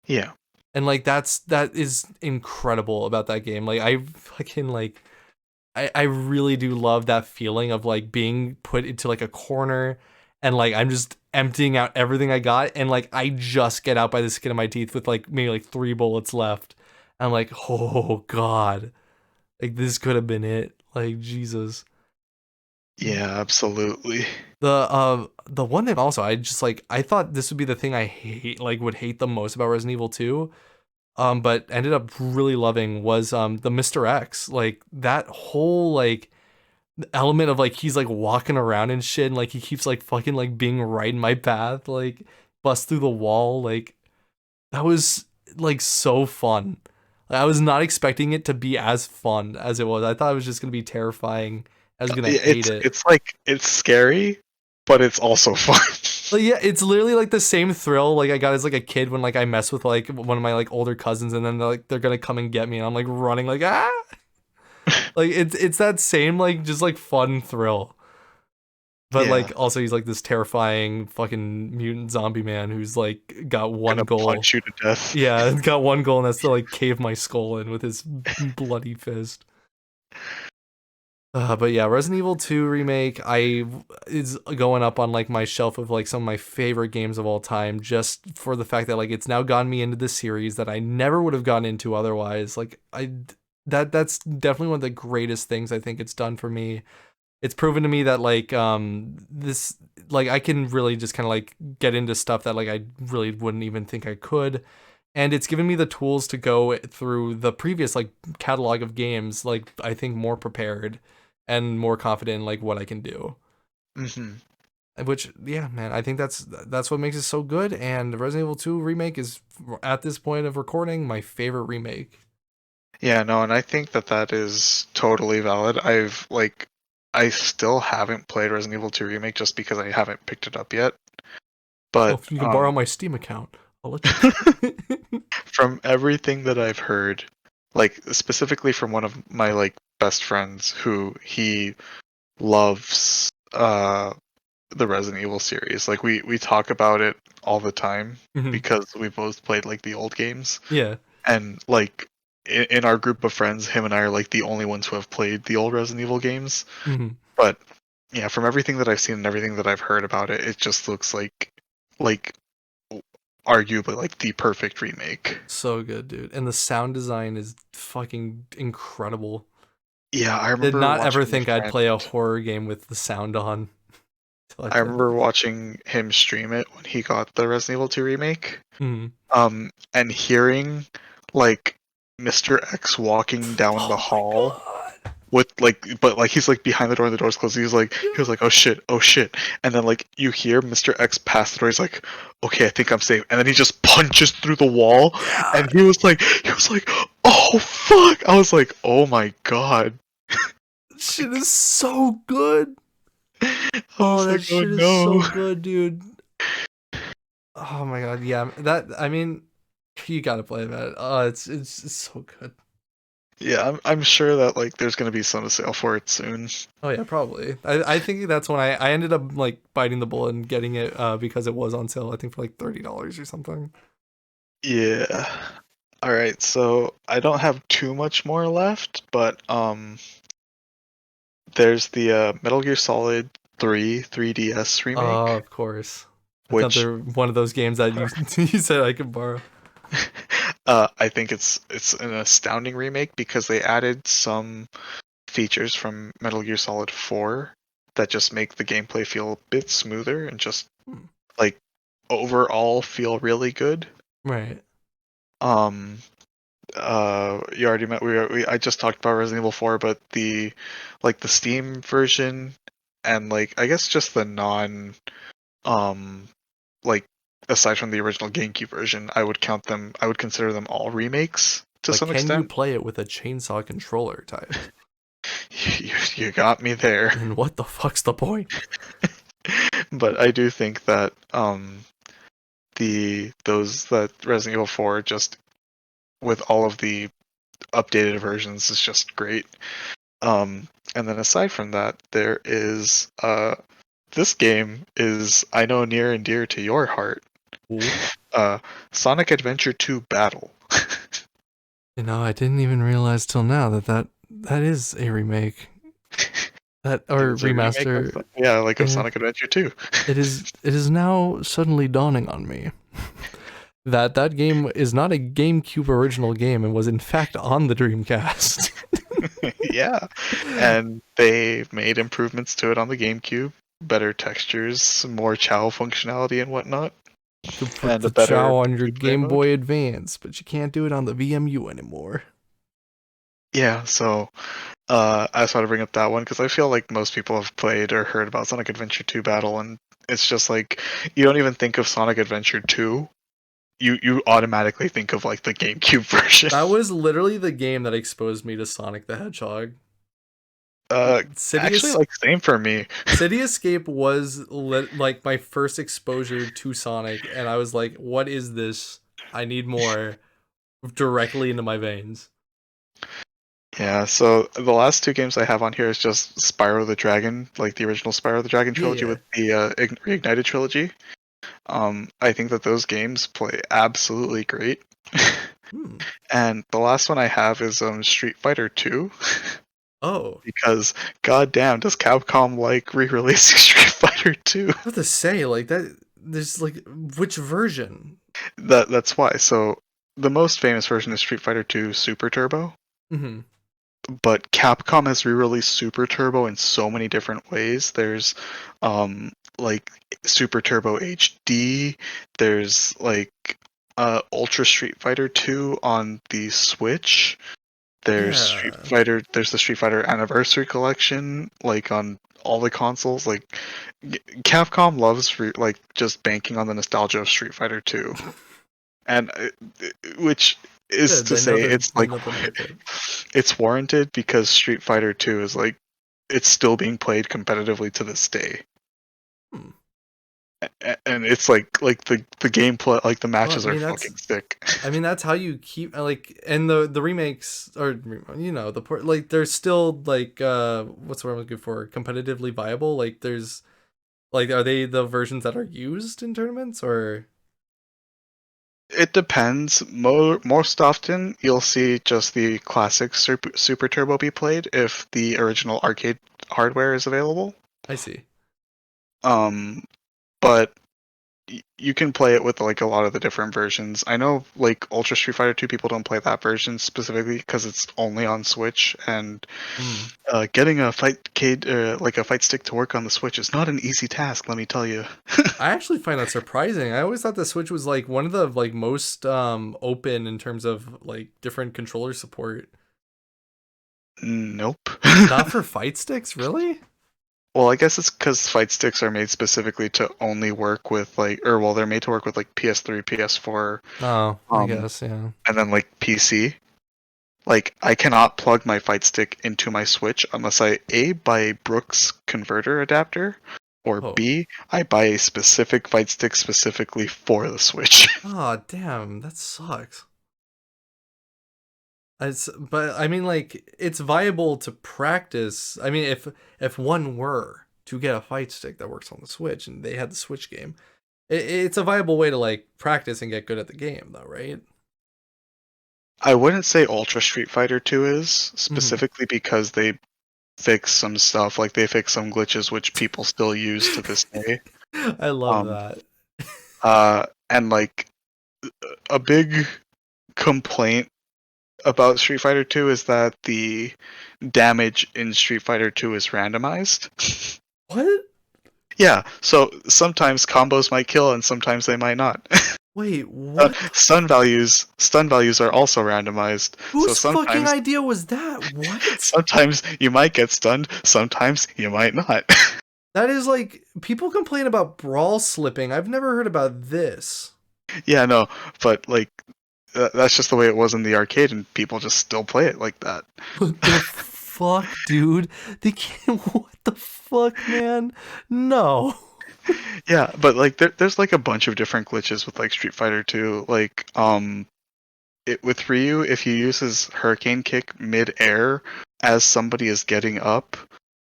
Yeah. And like that is incredible about that game. Like I fucking like I really do love that feeling of like being put into like a corner, and like I'm just emptying out everything I got, and like I just get out by the skin of my teeth with like maybe like 3 bullets left. I'm like, oh god, like this could have been it. Like Jesus. Yeah, absolutely. The one thing also, I just like, I thought this would be the thing I would hate the most about Resident Evil 2, but ended up really loving, was the Mr. X. Like that whole like element of like he's like walking around and shit, and like he keeps like fucking like being right in my path, like bust through the wall. Like that was like so fun. Like, I was not expecting it to be as fun as it was. I thought it was just gonna be terrifying. I was gonna hate it. It's like it's scary, but it's also fun. Like yeah, it's literally like the same thrill like I got as like a kid when like I mess with like one of my like older cousins, and then they're gonna come and get me, and I'm like running like ah. Like it's that same like just like fun thrill. But Yeah, like also he's like this terrifying fucking mutant zombie man who's like got one gonna goal. punch you to death. Yeah, got one goal, and that's to like cave my skull in with his bloody fist. But yeah, Resident Evil 2 remake is going up on like my shelf of like some of my favorite games of all time, just for the fact that like it's now gotten me into this series that I never would have gotten into otherwise. Like that's definitely one of the greatest things I think it's done for me. It's proven to me that like this like I can really just kind of like get into stuff that like I really wouldn't even think I could, and it's given me the tools to go through the previous like catalog of games, like I think more prepared and more confident in like what I can do. Hmm. Which yeah, man, I think that's what makes it so good. And Resident Evil 2 remake is, at this point of recording, my favorite remake. Yeah, no, and I think that that is totally valid. I still haven't played Resident Evil 2 Remake just because I haven't picked it up yet. Oh, But if you can borrow my Steam account, I'll let you. from everything that I've heard, like specifically from one of my like best friends who he loves the Resident Evil series. Like we talk about it all the time Mhm. because we both played like the old games. Yeah. And like in our group of friends, him and I are like the only ones who have played the old Resident Evil games. Mhm. But yeah, from everything that I've seen and everything that I've heard about it, it just looks like arguably like the perfect remake. So good, dude. And the sound design is fucking incredible. Yeah, I Did remember not ever watching a think I'd friend. play a horror game with the sound on till I I played remember it. watching him stream it when he got the Resident Evil 2 remake. Mhm. And hearing like Mr. X walking down the Oh my hall god. with like, but like he's like behind the door and the door's closed. He was like, oh shit, and then like you hear Mr. X pass the door. He's like, okay, I think I'm safe, and then he just punches through the wall, Yeah. and he was like, oh fuck. I was like, oh my god. Shit is so good. I Oh, was that like, oh shit is no. so good, dude. Oh my god, yeah. That I mean, you gotta play that. Oh, it's so good. Yeah, I'm sure that like there's gonna be some sale for it soon. Oh yeah, probably. I think that's when I ended up like biting the bullet and getting it because it was on sale. I think for like $30 or something. Yeah. All right, so I don't have too much more left, but there's the Metal Gear Solid 3 3DS Oh, remake, of course. which Another one of those games that you you said I could borrow. I think it's an astounding remake because they added some features from Metal Gear Solid 4 that just make the gameplay feel a bit smoother and just Hmm. like overall feel really good. Right. Um you already met I just talked about Resident Evil 4, but the like the Steam version and like I guess just the non um like aside from the original GameCube version, I would consider them all remakes to But some can you extent. play it with a chainsaw controller type? You got me there. And what the fuck's the point? But I do think that the those that Resident Evil 4 just with all of the updated versions is just great. And then aside from that, there is this game is I know near and dear to your heart. Ooh. Uh, Sonic Adventure 2 Battle. You know, I didn't even realize till now that is a remake. That It or is a remake of remaster. yeah, like of Yeah. Sonic Adventure 2. It is now suddenly dawning on me that that game is not a GameCube original game and was in fact on the Dreamcast. Yeah, and they made improvements to it on the GameCube. better textures, more Chow functionality and whatnot, You could put and a the better Chow on your multiplayer Game mode. Boy Advance, but you can't do it on the VMU anymore. Yeah, so I just want to bring up that one because I feel like most people have played or heard about Sonic Adventure 2 Battle, and it's just like you don't even think of Sonic Adventure 2. You automatically think of like the GameCube version. That was literally the game that exposed me to Sonic the Hedgehog. Actually, City like same for me. City Escape was like my first exposure to Sonic, and I was like, "What is this? I need more." Directly into my veins. Yeah, so the last two games I have on here is just Spyro the Dragon, like the original Spyro the Dragon trilogy Yeah. with the Reignited trilogy. I think that those games play absolutely great. Hmm. And the last one I have is Street Fighter 2 Oh, because goddamn does Capcom like re-releasing Street Fighter 2. what to say? Like that. There's like which version? That's why. So the most famous version is Street Fighter 2 Super Turbo, Hmm. but Capcom has re-released Super Turbo in so many different ways. There's like Super Turbo HD, there's like Ultra Street Fighter 2 on the Switch. Yeah. There's the Street Fighter Anniversary Collection like on all the consoles. Like Capcom loves like just banking on the nostalgia of Street Fighter 2. And which is Good. to say They know the market. it's warranted because Street Fighter 2 is like it's still being played competitively to this day. Hmm. And it's like the gameplay, like the Well, matches are fucking sick. I mean that's how you keep like, and the remakes or the port, like they're still like what's the word I'm looking for, competitively viable. Like there's like, are they the versions that are used in tournaments or? It depends. Most often, you'll see just the classic Super Turbo be played if the original arcade hardware is available. I see. Um, but you can play it with like a lot of the different versions. I know like Ultra Street Fighter 2 people don't play that version specifically because it's only on Switch, and Hmm. getting a like a fight stick to work on the Switch is not an easy task, let me tell you. I actually find that surprising. I always thought the Switch was like one of the like most open in terms of like different controller support. Nope. Not for fight sticks, really? Well, I guess it's because fight sticks are made specifically to only work with like, or well, they're made to work with like PS3, PS4, Oh, I um, guess, yeah. and then like PC. Like, I cannot plug my fight stick into my Switch unless I A, buy a Brooks converter adapter, or Oh. B, I buy a specific fight stick specifically for the Switch. Oh, damn, that sucks. But I mean, like, it's viable to practice. I mean, if one were to get a fight stick that works on the Switch and they had the Switch game, it's a viable way to like practice and get good at the game, though, right? I wouldn't say Ultra Street Fighter 2 is, Hmm. specifically because they fix some stuff, like they fix some glitches which people still use to this day. I love Um, that. and like a big complaint about Street Fighter 2 is that the damage in Street Fighter 2 is randomized. What? Yeah, so sometimes combos might kill and sometimes they might not. Wait, what? Stun values are also randomized. So Whose fucking idea was that? What? sometimes you might get stunned, sometimes you might not. That is like, people complain about brawl slipping. I've never heard about this. Yeah, no, but like that's just the way it was in the arcade and people just still play it like that. What the fuck, dude? They can't. What the fuck, man? No. Yeah, but like there's like a bunch of different glitches with like Street Fighter 2. Like with Ryu, if he uses Hurricane Kick mid-air as somebody is getting up,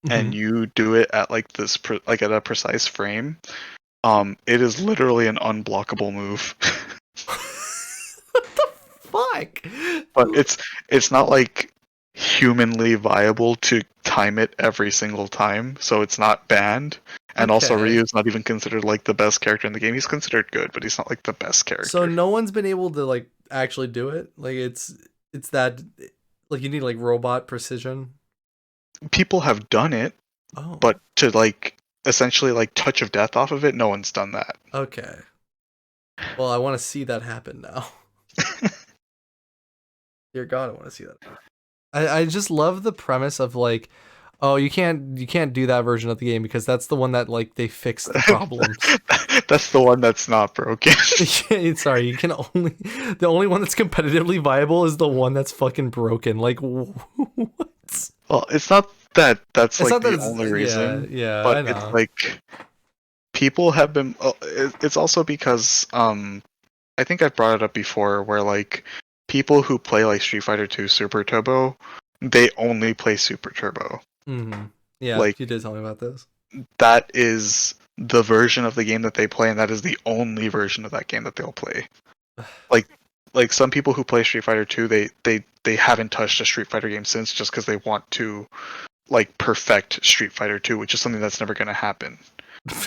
Hmm. and you do it at like like at a precise frame, it is literally an unblockable move. What the fuck? But it's not like humanly viable to time it every single time, so it's not banned. And also Okay. Ryu's not even considered like the best character in the game. He's considered good, but he's not like the best So character. no one's been able to like actually do it. Like it's that, like, you need like robot precision. People have done it, Oh. but to like essentially like touch of death off of it. No one's done that. Okay. Well, I want to see that happen now. Dear God, I want to see that. I just love the premise of like, oh, you can't do that version of the game because that's the one that like they fixed the problems. That's the one that's not broken. Sorry, you can only the only one that's competitively viable is the one that's fucking broken. Like what? Well, it's not that that's It's like not that the it's only reason, yeah, but I it's know. like people have been. It's also because I think I've brought it up before, where like people who play like Street Fighter 2 Super Turbo, they only play Super Turbo. Mm-hmm. Yeah, Like you did tell me about this. that is the version of the game that they play, and that is the only version of that game that they'll play. Like like some people who play Street Fighter 2, they haven't touched a Street Fighter game since, just because they want to like perfect Street Fighter 2, which is something that's never going to happen.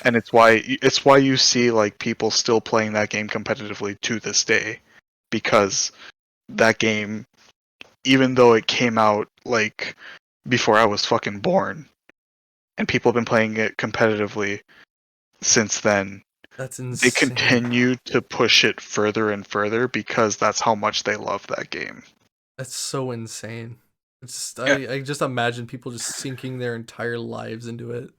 And it's why you see like people still playing that game competitively to this day, because that game, even though it came out like before I was fucking born, and people have been playing it competitively since then, That's they insane. continue to push it further and further because that's how much they love that game. That's so insane. It's just, Yeah, I just imagine people just sinking their entire lives into it.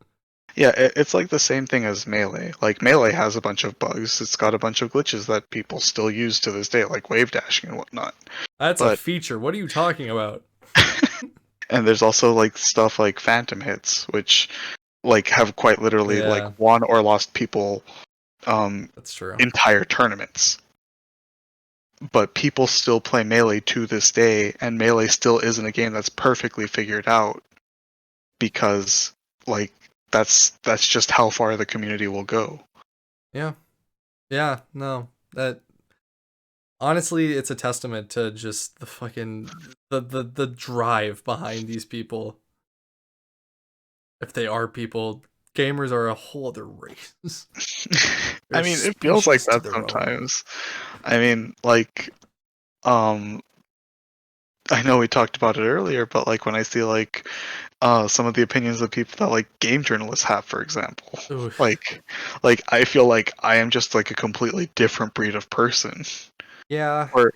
yeah, it's like the same thing as Melee. Like Melee has a bunch of bugs. It's got a bunch of glitches that people still use to this day, like wave dashing and whatnot. That's a But feature. What are you talking about? and there's also like stuff like phantom hits, which like have quite literally like Yeah, won or lost people that's true. entire tournaments. But people still play Melee to this day, and Melee still isn't a game that's perfectly figured out, because like that's just how far the community will go. Yeah. Yeah, no. That honestly, it's a testament to just the fucking the drive behind these people. If they are people, gamers are a whole other race. They're I a mean, it feels like species to that their own. sometimes. I mean, like, um, I know we talked about it earlier, but like when I see like some of the opinions of people that like game journalists have, for example, Ooh, like like I feel like I am just like a completely different breed of person. yeah, Or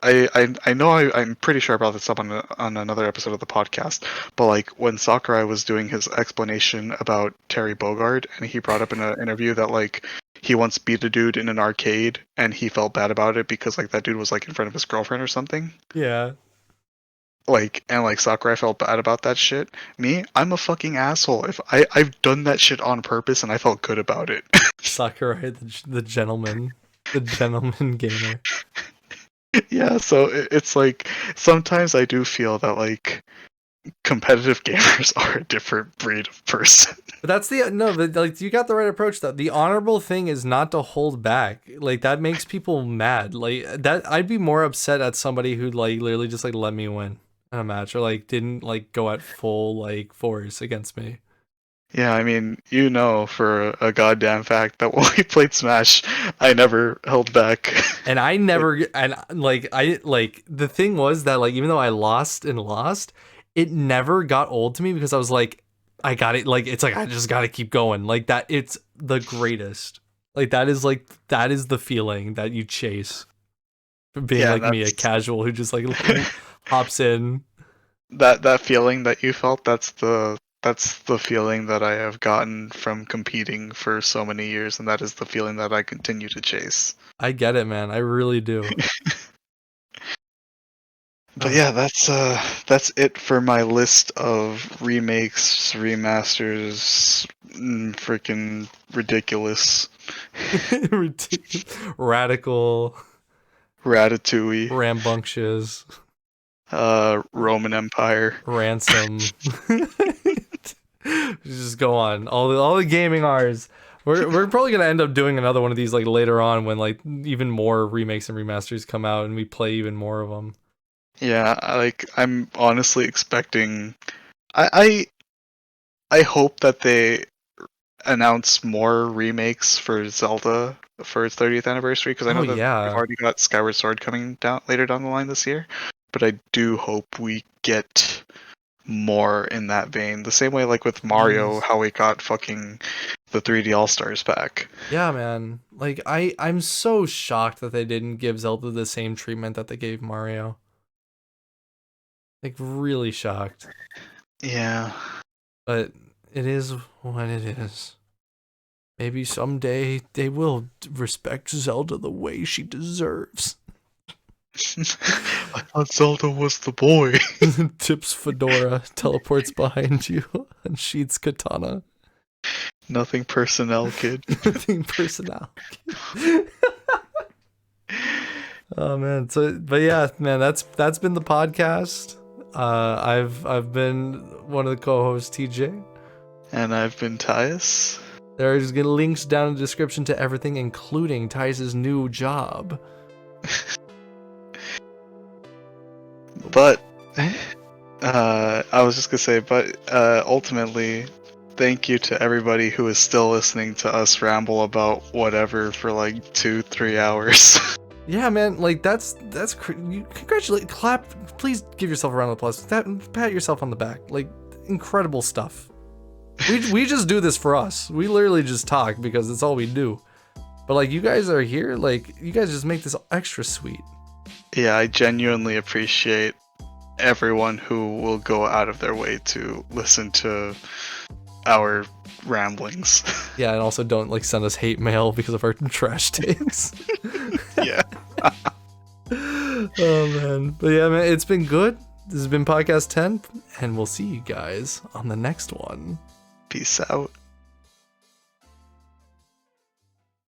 I know I'm pretty sure I brought this up on another episode of the podcast, but like when Sakurai was doing his explanation about Terry Bogard, and he brought up in an interview that like he once beat a dude in an arcade and he felt bad about it because like that dude was like in front of his girlfriend or something. yeah. Like and like Sakurai felt bad about that shit. Me, I'm a fucking asshole. If I've done that shit on purpose and I felt good about it. Sakurai, the gentleman gamer. Yeah, so it's like sometimes I do feel that like competitive gamers are a different breed of person. But that's the no, like you got the right approach though. The honorable thing is not to hold back. Like that makes people mad. Like that, I'd be more upset at somebody who like literally just like let me win in a match or like didn't like go at full like force against me. Yeah, I mean, you know for a goddamn fact that when we played Smash, I never held back. And I Like, never and I like the thing was that like even though I lost and lost, it never got old to me because I was like I got it like it's like I just got to keep going. Like that it's the greatest. Like that is the feeling that you chase from being yeah, like me, a casual who just like hops in. that feeling that you felt, that's the feeling that I have gotten from competing for so many years, and that is the feeling that I continue to chase. I get it, man. I really do. But yeah, that's it for my list of remakes, remasters, freaking ridiculous. Radical, Ratatouille, rambunctious, Roman Empire. ransom. Just go on. All the gaming R's. We're probably gonna end up doing another one of these like later on when like even more remakes and remasters come out and we play even more of them. Yeah, like I'm honestly expecting. I I hope that they announce more remakes for Zelda for its 30th anniversary, because I Oh know that we've yeah, already got Skyward Sword coming down later down the line this year. But I do hope we get more in that vein. The same way like with Mario, Yes. how we got fucking the 3D All-Stars pack. Yeah, man. Like I'm so shocked that they didn't give Zelda the same treatment that they gave Mario. Like really shocked. Yeah. But it is what it is. Maybe someday they will respect Zelda the way she deserves. I thought Zelda was the boy. Tips fedora, teleports behind you, unsheaths katana. Nothing personnel, kid. Nothing personality. Oh man. So but yeah, man, that's been the podcast. I've been one of the co-hosts, TJ. And I've been Tyus. There's links down in the description to everything, including Tyus's new job. But I was just gonna say, but ultimately, thank you to everybody who is still listening to us ramble about whatever for like 2-3 hours. Yeah, man, like that's you congratulate, clap, please give yourself a round of applause. Pat yourself on the back. Like incredible stuff. We just do this for us. We literally just talk because it's all we do. But like you guys are here, like you guys just make this extra sweet. Yeah, I genuinely appreciate everyone who will go out of their way to listen to our ramblings. Yeah, and also don't like send us hate mail because of our trash takes. Yeah. Oh man. But yeah, man, it's been good. This has been podcast 10, and we'll see you guys on the next one. Peace out.